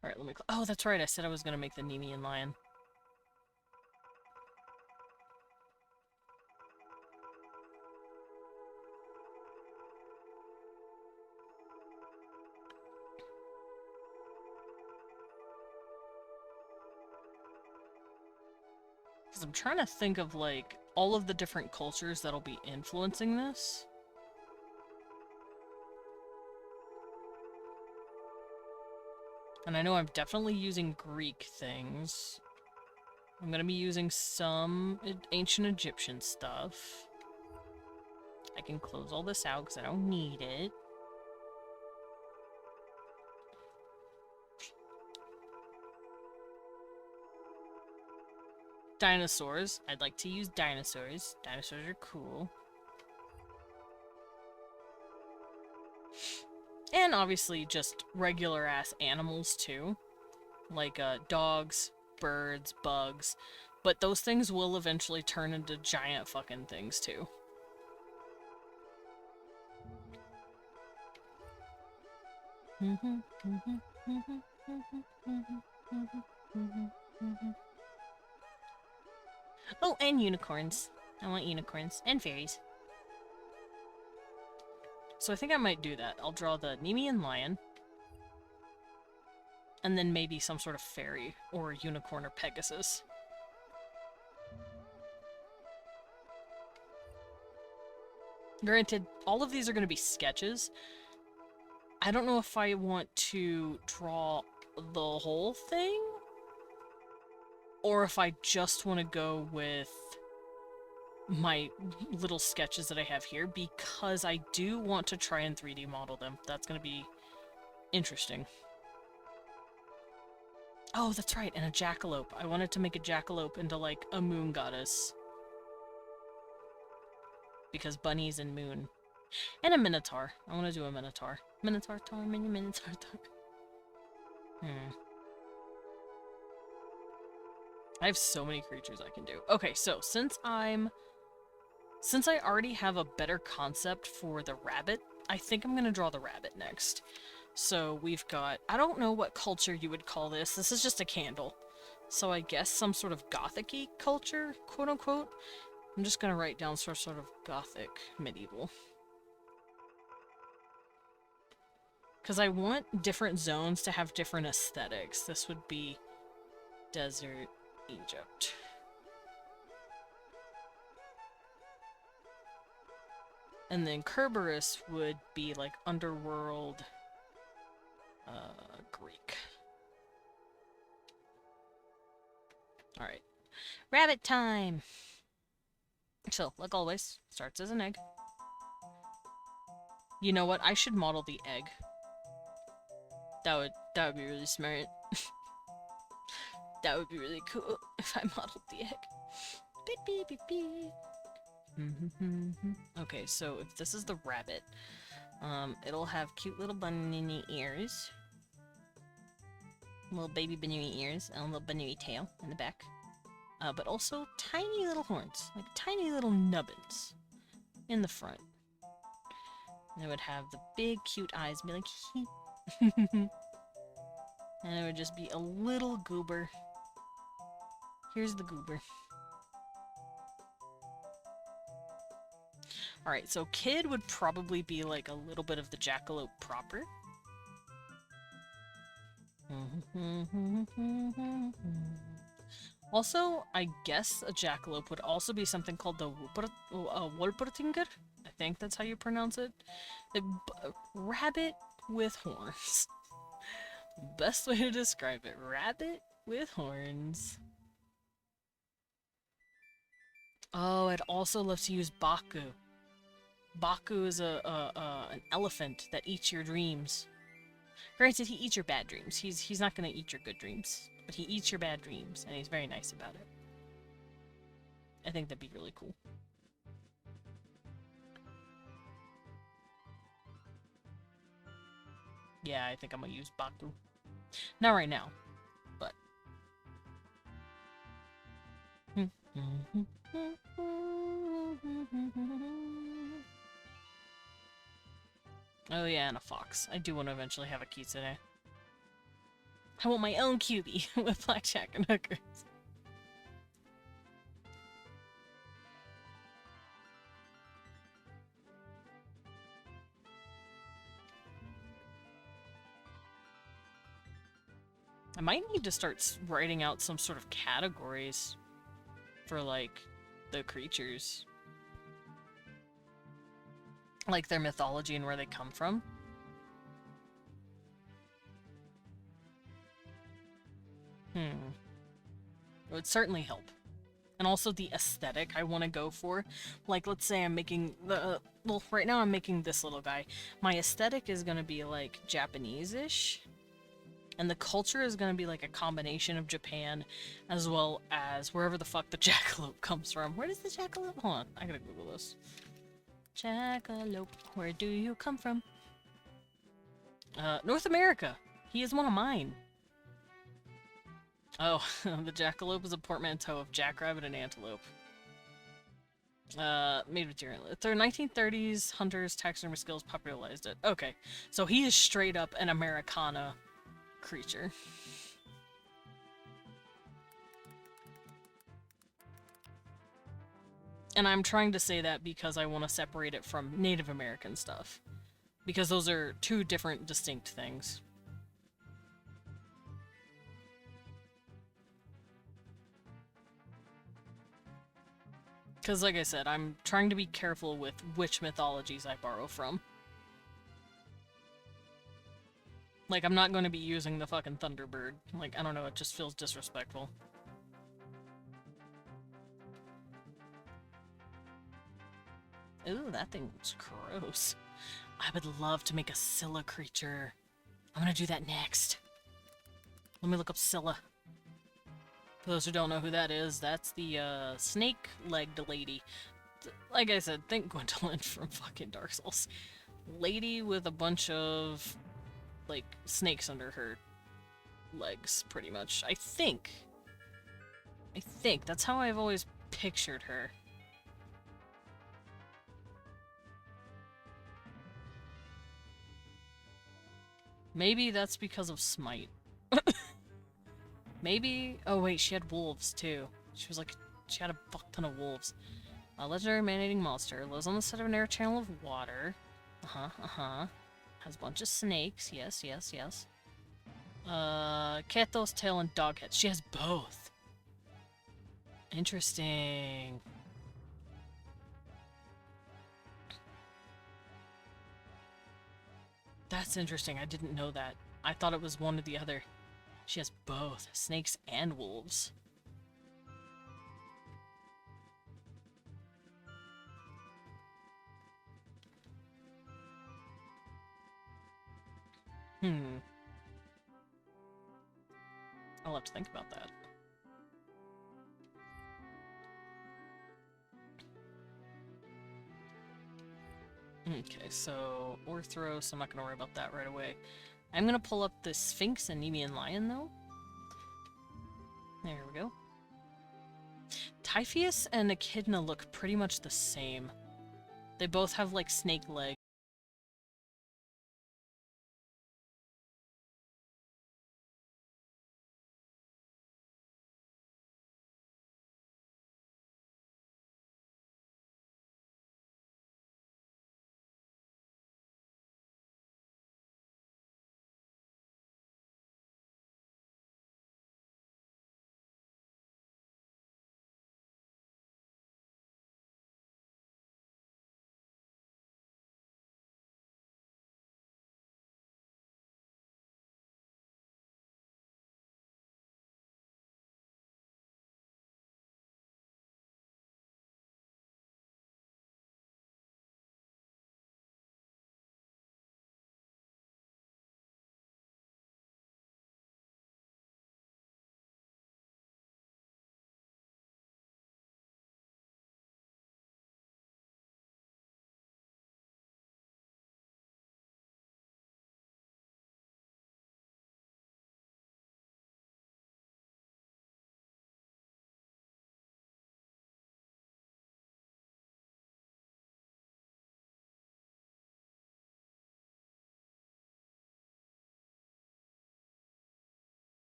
Alright, let me... Oh, that's right, I said I was gonna make the Nemean lion. Because I'm trying to think of, like, all of the different cultures that'll be influencing this. And I know I'm definitely using Greek things. I'm gonna be using some ancient Egyptian stuff. I can close all this out because I don't need it. Dinosaurs. I'd like to use dinosaurs. Dinosaurs are cool. And obviously just regular-ass animals, too. Like, dogs, birds, bugs. But those things will eventually turn into giant fucking things, too. Oh, and unicorns. I want unicorns. And fairies. So I think I might do that. I'll draw the Nemean lion. And then maybe some sort of fairy, or unicorn, or Pegasus. Granted, all of these are going to be sketches. I don't know if I want to draw the whole thing, or if I just want to go with my little sketches that I have here, because I do want to try and 3D model them. That's going to be interesting. Oh, that's right, and a jackalope. I wanted to make a jackalope into, like, a moon goddess. Because bunnies and moon. And a minotaur. I want to do a minotaur. Minotaur, tar, mini minotaur, tar. I have so many creatures I can do. Okay, so since I already have a better concept for the rabbit, I think I'm gonna draw the rabbit next. So we've got, I don't know what culture you would call this. This is just a candle. So I guess some sort of gothic-y culture, quote unquote. I'm just gonna write down sort of gothic medieval. Because I want different zones to have different aesthetics. This would be desert Egypt. And then Kerberos would be like underworld Greek. Alright. Rabbit time! So, like always, starts as an egg. You know what? I should model the egg. That would be really smart. That would be really cool if I modeled the egg. Beep, beep, beep, beep. Okay, so if this is the rabbit, it'll have cute little bunny ears. Little baby bunny ears and a little bunny tail in the back. But also tiny little horns, like tiny little nubbins in the front. And it would have the big cute eyes, be like, hee. And it would just be a little goober. Here's the goober. Alright, so Kid would probably be like a little bit of the jackalope proper. Also, I guess a jackalope would also be something called the Wolpertinger. I think that's how you pronounce it. A rabbit with horns. Best way to describe it. Rabbit with horns. Oh, I'd also love to use Baku. Baku is an elephant that eats your dreams. Granted, he eats your bad dreams. He's not gonna eat your good dreams, but he eats your bad dreams, and he's very nice about it. I think that'd be really cool. Yeah, I think I'm gonna use Baku. Not right now, but... Oh yeah, and a fox. I do want to eventually have a kitsune. I want my own QB with blackjack and hookers. I might need to start writing out some sort of categories for, like, the creatures. Like their mythology and where they come from. It would certainly help. And also the aesthetic I want to go for. Like, let's say I'm making the... well, right now I'm making this little guy. My aesthetic is going to be, like, Japanese-ish. And the culture is going to be, like, a combination of Japan as well as wherever the fuck the jackalope comes from. Where does the jackalope... hold on, I gotta Google this. Jackalope, where do you come from? North America! He is one of mine. Oh, the jackalope is a portmanteau of jackrabbit and antelope. Made material. Their 1930s hunters taxidermy skills popularized it. Okay, so he is straight up an Americana creature. And I'm trying to say that because I want to separate it from Native American stuff. Because those are two different, distinct things. Because, like I said, I'm trying to be careful with which mythologies I borrow from. Like, I'm not going to be using the fucking Thunderbird. Like, I don't know, it just feels disrespectful. Ooh, that thing looks gross. I would love to make a Scylla creature. I'm gonna do that next. Let me look up Scylla. For those who don't know who that is, that's the snake-legged lady. Like I said, think Gwendolyn from fucking Dark Souls. Lady with a bunch of, like, snakes under her legs, pretty much. I think that's how I've always pictured her. Maybe that's because of Smite. Maybe... Oh wait, she had wolves too. She was like... She had a fuck ton of wolves. A legendary man-eating monster. Lives on the side of a narrow channel of water. Has a bunch of snakes. Yes, yes, yes. Kato's tail and dog head. She has both. Interesting. That's interesting. I didn't know that. I thought it was one or the other. She has both. Snakes and wolves. I'll have to think about that. Okay, so Orthros, I'm not gonna worry about that right away. I'm gonna pull up the Sphinx and Nemean Lion, though. There we go. Typhoeus and Echidna look pretty much the same. They both have, like, snake legs.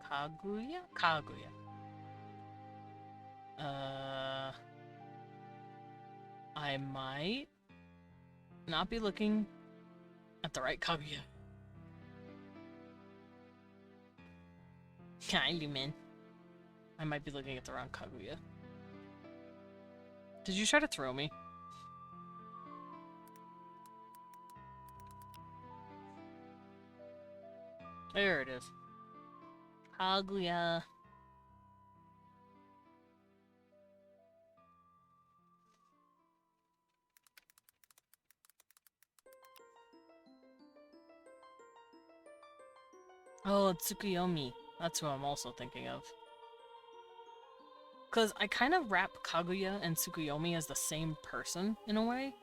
Kaguya? Kaguya. I might not be looking at the right Kaguya. Kindly, man. I might be looking at the wrong Kaguya. Did you try to throw me? There it is. Kaguya. Oh, it's Tsukuyomi. That's who I'm also thinking of. Because I kind of wrap Kaguya and Tsukuyomi as the same person, in a way.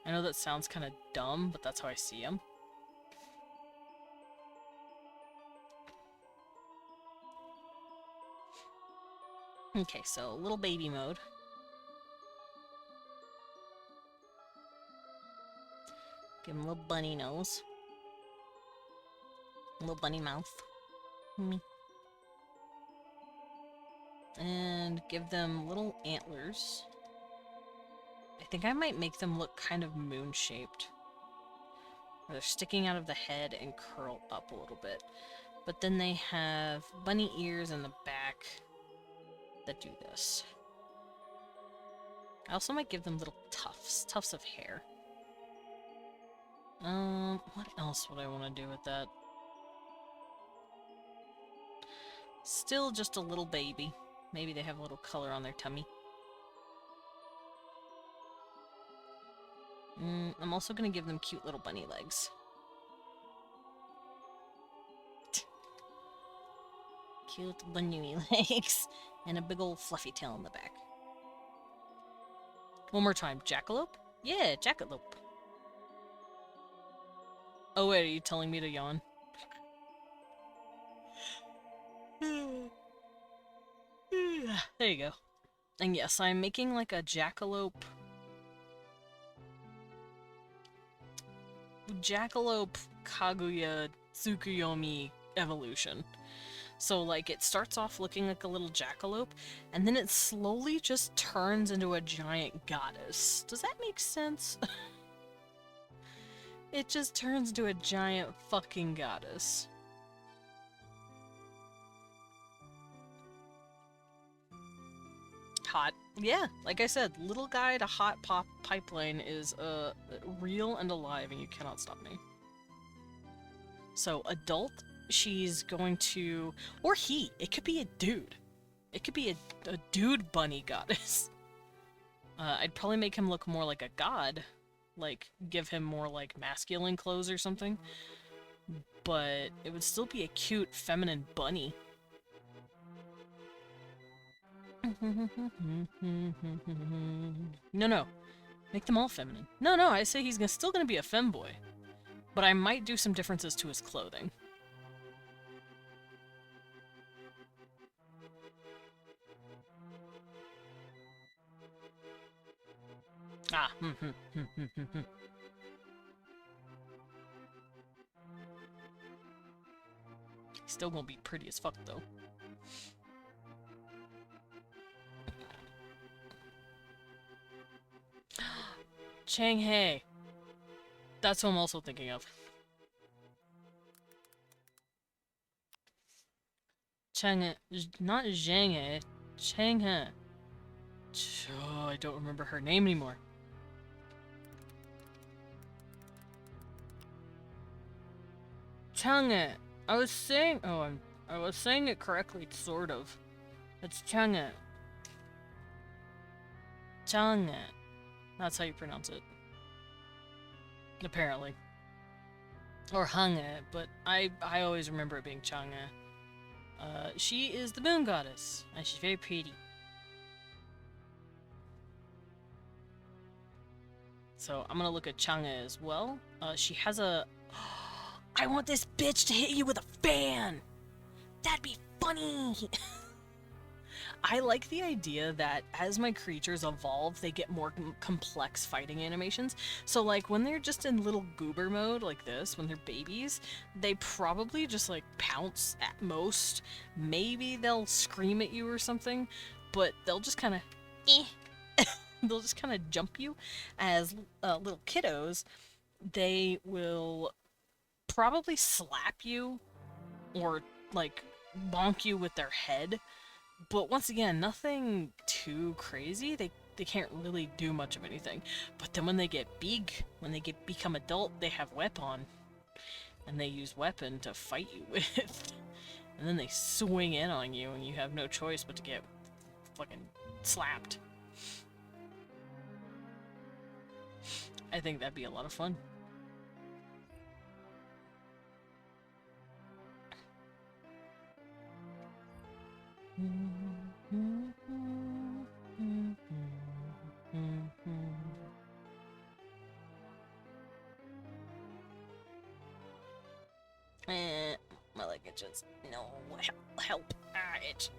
I know that sounds kind of dumb, but that's how I see them. Okay, so little baby mode. Give him a little bunny nose. A little bunny mouth. Me. And give them little antlers. I think I might make them look kind of moon-shaped. Where they're sticking out of the head and curl up a little bit. But then they have bunny ears in the back that do this. I also might give them little tufts of hair. What else would I want to do with that? Still just a little baby. Maybe they have a little color on their tummy. I'm also gonna give them cute little bunny legs. Cute bunny legs. And a big old fluffy tail in the back. One more time. Jackalope? Yeah, jackalope. Oh wait, are you telling me to yawn? There you go. And yes, I'm making like a jackalope Kaguya Tsukuyomi evolution. So like it starts off looking like a little jackalope and then it slowly just turns into a giant goddess. Does that make sense? It just turns into a giant fucking goddess. Hot. Yeah, like I said, little guy to hot pop pipeline is real and alive and you cannot stop me. So adult, she's going to, or he, it could be a dude. It could be a dude bunny goddess. I'd probably make him look more like a god. Like, give him more like masculine clothes or something. But it would still be a cute feminine bunny. No. Make them all feminine. No, I say he's still gonna be a femboy. But I might do some differences to his clothing. Ah, He's still gonna be pretty as fuck, though. Changhae. That's what I'm also thinking of. Changhae. Not Zhanghae. Changhae. Oh, I don't remember her name anymore. Changhae. I was saying it correctly, sort of. It's Changhae. Changhae. That's how you pronounce it. Apparently. Or Hanghae, but I always remember it being Changhae. She is the moon goddess, and she's very pretty. So I'm gonna look at Changhae as well. She has a... I want this bitch to hit you with a fan! That'd be funny! I like the idea that as my creatures evolve, they get more complex fighting animations. So, like, when they're just in little goober mode like this, when they're babies, they probably just, like, pounce at most. Maybe they'll scream at you or something, but they'll just kind of, they'll just kind of jump you. As little kiddos, they will probably slap you or, like, bonk you with their head. But once again, nothing too crazy. They can't really do much of anything. But then when they get big, when they become adult, they have weapon. And they use weapon to fight you with. And then they swing in on you and you have no choice but to get fucking slapped. I think that'd be a lot of fun. My leg itches. No, help. Itch.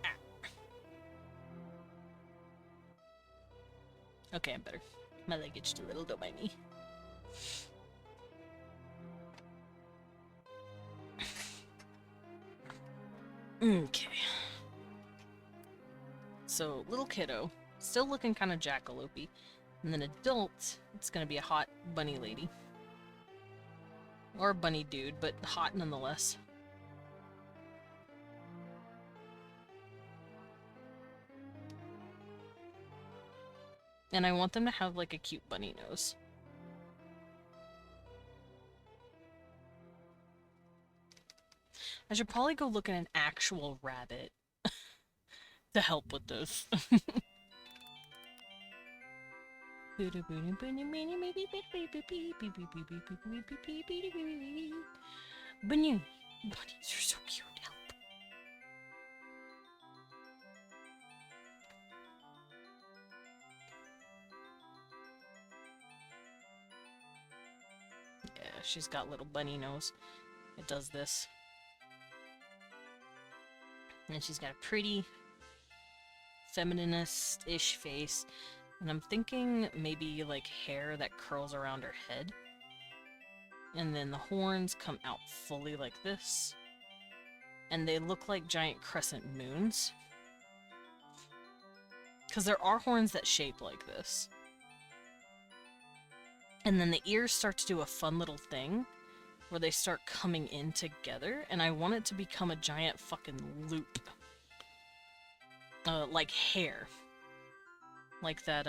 Okay, I'm better. My leg itched a little, don't mind me. Okay. So, little kiddo, still looking kind of jackalope-y. And then adult, it's gonna be a hot bunny lady. Or a bunny dude, but hot nonetheless. And I want them to have, like, a cute bunny nose. I should probably go look at an actual rabbit to help with this. Bunny! Bunnies are so cute. Help. Yeah, she's got little bunny nose. It does this. And she's got a pretty feminist-ish face. And I'm thinking maybe like hair that curls around her head. And then the horns come out fully like this. And they look like giant crescent moons. Because there are horns that shape like this. And then the ears start to do a fun little thing where they start coming in together, and I want it to become a giant fucking loop. Like hair. Like that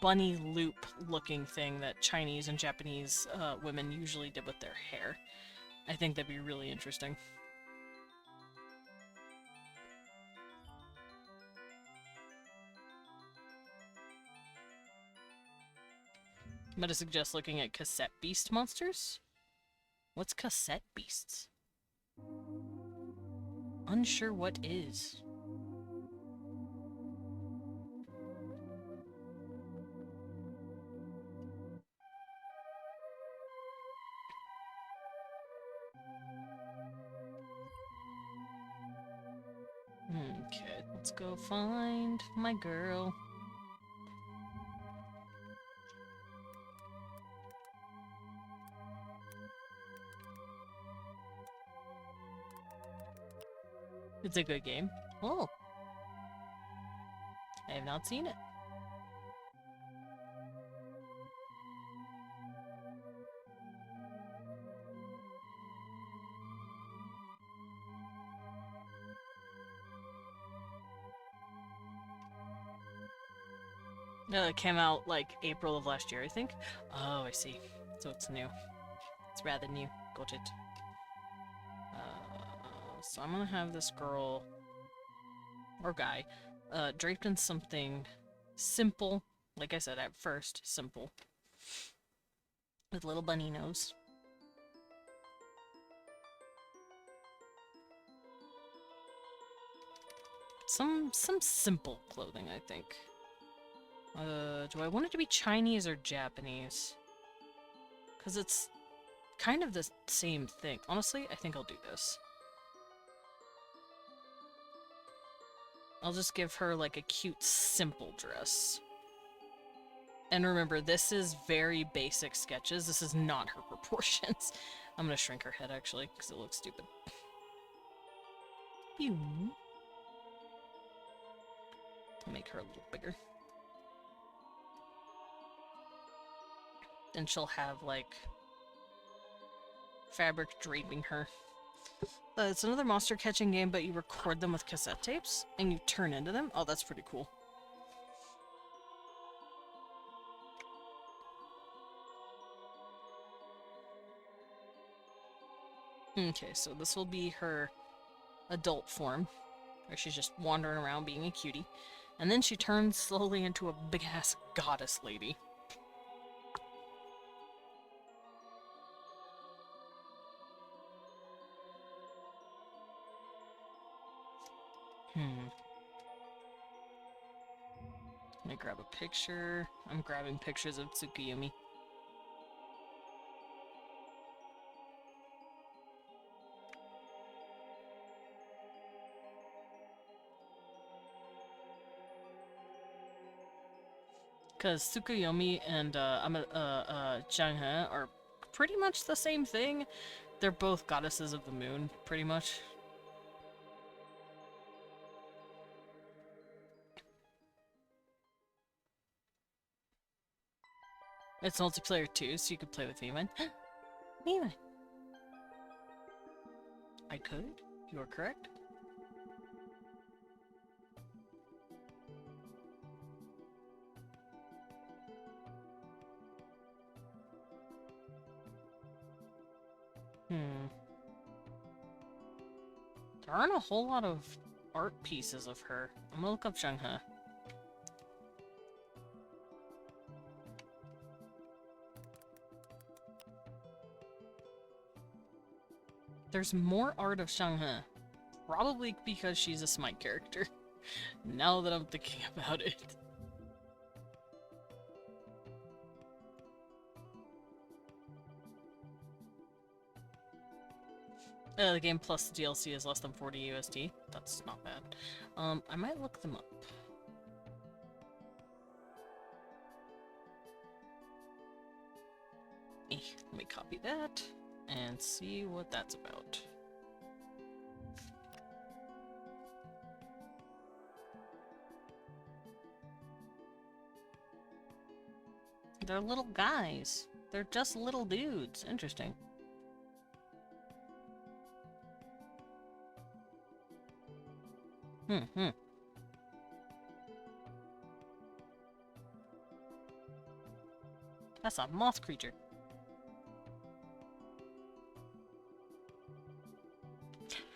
bunny loop looking thing that Chinese and Japanese women usually did with their hair. I think that'd be really interesting. I'm gonna suggest looking at cassette beast monsters. What's cassette beasts? Unsure what is. Okay, let's go find my girl. It's a good game. Oh. I have not seen it. No, it came out like April of last year, I think. Oh, I see. So it's new. It's rather new. Got it. So I'm gonna have this girl, or guy, draped in something simple. Like I said at first, simple. With little bunny nose. Some simple clothing, I think. Do I want it to be Chinese or Japanese? Because it's kind of the same thing. Honestly, I think I'll do this. I'll just give her like a cute, simple dress. And remember, this is very basic sketches. This is not her proportions. I'm gonna shrink her head, actually, because it looks stupid. Pew. Make her a little bigger. Then she'll have, like, fabric draping her. It's another monster catching game, but you record them with cassette tapes, and you turn into them. Oh, that's pretty cool. Okay, so this will be her adult form, where she's just wandering around being a cutie. And then she turns slowly into a big-ass goddess lady. Let me grab a picture. I'm grabbing pictures of Tsukuyomi. Because Tsukuyomi and Chang'e are pretty much the same thing. They're both goddesses of the moon, pretty much. It's multiplayer too, so you could play with Mimine. Mimine! I could? You are correct. There aren't a whole lot of art pieces of her. I'm gonna look up Chang'e. There's more art of Chang'e. Probably because she's a Smite character. Now that I'm thinking about it. The game plus the DLC is less than 40 USD. That's not bad. I might look them up. Let me copy that and see what that's about. They're little guys. They're just little dudes. Interesting. That's a moth creature.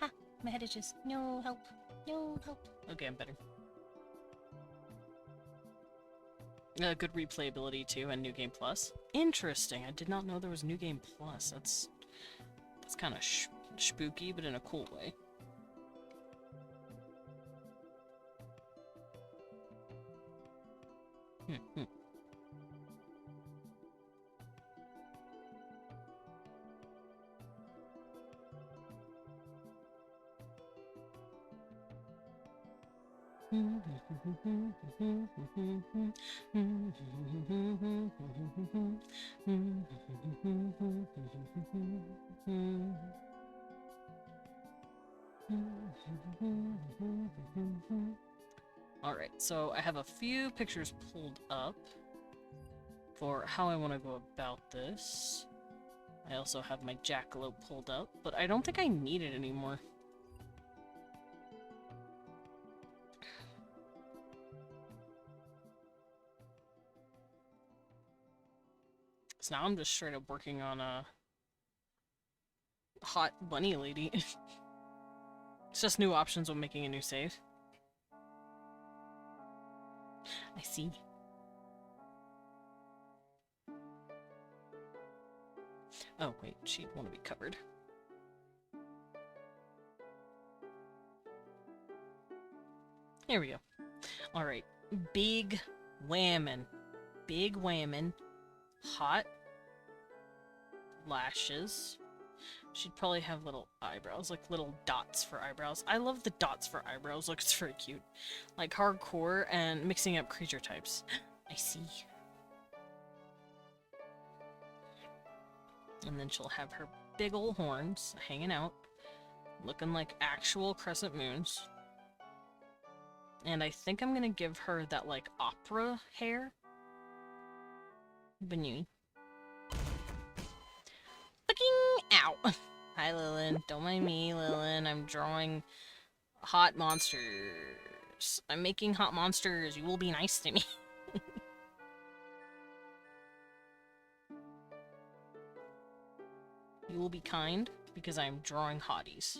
Ha! My head itches. No help. No help. Okay, I'm better. Good replayability too, and New Game Plus. Interesting. I did not know there was New Game Plus. That's kind of spooky, but in a cool way. Alright, so I have a few pictures pulled up for how I want to go about this. I also have my jackalope pulled up, but I don't think I need it anymore. So now I'm just straight up working on a hot bunny lady. It's just new options when making a new save. I see. Oh, wait, she'd want to be covered. Here we go. Alright, big whammin'. Big whammin'. Hot lashes. She'd probably have little eyebrows, like little dots for eyebrows. I love the dots for eyebrows, looks very cute. Like hardcore and mixing up creature types. I see. And then she'll have her big ol' horns hanging out, looking like actual crescent moons. And I think I'm gonna give her that, like, opera hair. Benui. Fucking ow! Hi, Lilin. Don't mind me, Lilin. I'm drawing hot monsters. I'm making hot monsters. You will be nice to me. You will be kind, because I'm drawing hotties.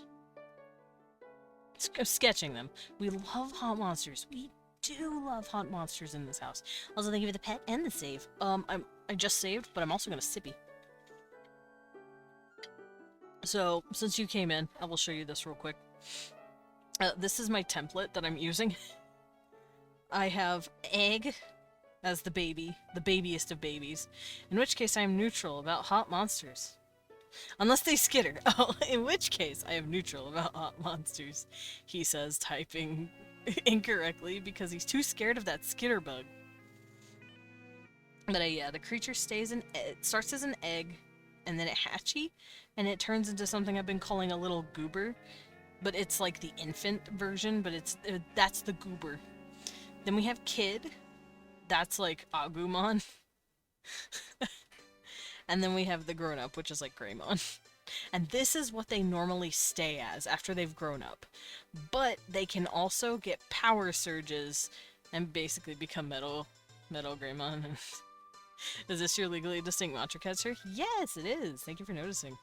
Sketching them. We love hot monsters. We do love hot monsters in this house. Also, thank you for the pet and the save. I just saved, but I'm also gonna sippy. So, since you came in, I will show you this real quick. This is my template that I'm using. I have egg as the baby, the babiest of babies. In which case, I am neutral about hot monsters. Unless they skitter. Oh, in which case, I am neutral about hot monsters. He says, typing incorrectly because he's too scared of that skitter bug. But yeah, the creature it starts as an egg, and then it hatchy, and it turns into something I've been calling a little goober. But it's like the infant version, but that's the goober. Then we have kid. That's like Agumon. And then we have the grown-up, which is like Greymon. And this is what they normally stay as after they've grown up. But they can also get power surges and basically become Metal Greymon. Is this your legally distinct mantra catcher? Yes, it is. Thank you for noticing.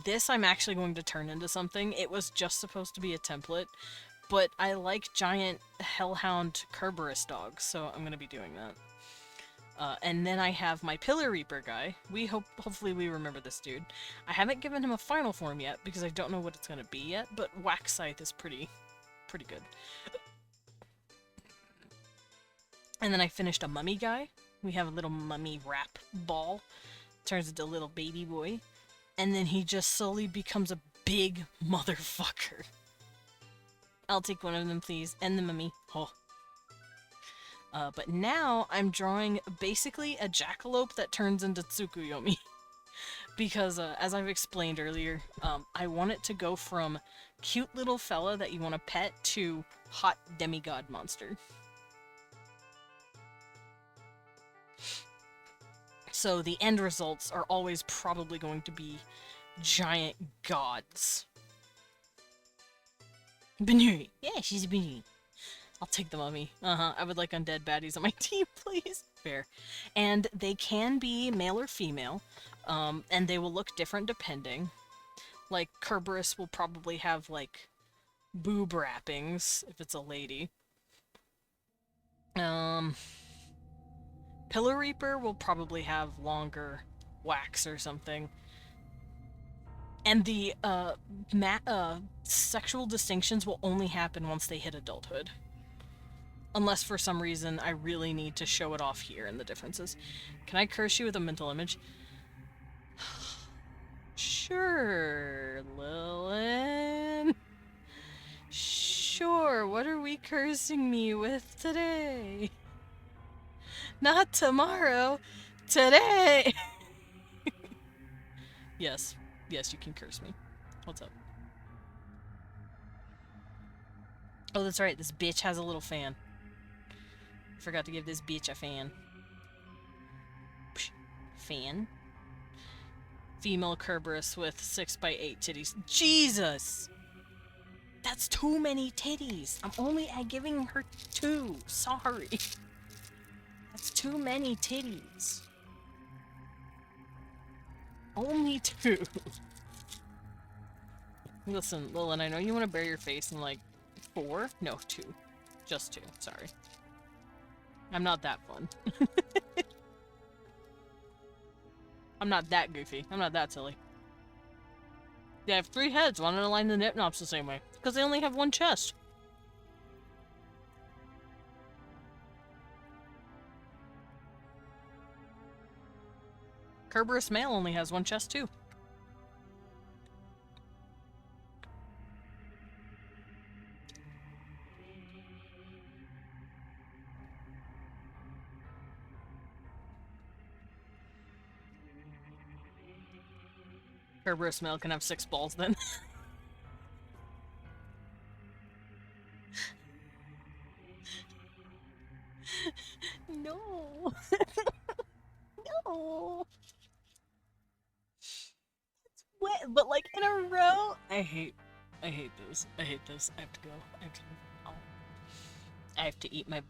This I'm actually going to turn into something. It was just supposed to be a template, but I like giant Hellhound Kerberos dogs, so I'm going to be doing that. And then I have my Pillar Reaper guy. Hopefully we remember this dude. I haven't given him a final form yet because I don't know what it's gonna be yet, but Wax Scythe is pretty good. And then I finished a mummy guy. We have a little mummy wrap ball. Turns into a little baby boy. And then he just slowly becomes a big motherfucker. I'll take one of them, please. And the mummy. Oh. But now I'm drawing basically a jackalope that turns into Tsukuyomi. Because, as I've explained earlier, I want it to go from cute little fella that you want to pet to hot demigod monster. So the end results are always probably going to be giant gods. Benui! Yeah, she's a Benui. I'll take the mummy. I would like undead baddies on my team, please. Fair. And they can be male or female, and they will look different depending. Like, Kerberos will probably have, like, boob wrappings, if it's a lady. Pillar Reaper will probably have longer wax or something. And the, sexual distinctions will only happen once they hit adulthood. Unless for some reason I really need to show it off here in the differences. Can I curse you with a mental image? Sure, Lilin. Sure, what are we cursing me with today? Not tomorrow, today! Yes, you can curse me. What's up? Oh, that's right, this bitch has a little fan. Forgot to give this bitch a fan. Psh, fan. Female Kerberos with 6x8 titties. Jesus! That's too many titties! I'm only giving her 2. Sorry. That's too many titties. Only 2. Listen, Lilin, I know you want to bury your face in like 4? No, 2. Just 2. Sorry. I'm not that fun. I'm not that goofy. I'm not that silly. They have 3 heads. Why don't I align the Nipnops the same way? Because they only have 1 chest. Kerberos male only has 1 chest too. Kerberos male can have 6 balls then. No. No. It's wet, but like in a row. I hate this. I hate this. I have to go. I have to. Oh. I have to eat my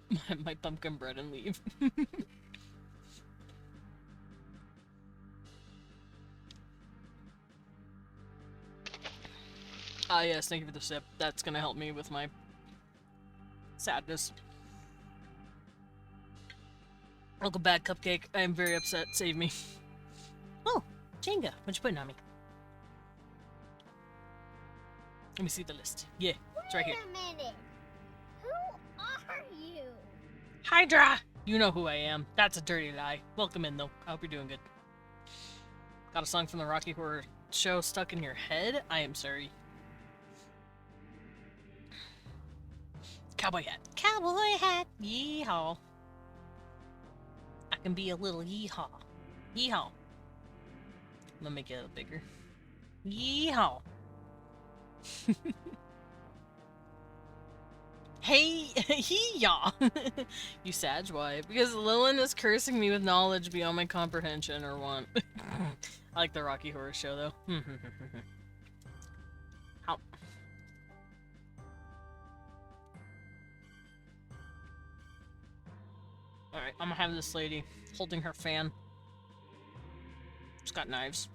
my pumpkin bread and leave. Ah yes, thank you for the sip. That's gonna help me with my sadness. Uncle Bad Cupcake, I am very upset. Save me. Oh, Jenga, what you putting on me? Let me see the list. Yeah, it's right here. Wait a minute. Who are you? Hydra! You know who I am. That's a dirty lie. Welcome in, though. I hope you're doing good. Got a song from the Rocky Horror Show stuck in your head? I am sorry. Cowboy hat. Cowboy hat! Yeehaw. I can be a little yeehaw. Yeehaw. Let me make it a little bigger. Yeehaw. Hey, hee-yaw! You Sag, why? Because Lilin is cursing me with knowledge beyond my comprehension or want. I like the Rocky Horror Show, though. How? Alright, I'm gonna have this lady holding her fan. She's got knives.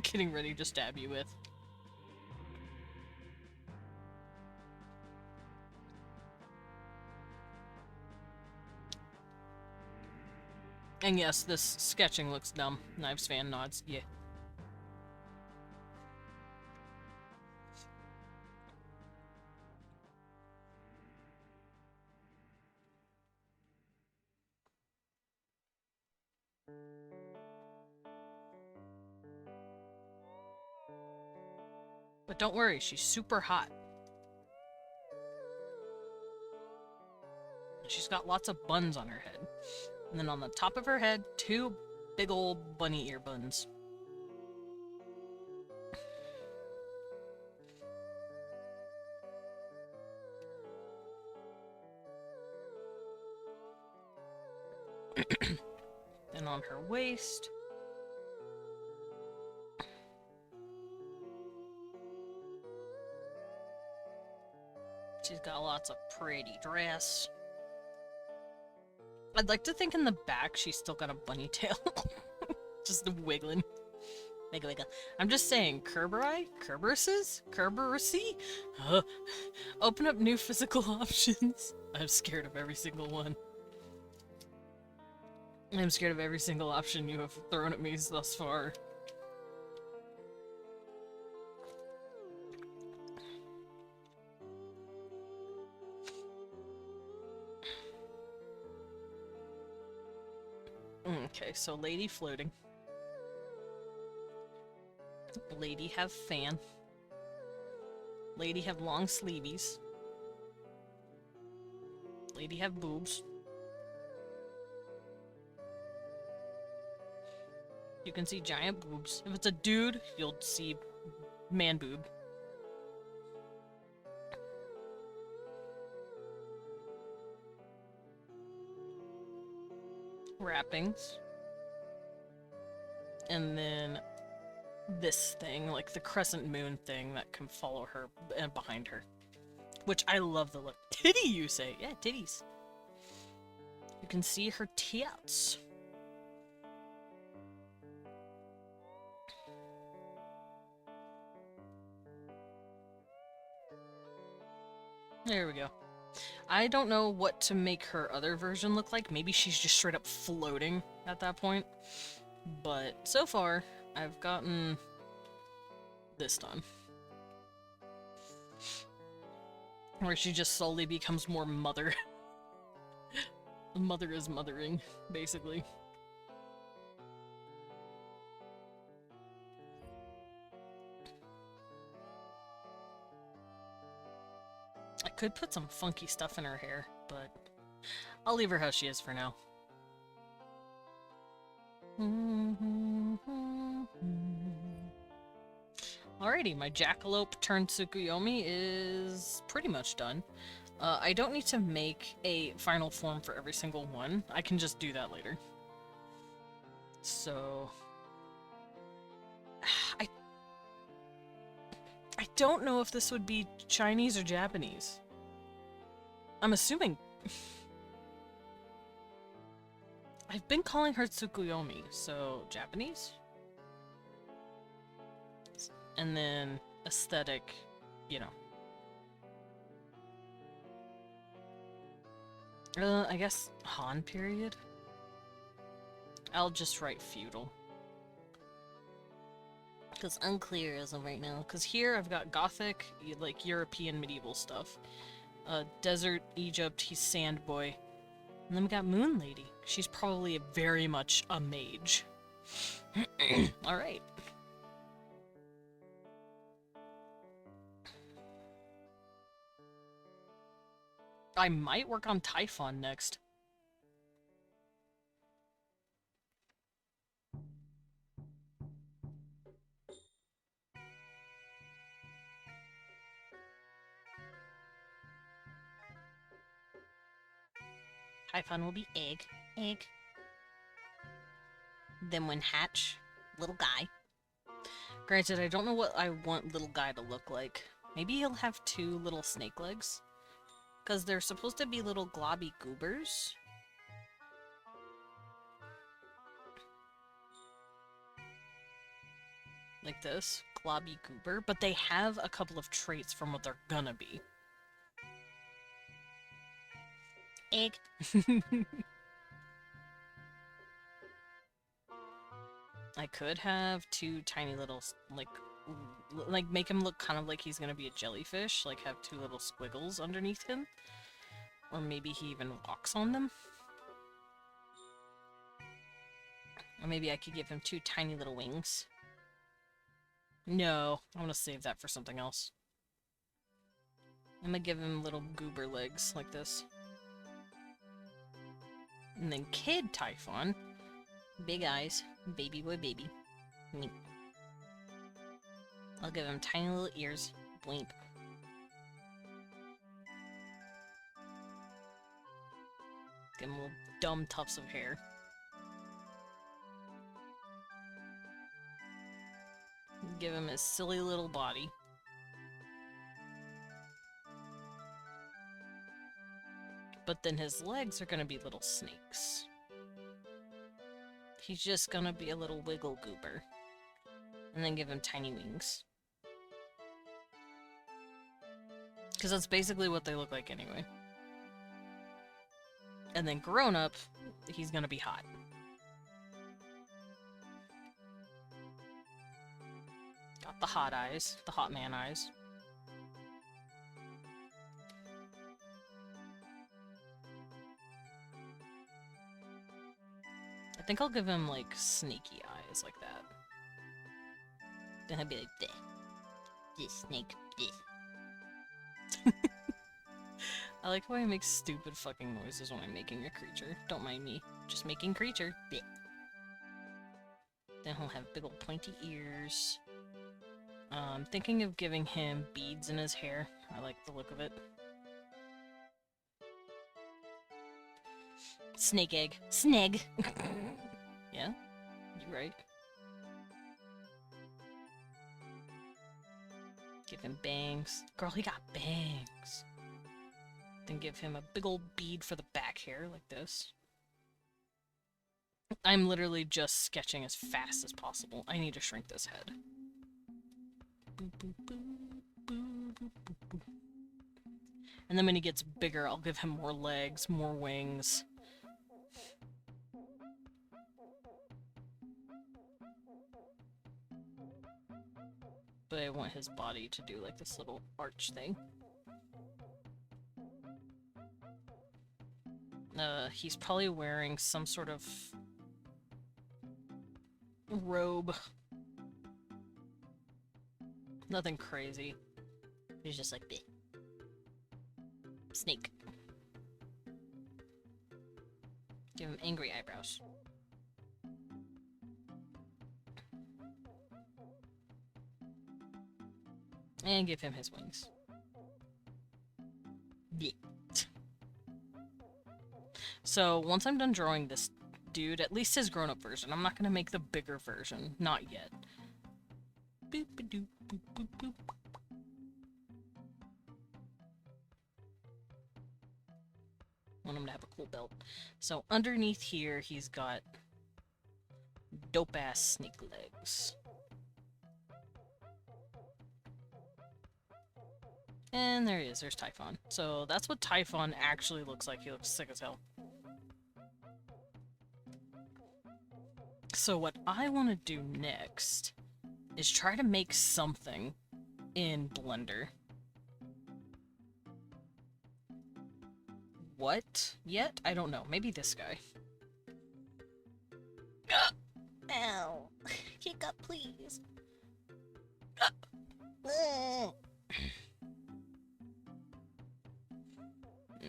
Getting ready to stab you with. And yes, this sketching looks dumb. Knives fan nods, yeah. But don't worry, she's super hot. She's got lots of buns on her head. And then on the top of her head, 2 big old bunny ear buns. And on her waist, she's got lots of pretty dress. I'd like to think in the back she's still got a bunny tail. Just wiggling. Wiggle, wiggle. I'm just saying, Kerberai? Kerberuses? Kerberusy? Open up new physical options. I'm scared of every single one. I'm scared of every single option you have thrown at me thus far. Okay, so lady floating. Lady have fan. Lady have long sleeveys. Lady have boobs. You can see giant boobs. If it's a dude, you'll see man boob. Wrappings. And then this thing, like the crescent moon thing that can follow her and behind her. Which I love the look. Titty, you say? Yeah, titties. You can see her tits. There we go. I don't know what to make her other version look like. Maybe she's just straight up floating at that point. But so far, I've gotten this done. Where she just slowly becomes more mother. Mother is mothering, basically. I could put some funky stuff in her hair, but I'll leave her how she is for now. Alrighty, my jackalope turned Tsukuyomi is pretty much done. I don't need to make a final form for every single one. I can just do that later. So... I don't know if this would be Chinese or Japanese. I'm assuming... I've been calling her Tsukuyomi, so Japanese? And then aesthetic, you know. I guess Han period? I'll just write feudal. Because unclear as of right now. Because here I've got Gothic, like European medieval stuff. Desert, Egypt, he's Sand Boy. And then we got Moon Lady. She's probably very much a mage. Alright. I might work on Typhon next. Typhon will be egg. Egg. Then when hatch, little guy. Granted, I don't know what I want little guy to look like. Maybe he'll have 2 little snake legs. Because they're supposed to be little globby goobers. Like this. Globby goober. But they have a couple of traits from what they're gonna be. Egg. I could have 2 tiny little, like make him look kind of like he's gonna be a jellyfish, like have 2 little squiggles underneath him. Or maybe he even walks on them. Or maybe I could give him 2 tiny little wings. No, I want to save that for something else. I'm gonna give him little goober legs like this. And then Kid Typhon. Big eyes. Baby boy baby. Meep. I'll give him tiny little ears. Bleep. Give him little dumb tufts of hair. Give him his silly little body. But then his legs are gonna be little snakes. He's just gonna be a little wiggle goober. And then give him tiny wings. Because that's basically what they look like anyway. And then grown up, he's gonna be hot. Got the hot eyes, the hot man eyes. I think I'll give him, like, snaky eyes like that. Then he'll be like, bleh. This snake, bleh. I like how I make stupid fucking noises when I'm making a creature. Don't mind me. Just making creature. Bleh. Then he'll have big old pointy ears. I'm thinking of giving him beads in his hair. I like the look of it. Snake egg. Sneg! Yeah? You're right. Give him bangs. Girl, he got bangs. Then give him a big old bead for the back hair, like this. I'm literally just sketching as fast as possible. I need to shrink this head. And then when he gets bigger, I'll give him more legs, more wings. But I want his body to do like this little arch thing. He's probably wearing some sort of robe. Nothing crazy. He's just like, bleh. Snake. Give him angry eyebrows. And give him his wings. Yeah. So, once I'm done drawing this dude, at least his grown-up version. I'm not gonna make the bigger version. Not yet. Boop-a-doop, boop, boop, boop. Want him to have a cool belt. So, underneath here, he's got dope-ass snake legs. And there he is, there's Typhon. So that's what Typhon actually looks like. He looks sick as hell. So what I want to do next is try to make something in Blender. What? Yet? I don't know. Maybe this guy. Ow. Hiccup, please.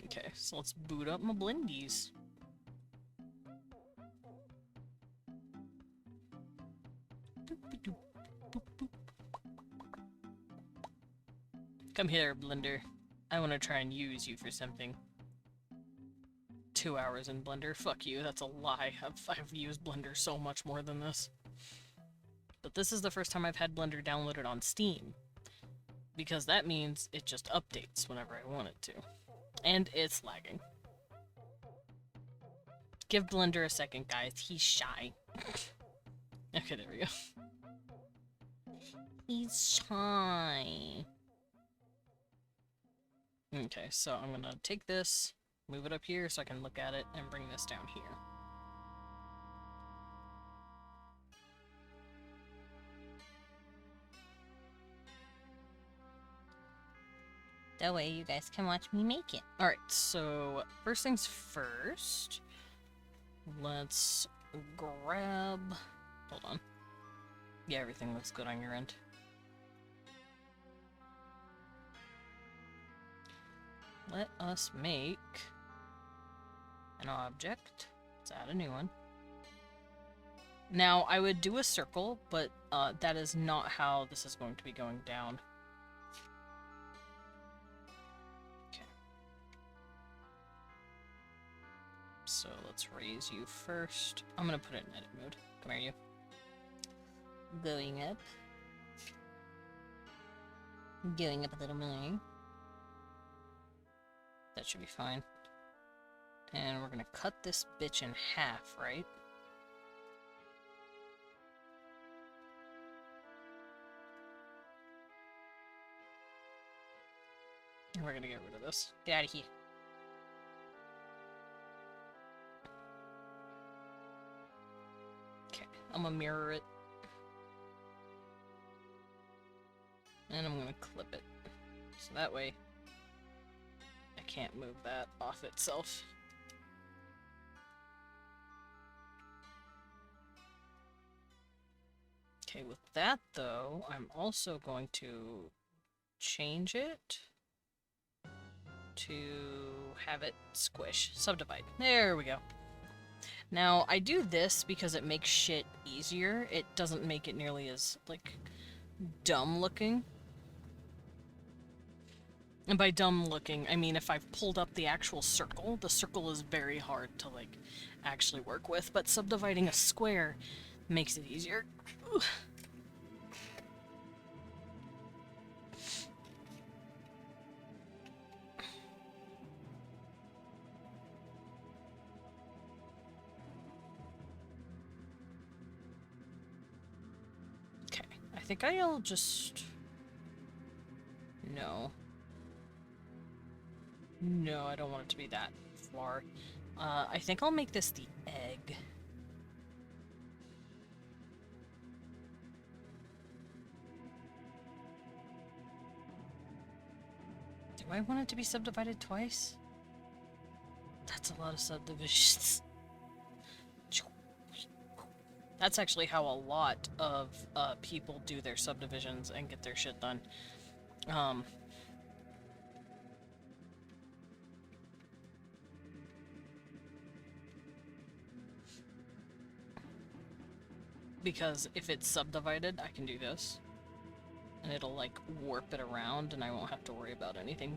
Okay, so let's boot up my blendies. Come here, Blender. I want to try and use you for something. 2 hours in Blender? Fuck you, that's a lie. I've used Blender so much more than this. But this is the first time I've had Blender downloaded on Steam. Because that means it just updates whenever I want it to. And it's lagging. Give Blender a second, guys. He's shy. Okay, there we go. He's shy. Okay, so I'm gonna take this, move it up here so I can look at it, and bring this down here. That way you guys can watch me make it. Alright, so first things first, let's grab... Hold on. Yeah, everything looks good on your end. Let us make an object. Let's add a new one. Now, I would do a circle, but that is not how this is going to be going down. Okay. So let's raise you first. I'm gonna put it in edit mode. Come here, you. Going up. Going up a little more. That should be fine. And we're gonna cut this bitch in half, right? And we're gonna get rid of this. Get out of here. Okay, I'm gonna mirror it. And I'm gonna clip it. So that way I can't move that off itself. Okay, with that though, I'm also going to change it to have it squish, subdivide. There we go. Now, I do this because it makes shit easier. It doesn't make it nearly as, like, dumb looking. And by dumb looking, I mean if I've pulled up the actual circle, the circle is very hard to, like, actually work with, but subdividing a square makes it easier. Ooh. Okay, I think I'll just... No. No, I don't want it to be that far. I think I'll make this the egg. Do I want it to be subdivided twice? That's a lot of subdivisions. That's actually how a lot of people do their subdivisions and get their shit done. Because if it's subdivided, I can do this. And it'll, like, warp it around, and I won't have to worry about anything.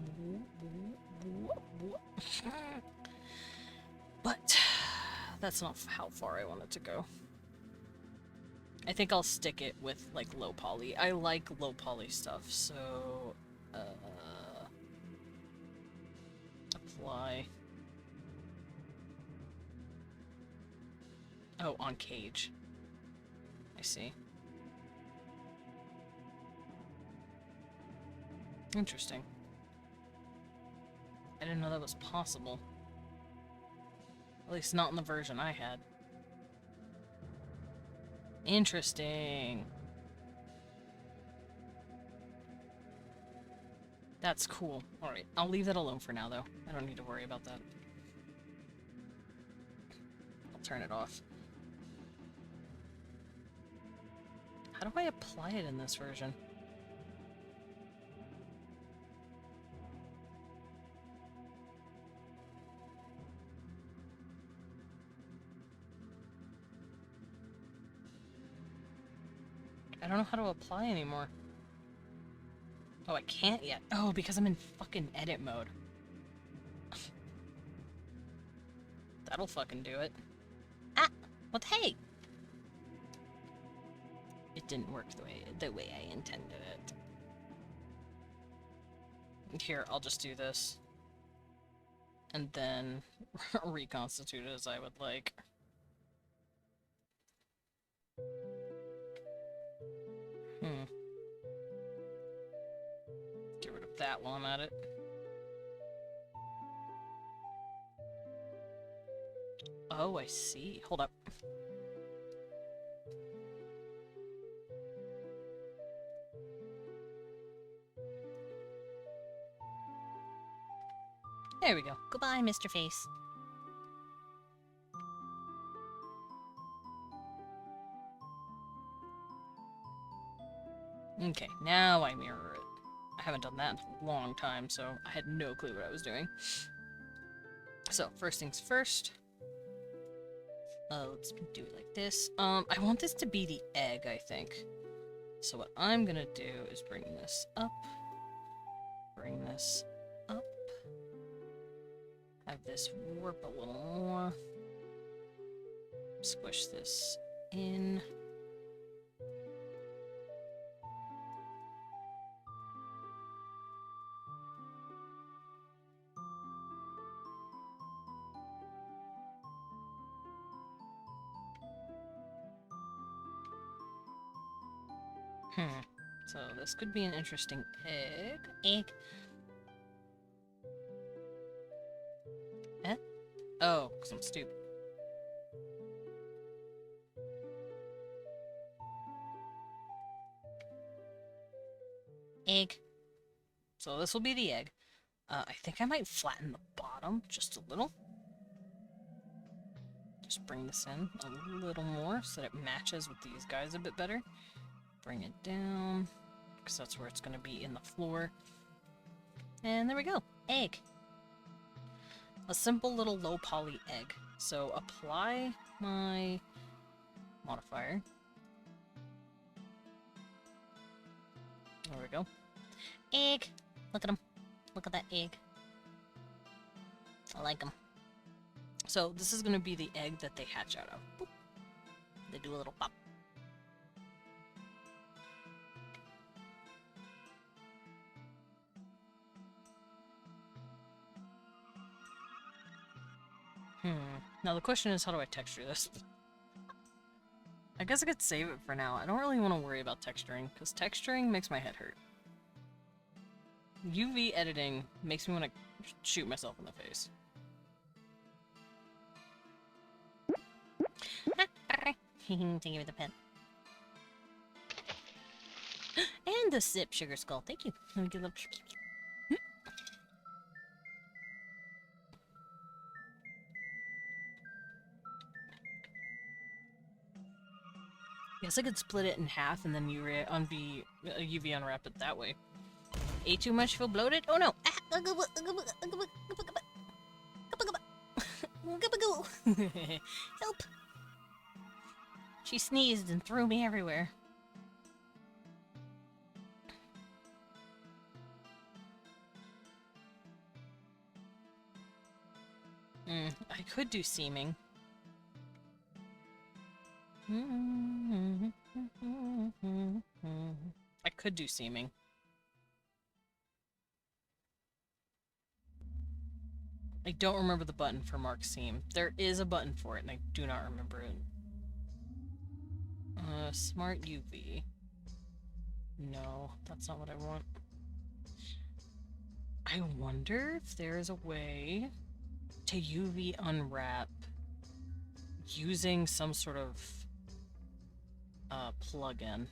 But that's not how far I want it to go. I think I'll stick it with, like, low poly. I like low poly stuff, so... apply. Oh, on cage. I see. Interesting. I didn't know that was possible. At least not in the version I had. Interesting. That's cool. Alright, I'll leave that alone for now, though. I don't need to worry about that. I'll turn it off. How do I apply it in this version? I don't know how to apply anymore. Oh, I can't yet. Oh, because I'm in fucking edit mode. That'll fucking do it. Ah, what the hey? It didn't work the way I intended it. Here, I'll just do this. And then reconstitute it as I would like. Get rid of that while I'm at it. Oh, I see. Hold up. There we go. Goodbye, Mr. Face. Okay, now I mirror it. I haven't done that in a long time, so I had no clue what I was doing. So, first things first. Let's do it like this. I want this to be the egg, I think. So what I'm gonna do is bring this up. Bring this up. Have this warp a little more. Squish this in. So this could be an interesting egg. Egg. Eh? Oh, because I'm stupid. Egg. So this will be the egg. I think I might flatten the bottom just a little. Just bring this in a little more so that it matches with these guys a bit better. Bring it down, because that's where it's going to be in the floor. And there we go. Egg. A simple little low poly egg. So apply my modifier. There we go. Egg. Look at him. Look at that egg. I like him. So this is going to be the egg that they hatch out of. Boop. They do a little pop. Now the question is, how do I texture this? I guess I could save it for now. I don't really want to worry about texturing, because texturing makes my head hurt. UV editing makes me want to shoot myself in the face. Thank you for the pen. And the sip sugar skull. Thank you. Let me get a little... Guess I could split it in half and then UV unwrap it that way. Ate too much, feel bloated? Oh no! Help! She sneezed and threw me everywhere. I could do seaming. I could do seaming. I don't remember the button for mark seam. There is a button for it, and I do not remember it. Smart UV. No, that's not what I want. I wonder if there is a way to UV unwrap using some sort of plug-in.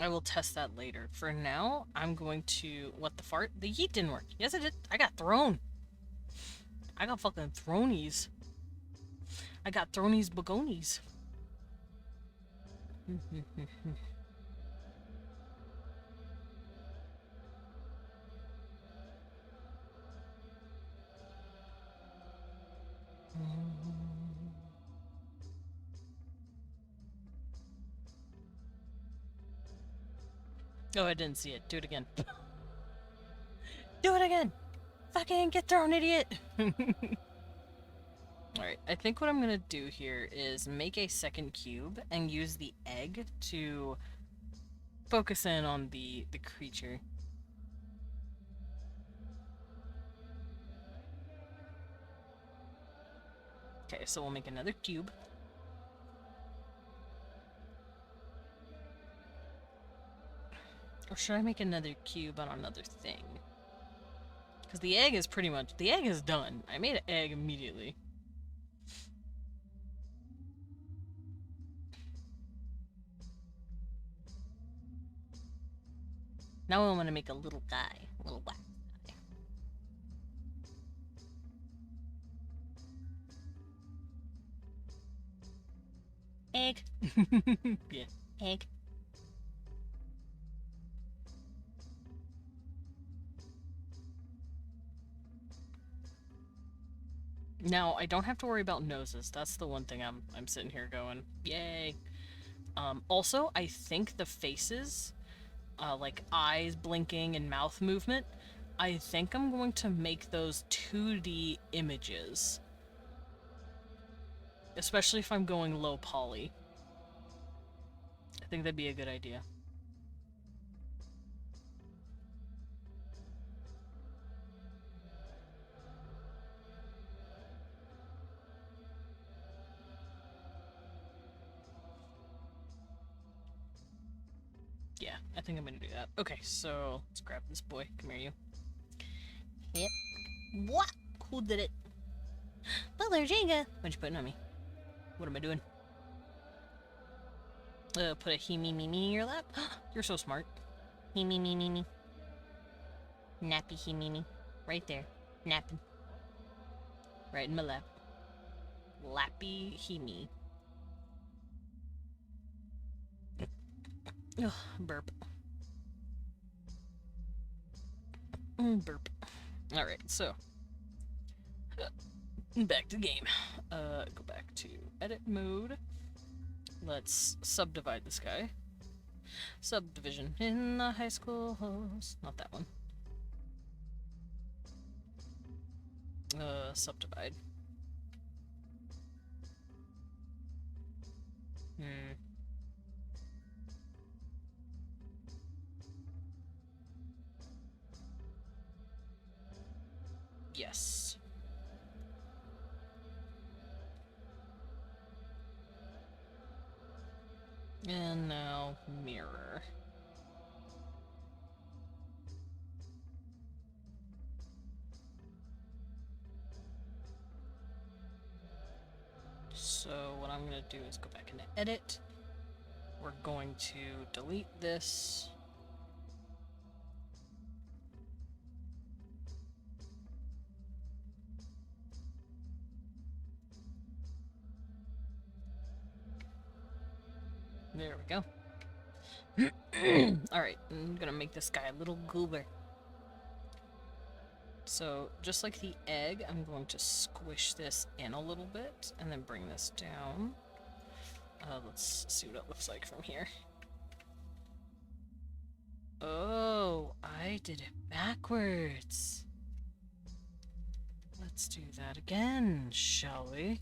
I will test that later. For now, I'm going to... What the fart? The yeet didn't work. Yes, it did. I got thrown. I got fucking thronies. I got thronies bagonies. Oh, I didn't see it. Do it again. Do it again! Fucking get thrown, idiot! Alright, I think what I'm gonna do here is make a second cube and use the egg to focus in on the creature. Okay, so we'll make another cube. Or should I make another cube on another thing? Because the egg is pretty much... The egg is done. I made an egg immediately. Now I'm going to make a little guy. A little wax guy. Egg. Yeah. Egg. Now, I don't have to worry about noses. That's the one thing I'm sitting here going, yay. Also, I think the faces, like eyes blinking and mouth movement, I think I'm going to make those 2D images. Especially if I'm going low poly. I think that'd be a good idea. Yeah, I think I'm gonna do that. Okay, so let's grab this boy. Come here, you. Yep. What? Who did it? Butler Jenga. What you putting on me? What am I doing? Put a he me me me in your lap? You're so smart. Me me me me me. Nappy he me me. Right there. Napping. Right in my lap. Lappy he me. Ugh, burp. Burp. Alright, so. Back to the game. Go back to edit mode. Let's subdivide this guy. Subdivision in the high school host. Not that one. Subdivide. Yes. And now mirror. So what I'm going to do is go back into edit. We're going to delete this. There we go. Alright, I'm gonna make this guy a little goober. So, just like the egg, I'm going to squish this in a little bit, and then bring this down. Let's see what it looks like from here. Oh, I did it backwards. Let's do that again, shall we?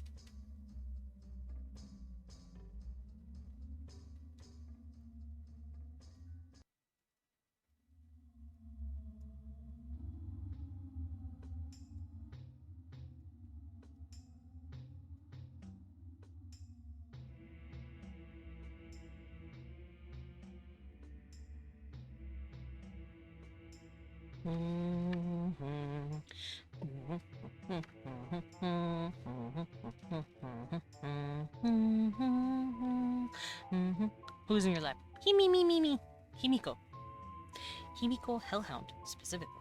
Who's in your lap? Me. Himiko. Himiko Hellhound, specifically.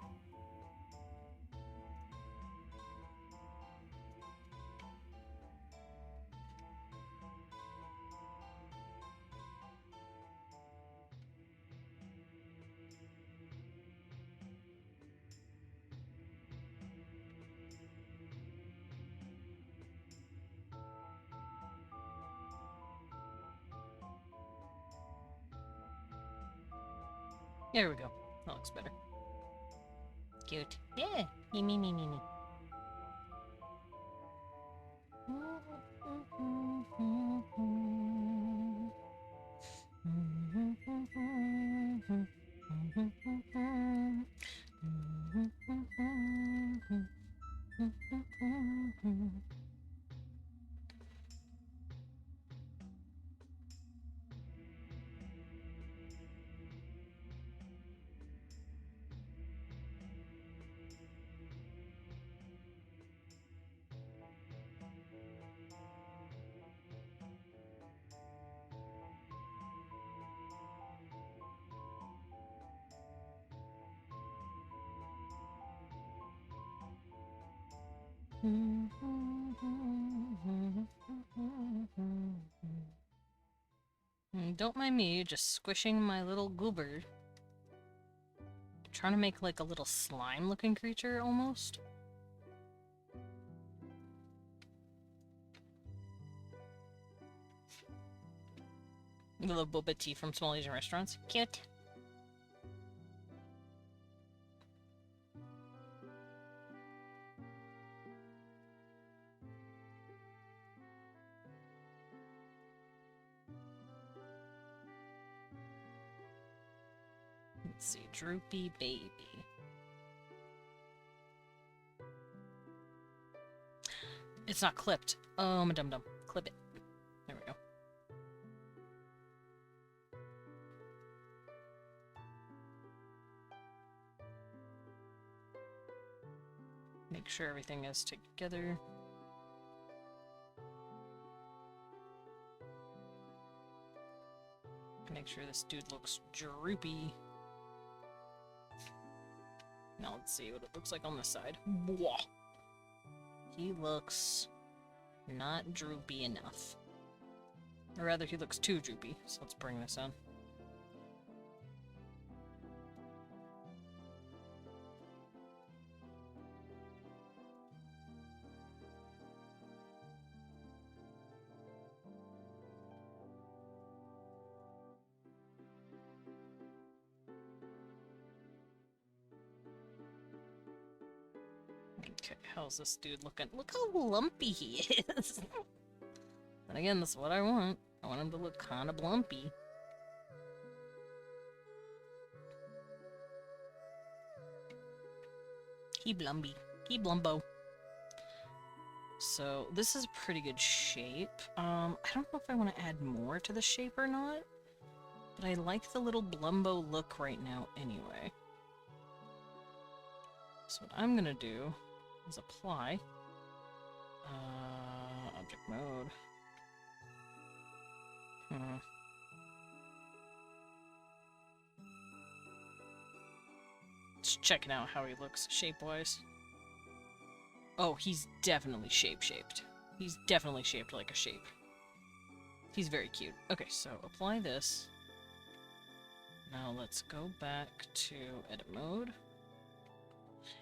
There we go. That looks better. Cute. Yeah. Me. Don't mind me, just squishing my little goober. Trying to make like a little slime-looking creature, almost. The little boba tea from small Asian restaurants. Cute. Let's see, droopy baby. It's not clipped. Oh, I'm a dum-dum. Clip it. There we go. Make sure everything is together. Make sure this dude looks droopy. Now let's see what it looks like on the side. Whoa. He looks not droopy enough. Or rather, he looks too droopy. So let's bring this on. Okay, how's this dude looking? Look how lumpy he is! And again, that's what I want. I want him to look kind of lumpy. He blumby. He blumbo. So, this is pretty good shape. I don't know if I want to add more to the shape or not. But I like the little blumbo look right now anyway. So what I'm gonna do is apply object mode. Just checking out how he looks shape-wise. Oh, he's definitely shape-shaped. He's definitely shaped like a shape. He's very cute. Okay, so apply this. Now let's go back to edit mode.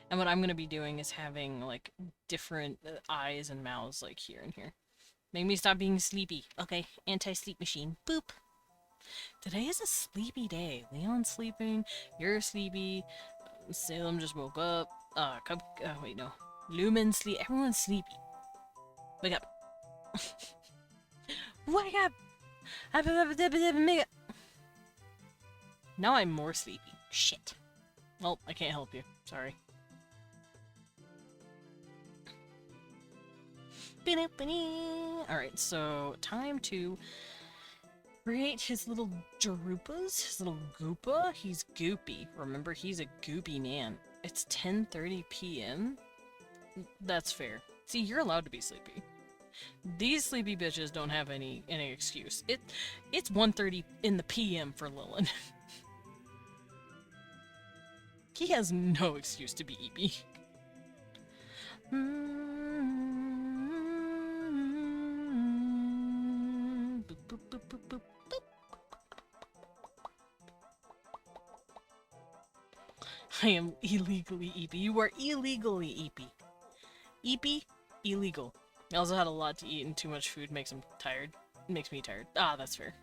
And what I'm going to be doing is having, like, different eyes and mouths, like, here and here. Make me stop being sleepy. Okay, anti-sleep machine. Boop. Today is a sleepy day. Leon's sleeping, you're sleepy, Salem just woke up, wait, no. Lumen's sleep, everyone's sleepy. Wake up. Wake up! Now I'm more sleepy. Shit. Well, I can't help you. Sorry. Alright, so time to create his little Jarupas, his little Goopa. He's goopy. Remember, he's a goopy man. It's 10:30 p.m.? That's fair. See, you're allowed to be sleepy. These sleepy bitches don't have any excuse. It's 1:30 in the p.m. for Lilin. He has no excuse to be eepy. Boop, boop, boop, boop, boop, boop. I am illegally eepy. You are illegally eepy. Eepy, illegal. I also had a lot to eat and too much food makes him tired. Makes me tired. Ah, that's fair.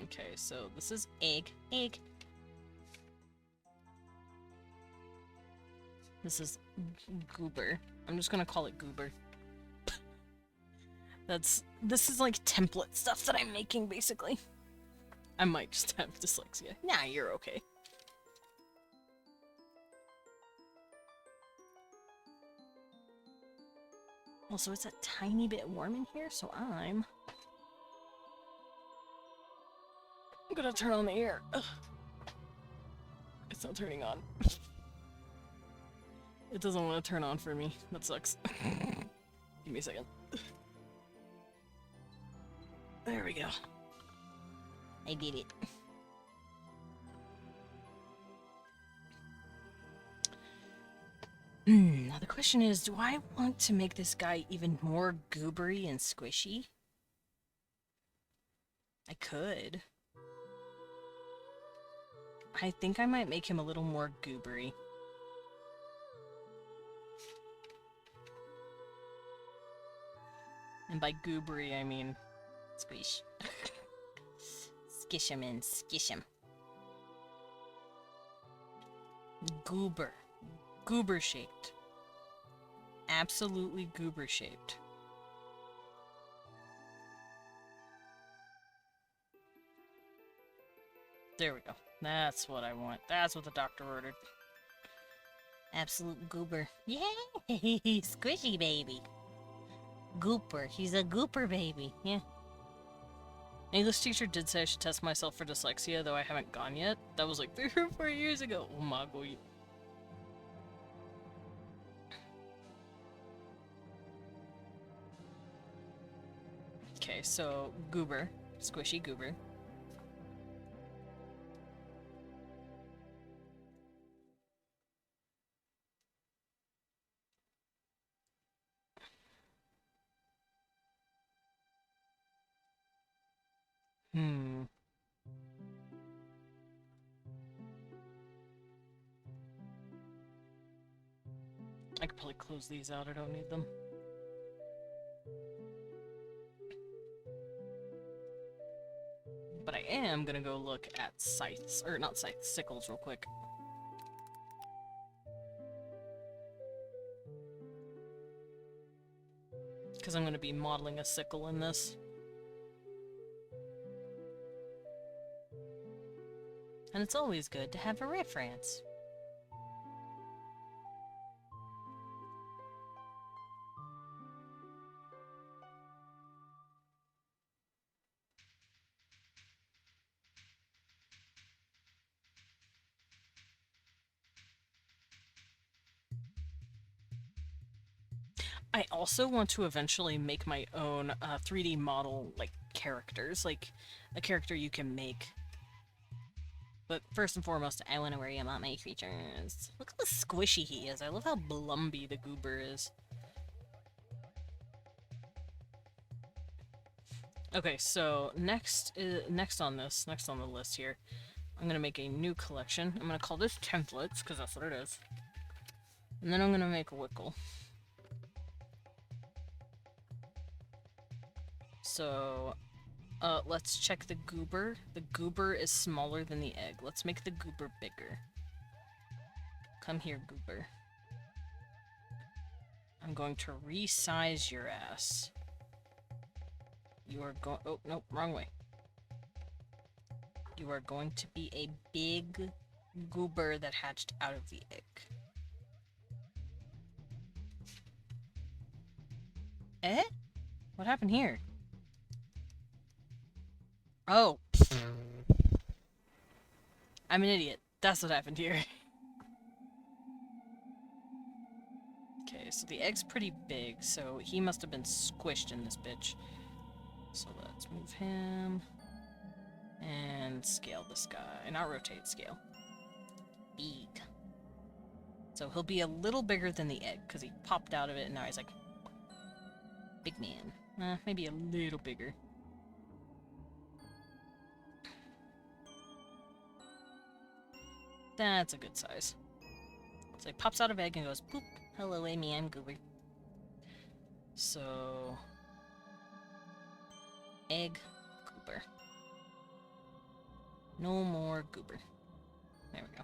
Okay, so this is egg. Egg. This is goober. I'm just gonna call it goober. This is like template stuff that I'm making, basically. I might just have dyslexia. Nah, you're okay. Also, it's a tiny bit warm in here, so I'm gonna turn on the air. Ugh. It's not turning on. It doesn't want to turn on for me. That sucks. Give me a second. There we go. I did it. Now the question is, do I want to make this guy even more goobery and squishy? I could. I think I might make him a little more goobery. And by goobery, I mean squish. Skish him and skish him. Goober. Goober shaped. Absolutely goober shaped. There we go. That's what I want. That's what the doctor ordered. Absolute goober. Yay! Squishy baby. Gooper. He's a gooper baby. Yeah. English teacher did say I should test myself for dyslexia, though I haven't gone yet. That was like 3 or 4 years ago. Oh my god. Okay, so goober. Squishy goober. I could probably close these out, I don't need them. But I am gonna go look at scythes, or not scythes, sickles real quick. Because I'm gonna be modeling a sickle in this. And it's always good to have a reference. I also want to eventually make my own 3D model, like, characters. Like, a character you can make. But first and foremost, I want to worry about my creatures. Look how squishy he is. I love how blumby the goober is. Okay, so next on the list here I'm gonna make a new collection. I'm gonna call this templates, because that's what it is. And then I'm gonna make Wickle. So, let's check the goober. The goober is smaller than the egg. Let's make the goober bigger. Come here, goober. I'm going to resize your ass. You are going- oh, nope, wrong way. You are going to be a big goober that hatched out of the egg. Eh? What happened here? Oh. I'm an idiot. That's what happened here. Okay, so the egg's pretty big, so he must have been squished in this bitch. So let's move him. And scale this guy. Not rotate, scale. Big. So he'll be a little bigger than the egg, because he popped out of it and now he's like... big man. Maybe a little bigger. That's a good size. So he pops out of egg and goes, poop. Hello, Amy, I'm goober. So... egg, goober. No more goober. There we go.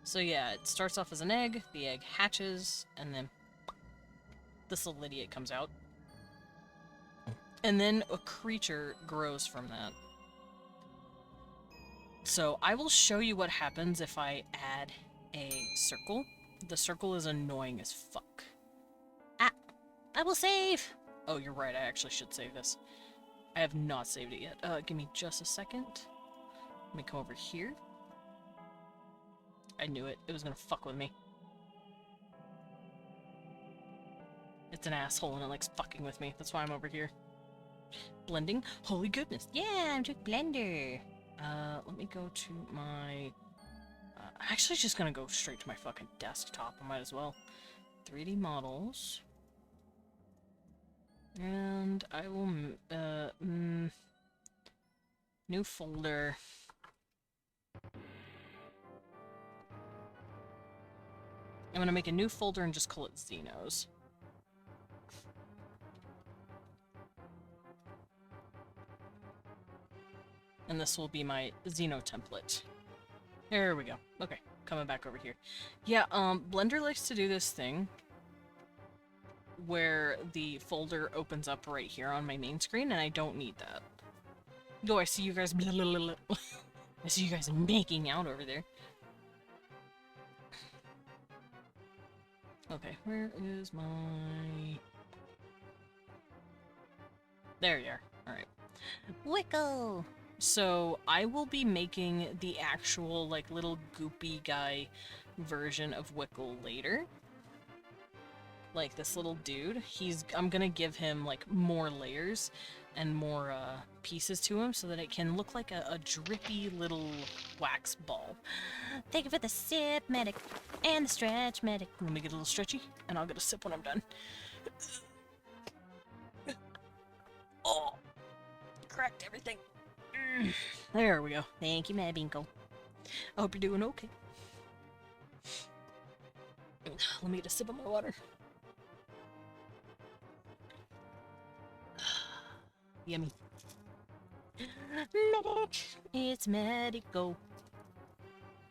So yeah, it starts off as an egg, the egg hatches, and then this little idiot comes out. And then a creature grows from that. So I will show you what happens if I add a circle. The circle is annoying as fuck. Ah, I will save. Oh, you're right, I actually should save this. I have not saved it yet. Give me just a second. Let me come over here. I knew it. It was gonna fuck with me. It's an asshole and it likes fucking with me. That's why I'm over here. Blending? Holy goodness. Yeah, I'm took blender. Let me go to my... I'm actually just gonna go straight to my fucking desktop. I might as well. 3D models. And I will... new folder. I'm gonna make a new folder and just call it Xenos. And this will be my Xeno template. There we go. Okay, coming back over here. Yeah, Blender likes to do this thing where the folder opens up right here on my main screen, and I don't need that. Oh, I see you guys. I see you guys making out over there. Okay, where is my... There you are. Alright. Wickle. So, I will be making the actual, like, little goopy guy version of Wickle later. Like, this little dude. I'm gonna give him, like, more layers and more, pieces to him so that it can look like a drippy little wax ball. Thank you for the sip medic and the stretch medic. Let me get a little stretchy, and I'll get a sip when I'm done. Oh! Cracked everything. There we go. Thank you, Mabinko. I hope you're doing okay. Let me get a sip of my water. Yummy. Medic! It's Medico.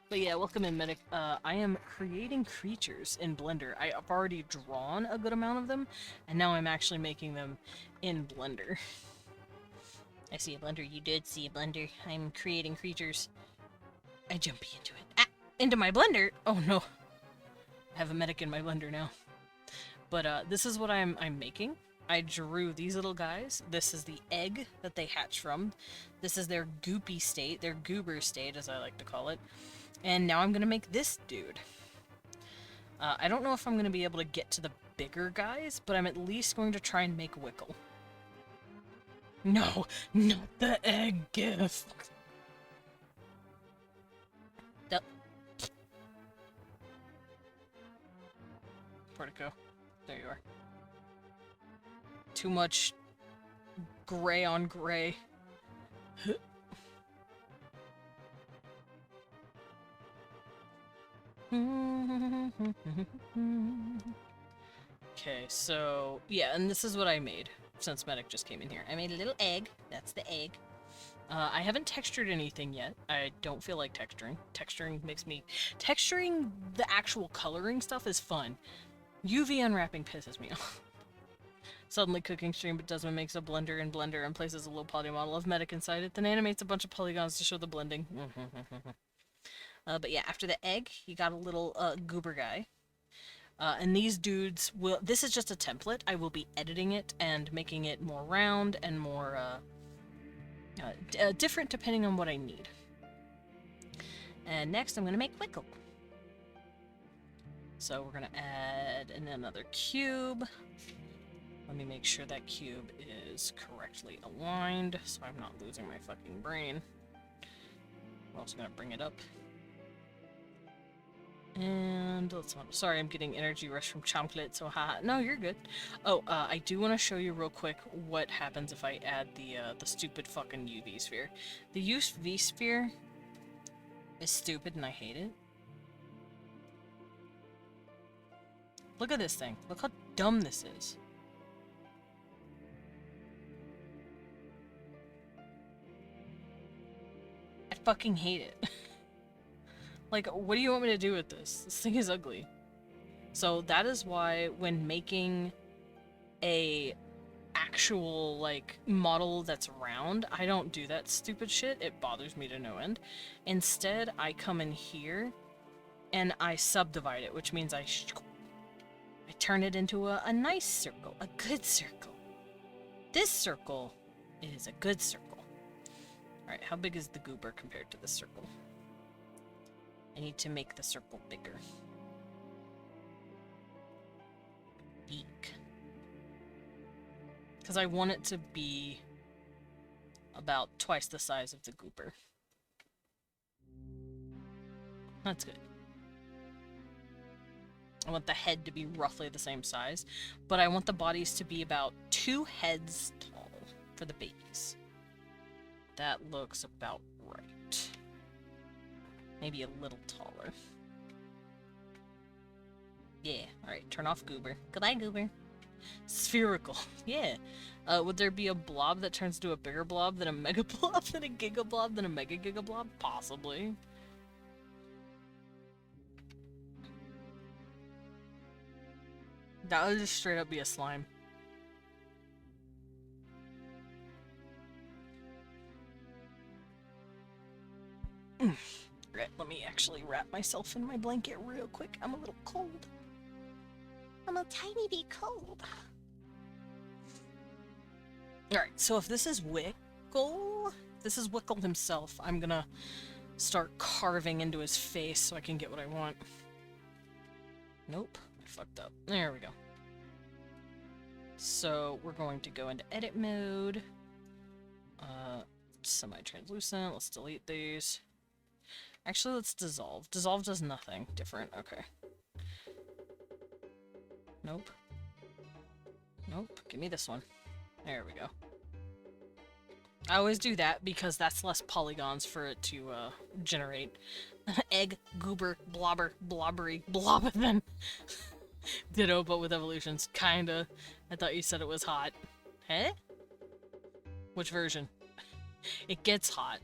But yeah, welcome in, Medic. I am creating creatures in Blender. I've already drawn a good amount of them, and now I'm actually making them in Blender. I see a blender. You did see a blender. I'm creating creatures. I jump into it. Ah! Into my Blender? Oh no. I have a Medic in my Blender now. But this is what I'm making. I drew these little guys. This is the egg that they hatch from. This is their goopy state, their goober state, as I like to call it. And now I'm gonna make this dude. I don't know if I'm gonna be able to get to the bigger guys, but I'm at least going to try and make Wickle. No, not the egg gift. Where'd it go? There you are. Too much gray on gray. Okay, so yeah, and this is what I made since Medic just came in here. I made a little egg. That's the egg. I haven't textured anything yet. I don't feel like texturing. Texturing the actual coloring stuff is fun. UV unwrapping pisses me off. Suddenly cooking stream, but Desmond makes a blender in Blender and places a little poly model of Medic inside it, then animates a bunch of polygons to show the blending. But yeah, after the egg, you got a little goober guy. And these dudes will... This is just a template. I will be editing it and making it more round and more different depending on what I need. And next I'm going to make Wickle. So we're going to add in another cube. Let me make sure that cube is correctly aligned so I'm not losing my fucking brain. I'm also going to bring it up. And let's... Sorry, I'm getting energy rush from chocolate, so haha. No, you're good. Oh, I do want to show you real quick what happens if I add the stupid fucking UV sphere. The UV sphere is stupid and I hate it. Look at this thing. Look how dumb this is. I fucking hate it. Like, what do you want me to do with this? This thing is ugly. So that is why when making a actual, like, model that's round, I don't do that stupid shit. It bothers me to no end. Instead, I come in here and I subdivide it, which means I turn it into a nice circle, a good circle. This circle is a good circle. Alright, how big is the goober compared to this circle? I need to make the circle bigger. Beak. Because I want it to be about twice the size of the goober. That's good. I want the head to be roughly the same size, but I want the bodies to be about 2 heads tall for the babies. That looks about right. Maybe a little taller. Yeah, alright, turn off goober. Goodbye, goober. Spherical. Yeah. Would there be a blob that turns into a bigger blob, then a mega blob, then a giga blob, then a mega giga blob? Possibly. That would just straight up be a slime. Right, let me actually wrap myself in my blanket real quick. I'm a little cold. I'm a tiny bit cold. Alright, so if this is Wickle, himself, I'm gonna start carving into his face so I can get what I want. Nope, I fucked up. There we go. So we're going to go into edit mode. Semi-translucent, let's delete these. Actually, let's dissolve. Dissolve does nothing different. Okay. Nope. Nope. Give me this one. There we go. I always do that because that's less polygons for it to generate. Egg, goober, blobber, blobbery, blob, then ditto, but with evolutions. Kinda. I thought you said it was hot. Huh? Which version? It gets hot.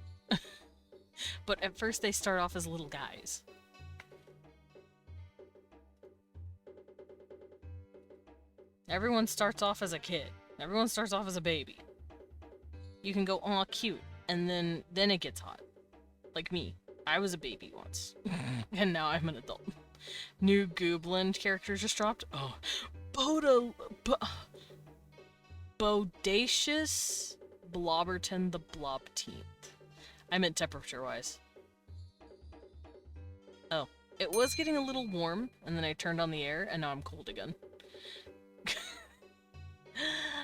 But at first they start off as little guys. Everyone starts off as a kid. Everyone starts off as a baby. You can go, aw, cute, and then it gets hot. Like me. I was a baby once. And now I'm an adult. New Goblin characters just dropped. Oh. Bodacious Blobberton the Blobteenth. I meant temperature-wise. Oh. It was getting a little warm, and then I turned on the air, and now I'm cold again.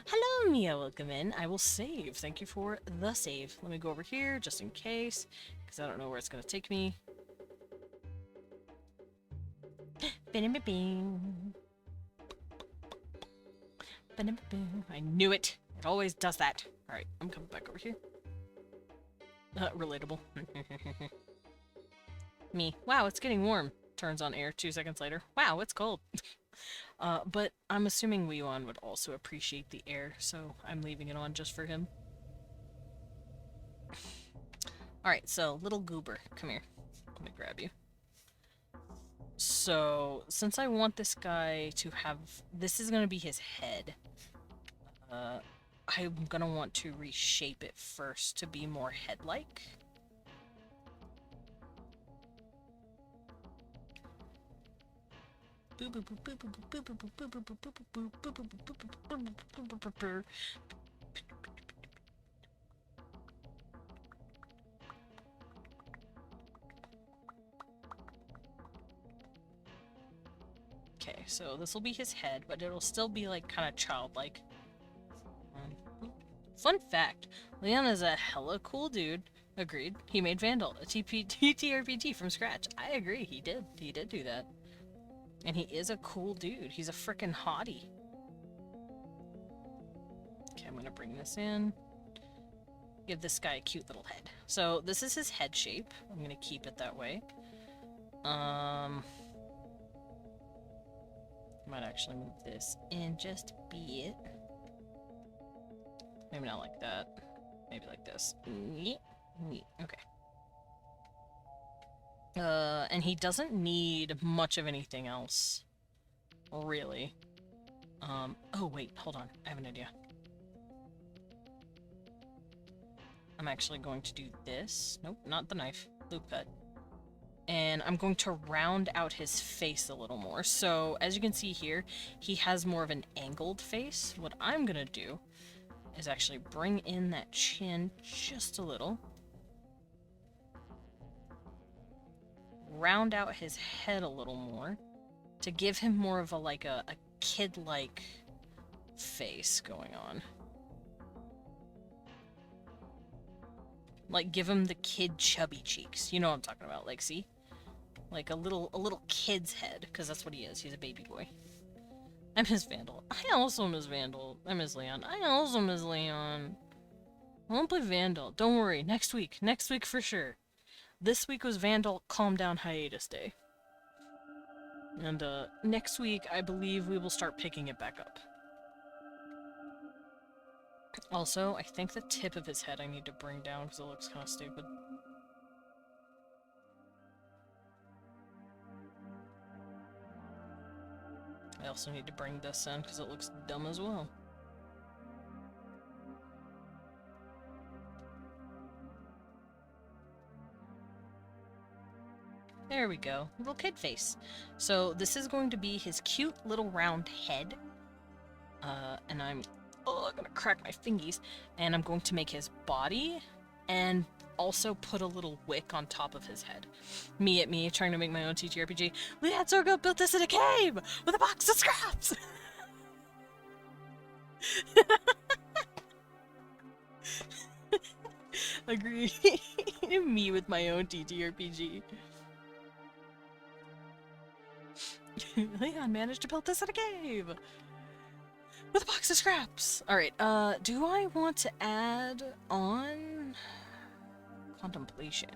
Hello, Mia. Welcome in. I will save. Thank you for the save. Let me go over here, just in case, because I don't know where it's going to take me. I knew it. It always does that. Alright, I'm coming back over here. Relatable. Me. Wow, it's getting warm. turns on air 2 seconds later. Wow, it's cold. But I'm assuming Weewon would also appreciate the air, so I'm leaving it on just for him. Alright, so little goober, come here. Let me grab you. So, since I want this guy to have... This is gonna be his head. I'm gonna want to reshape it first to be more head-like. Okay, so this will be his head, but it'll still be like kind of childlike. Fun fact, Leon is a hella cool dude. Agreed. He made Vandal, a TTRPG from scratch. I agree, he did. He did do that. And he is a cool dude. He's a frickin' hottie. Okay, I'm gonna bring this in. Give this guy a cute little head. So, this is his head shape. I'm gonna keep it that way. Might actually move this in just a bit. Maybe not like that. Maybe like this. Okay. And he doesn't need much of anything else. Really. Oh wait, hold on. I have an idea. I'm actually going to do this. Nope, not the knife. Loop cut. And I'm going to round out his face a little more. So, as you can see here, he has more of an angled face. What I'm gonna do is actually bring in that chin just a little. Round out his head a little more to give him more of a kid-like face going on. Like, give him the kid chubby cheeks. You know what I'm talking about. Like, see? Like a little kid's head, because that's what he is. He's a baby boy. I miss Vandal. I also miss Vandal. I miss Leon. I also miss Leon. I won't play Vandal. Don't worry. Next week. Next week for sure. This week was Vandal Calm Down Hiatus Day. And, next week, I believe we will start picking it back up. Also, I think the tip of his head I need to bring down because it looks kind of stupid. I also need to bring this in because it looks dumb as well. There we go. Little kid face. So this is going to be his cute little round head. And I'm gonna crack my fingies. And I'm going to make his body and also put a little wick on top of his head. Me trying to make my own TTRPG. Leon Sorgo built this in a cave with a box of scraps! Agree. Me with my own TTRPG. Leon managed to build this in a cave! With a box of scraps! Alright, do I want to add on... Contemplation.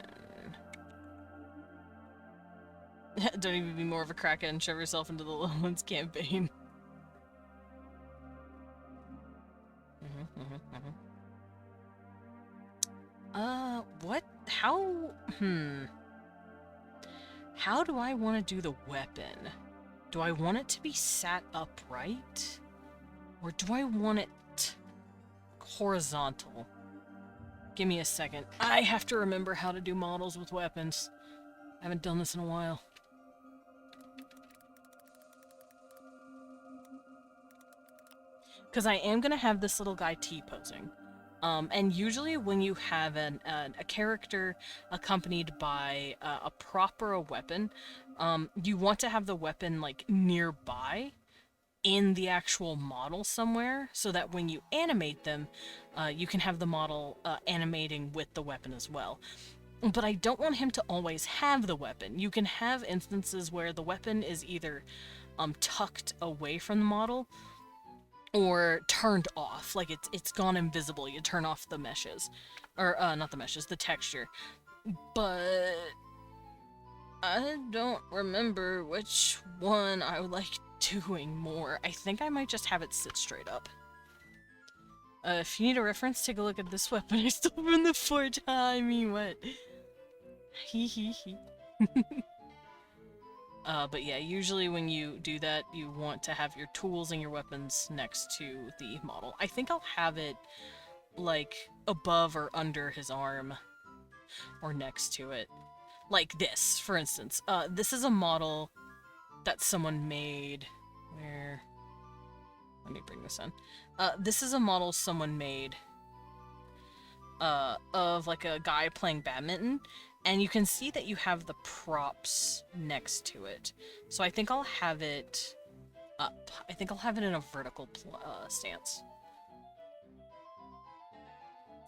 Don't even be more of a crackhead and shove yourself into the Lowlands campaign. What? How? How do I want to do the weapon? Do I want it to be sat upright? Or do I want it horizontal? Give me a second. I have to remember how to do models with weapons. I haven't done this in a while. Because I am going to have this little guy T-posing. And usually when you have a character accompanied by a prop or a weapon, you want to have the weapon, like, nearby in the actual model somewhere, so that when you animate them, you can have the model animating with the weapon as well. But I don't want him to always have the weapon. You can have instances where the weapon is either tucked away from the model, or turned off, like it's gone invisible. You turn off the meshes. Or, not the meshes, the texture. But I don't remember which one I would like doing more. I think I might just have it sit straight up. If you need a reference, take a look at this weapon. I stole from the forge. I mean, what? Hee hee hee. But yeah, usually when you do that, you want to have your tools and your weapons next to the model. I think I'll have it, like, above or under his arm. Or next to it. Like this, for instance. This is a model that someone made. Where? Let me bring this in. This is a model someone made of like a guy playing badminton, and you can see that you have the props next to it. So I think I'll have it up. I think I'll have it in a vertical stance.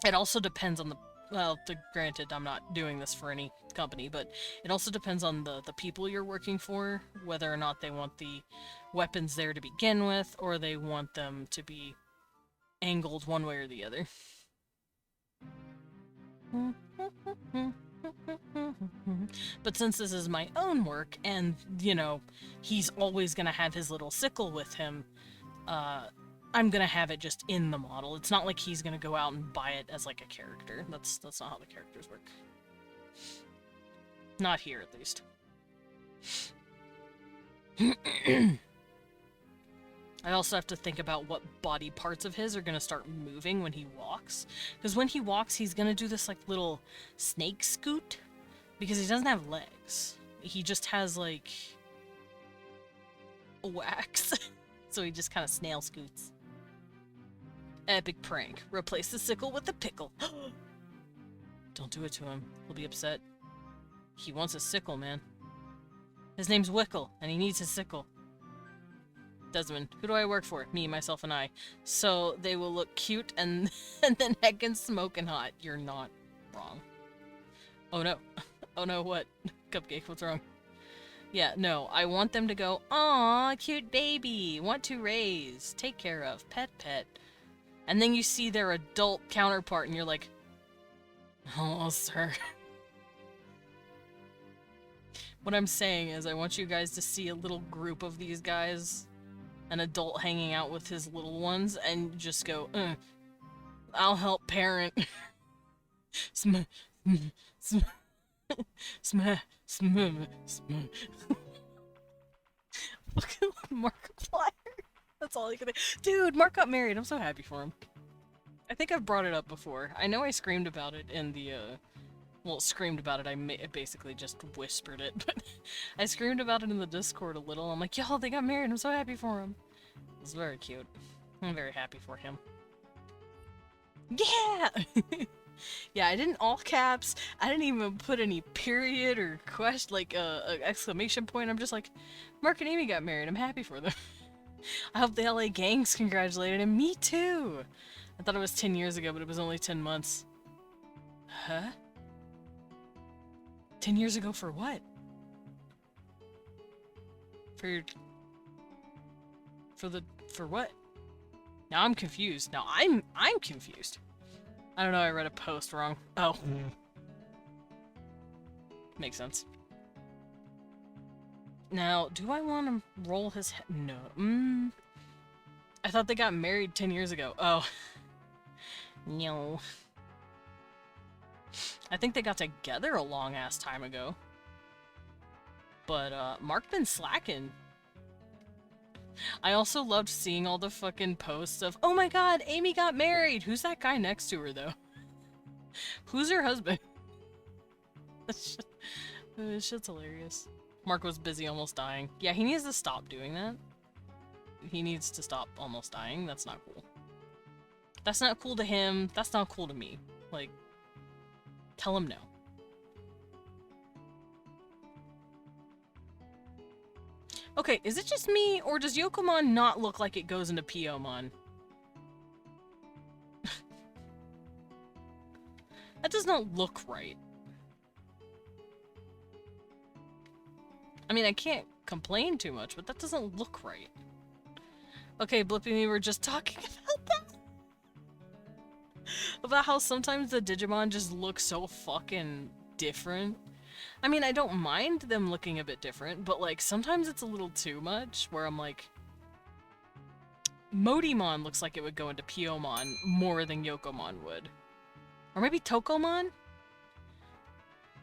It also depends on the well, granted, I'm not doing this for any company, but it also depends on the people you're working for, whether or not they want the weapons there to begin with, or they want them to be angled one way or the other. But since this is my own work, and, you know, he's always gonna have his little sickle with him, I'm gonna have it just in the model. It's not like he's gonna go out and buy it as like a character. That's not how the characters work. Not here, at least. I also have to think about what body parts of his are gonna start moving when he walks. Because when he walks, he's gonna do this like little snake scoot. Because he doesn't have legs. He just has like wax. So he just kind of snail scoots. Epic prank. Replace the sickle with the pickle. Don't do it to him. He'll be upset. He wants a sickle, man. His name's Wickle, and he needs his sickle. Desmond, who do I work for? Me, myself, and I. So they will look cute and then heckin' smoking hot. You're not wrong. Oh no. Oh no, what? Cupcake, what's wrong? Yeah, no, I want them to go, "Aw, cute baby, want to raise, take care of, pet. And then you see their adult counterpart and you're like, "Oh, sir." What I'm saying is I want you guys to see a little group of these guys, an adult hanging out with his little ones, and just go, I'll help parent. Sm. Fucking Markiplier. That's all I can think. Dude, Mark got married. I'm so happy for him. I think I've brought it up before. I know I screamed about it in the, well, screamed about it. I basically just whispered it, but I screamed about it in the Discord a little. I'm like, y'all, they got married. I'm so happy for him. It was very cute. I'm very happy for him. Yeah! Yeah, I didn't all caps. I didn't even put any period or question, like, exclamation point. I'm just like, Mark and Amy got married. I'm happy for them. I hope the LA gangs congratulated him. Me too! I thought it was 10 years ago, but it was only 10 months. Huh? 10 years ago for what? For what? Now I'm confused. Now I'm confused. I don't know, I read a post wrong. Oh. Makes sense. Now, do I want to roll his head? No. I thought they got married 10 years ago. Oh. No. I think they got together a long-ass time ago. But, Mark been slacking. I also loved seeing all the fucking posts of, "Oh my god, Amy got married!" Who's that guy next to her, though? Who's her husband? This shit's hilarious. Mark was busy almost dying. Yeah, he needs to stop doing that. He needs to stop almost dying. That's not cool. That's not cool to him. That's not cool to me. Like, tell him no. Okay, is it just me, or does Yokomon not look like it goes into Piyomon? That does not look right. I mean, I can't complain too much, but that doesn't look right. Okay, Blippy, we were just talking about that. About how sometimes the Digimon just look so fucking different. I mean, I don't mind them looking a bit different, but like sometimes it's a little too much where I'm like, Modimon looks like it would go into Piomon more than Yokomon would. Or maybe Tokomon?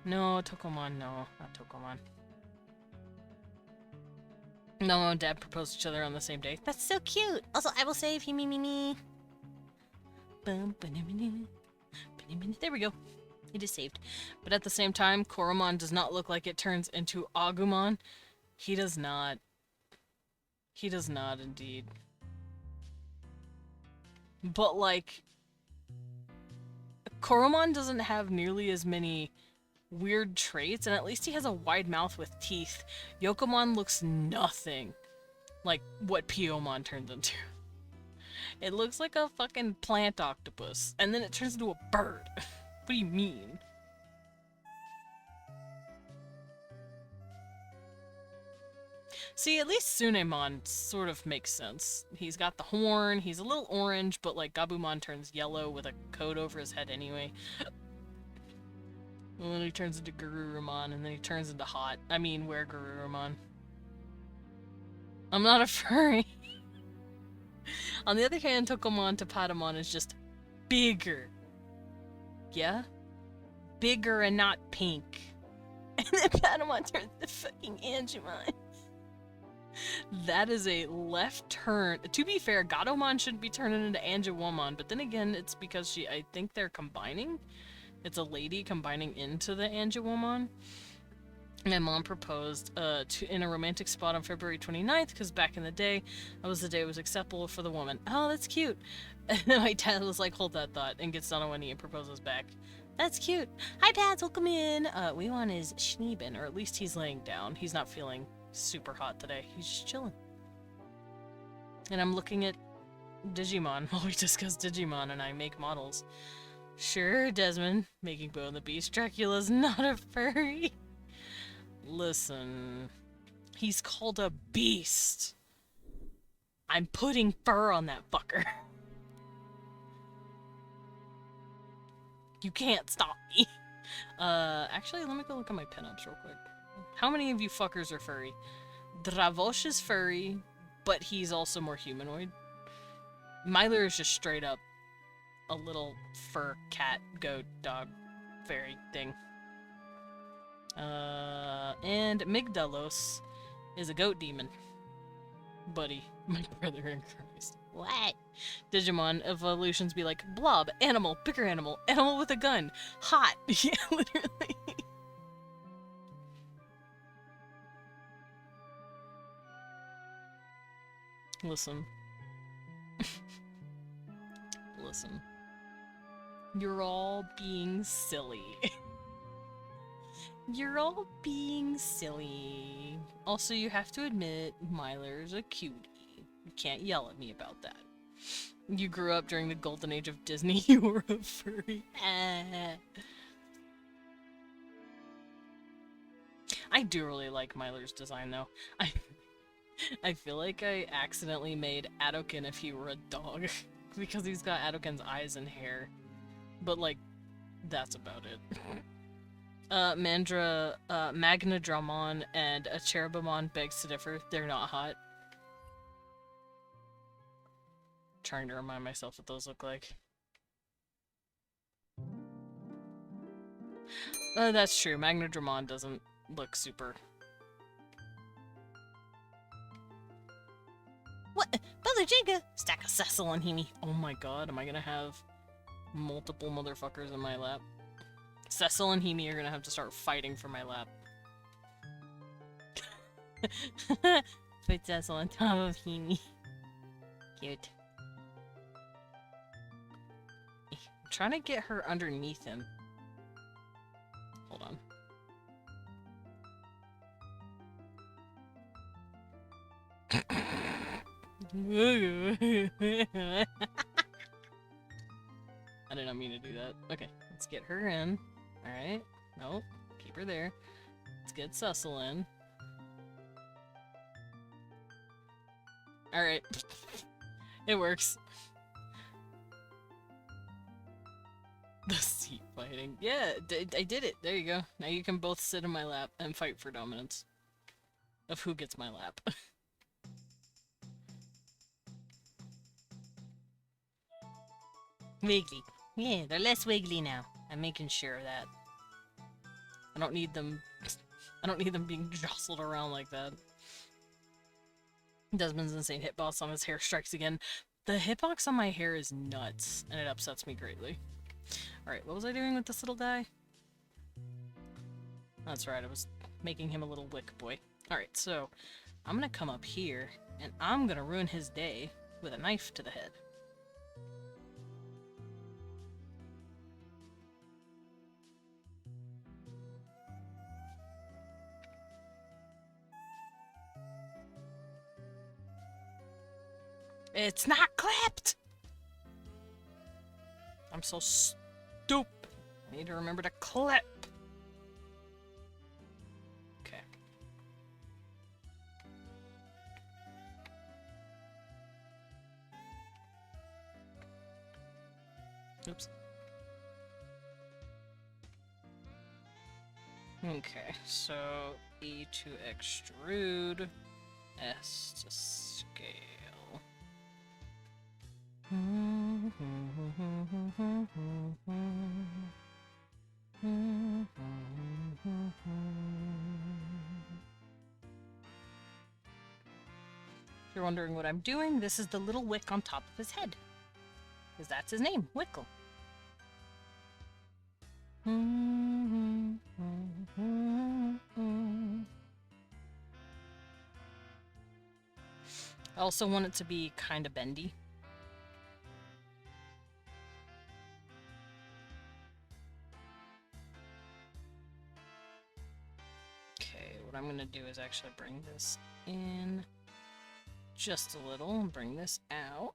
No, Tokomon, no, not Tokomon. No, Mom and Dad proposed each other on the same day. That's so cute. Also, I will save he me me me. There we go. It is saved. But at the same time, Koromon does not look like it turns into Agumon. He does not. He does not, indeed. But, like, Koromon doesn't have nearly as many weird traits, and at least he has a wide mouth with teeth. Yokomon looks nothing like what Piomon turns into. It looks like a fucking plant octopus, and then it turns into a bird. What do you mean? See, at least Sunemon sort of makes sense. He's got the horn, he's a little orange, but like Gabumon turns yellow with a coat over his head anyway. And then he turns into Garurumon, and then he turns into Where Garurumon. I'm not a furry. On the other hand, Tokomon to Patamon is just bigger. Yeah? Bigger and not pink. And then Patamon turns to fucking Angemon. That is a left turn. To be fair, Gatomon shouldn't be turning into Angewomon, but then again, it's because I think they're combining. It's a lady combining into the Angewomon. My mom proposed in a romantic spot on February 29th, because back in the day, that was the day it was acceptable for the woman. Oh, that's cute. And then my dad was like, hold that thought, and gets down on one knee and proposes back. That's cute. Hi, Pads, welcome in. We want his Schneeben, or at least he's laying down. He's not feeling super hot today. He's just chilling. And I'm looking at Digimon while we discuss Digimon and I make models. Sure, Desmond, making Bo and the Beast. Dracula's not a furry. Listen, he's called a beast. I'm putting fur on that fucker. You can't stop me. Actually, let me go look at my pinups real quick. How many of you fuckers are furry? Dravosh is furry, but he's also more humanoid. Myler is just straight up a little fur cat, goat, dog, fairy thing. And Migdalos is a goat demon. Buddy, my brother in Christ. What? Digimon evolutions be like, blob, animal, bigger animal, animal with a gun, hot. Yeah, literally. Listen. Listen. You're all being silly. You're all being silly. Also, you have to admit, Myler's a cutie. You can't yell at me about that. You grew up during the golden age of Disney. You were a furry. I do really like Myler's design, though. I feel like I accidentally made Adokin if he were a dog. Because he's got Adokin's eyes and hair. But, like, that's about it. Magnadramon and a Cherubimon begs to differ. They're not hot. Trying to remind myself what those look like. That's true. Magnadramon doesn't look super. What? Brother Jenga! Stack of Cecil and Himi. Oh my god, am I gonna have multiple motherfuckers in my lap? Cecil and Himi are gonna have to start fighting for my lap. Put Cecil on top of Himi. Cute. I'm trying to get her underneath him. Hold on. I did not mean to do that. Okay, let's get her in. Alright. Nope. Keep her there. Let's get Cecil in. Alright. It works. The seat Fighting. Yeah, I did it. There you go. Now you can both sit in my lap and fight for dominance. Of who gets my lap. Wiggly. Yeah, they're less wiggly now. I'm making sure of that. I don't need them... I don't need them being jostled around like that. Desmond's insane hitbox on his hair strikes again. The hitbox on my hair is nuts, and it upsets me greatly. Alright, what was I doing with this little guy? That's right, I was making him a little wick boy. Alright, so I'm gonna come up here, and I'm gonna ruin his day with a knife to the head. It's not clipped! I'm so stupid. I need to remember to clip. Okay. Oops. Okay, so E to extrude, S to scale. If you're wondering what I'm doing, this is the little wick on top of his head. Because that's his name, Wickle. I also want it to be kind of bendy. Okay, what I'm going to do is actually bring this in just a little and bring this out.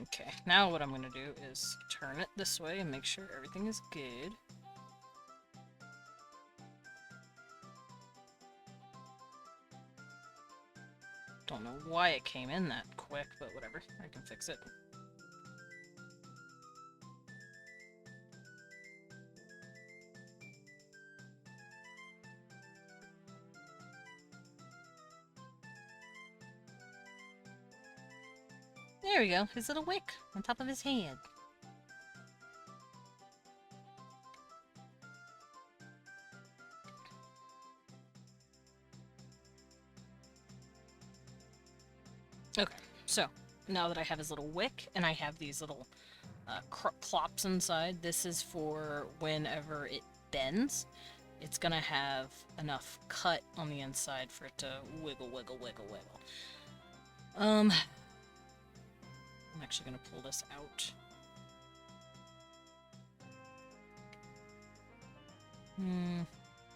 Okay, now what I'm going to do is turn it this way and make sure everything is good. Don't know why it came in that quick, but whatever, I can fix it. There we go, his little wick on top of his head. Okay, so now that I have his little wick and I have these little clops inside, this is for whenever it bends. It's gonna have enough cut on the inside for it to wiggle, wiggle, wiggle, wiggle. I'm actually gonna pull this out.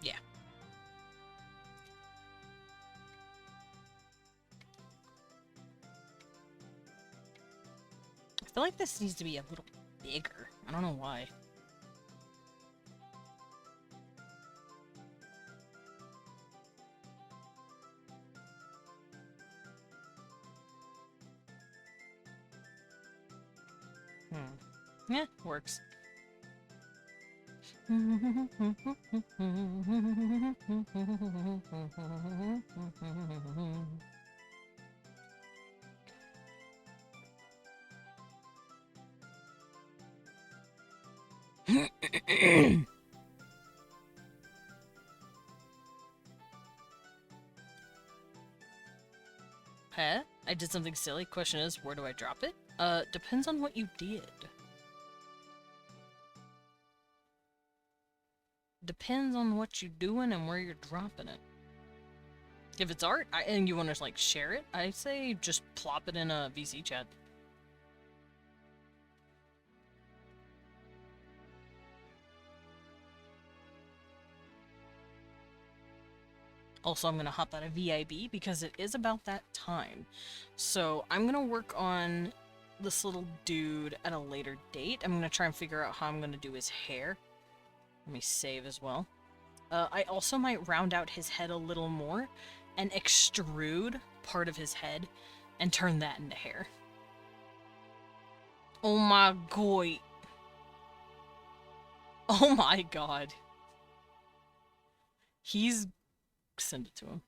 Yeah. I feel like this needs to be a little bigger. I don't know why. Yeah, works. Huh? I did something silly. Question is, where do I drop it? Depends on what you did. Depends on what you're doing and where you're dropping it. If it's art and you want to like share it, I say just plop it in a VC chat. Also, I'm gonna hop out of VIB because it is about that time. So I'm gonna work on this little dude at a later date. I'm gonna try and figure out how I'm gonna do his hair. Let me save as well. I also might round out his head a little more and extrude part of his head and turn that into hair. Oh my god. Oh my god. He's... Send it to him.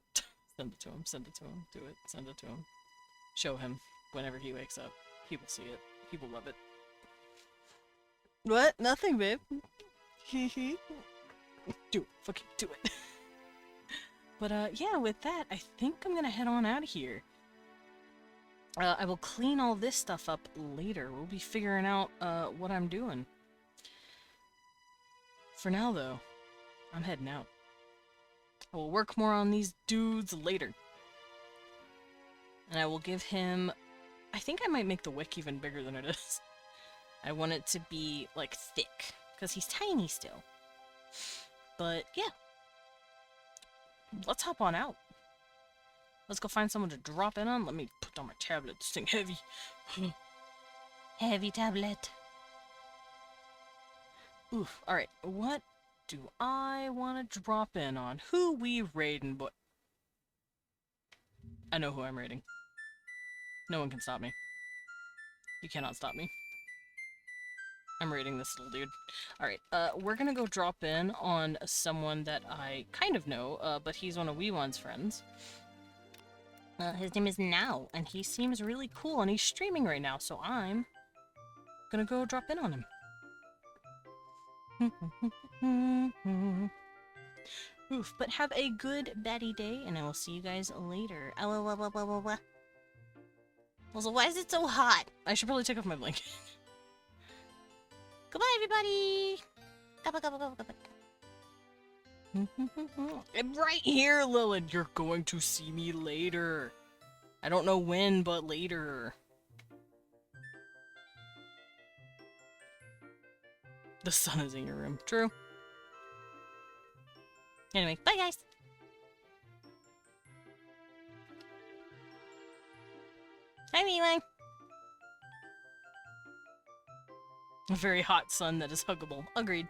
Send it to him. Send it to him. Do it. Send it to him. Show him whenever he wakes up. He will see it. He will love it. What? Nothing, babe. Hee. Do it. Fucking do it. But, yeah, with that, I think I'm gonna head on out of here. I will clean all this stuff up later. We'll be figuring out, what I'm doing. For now, though, I'm heading out. I will work more on these dudes later. And I will give him... I think I might make the wick even bigger than it is. I want it to be, like, thick. Because he's tiny still. But, yeah. Let's hop on out. Let's go find someone to drop in on. Let me put down my tablet. This thing heavy. Heavy tablet. Oof. Alright, what do I want to drop in on? Who we raiding, boy? I know who I'm raiding. No one can stop me. You cannot stop me. I'm raiding this little dude. Alright, we're gonna go drop in on someone that I kind of know, but he's one of Weewan's friends. His name is Now, and he seems really cool, and he's streaming right now, so I'm gonna go drop in on him. Oof, but have a good baddie day, and I will see you guys later. Also, why is it so hot? I should probably take off my blanket. Goodbye, everybody. Gobble. I'm right here, Lilith. You're going to see me later. I don't know when, but later. The sun is in your room. True. Anyway, bye, guys. Hi, Miwan. A very hot sun that is huggable. Agreed.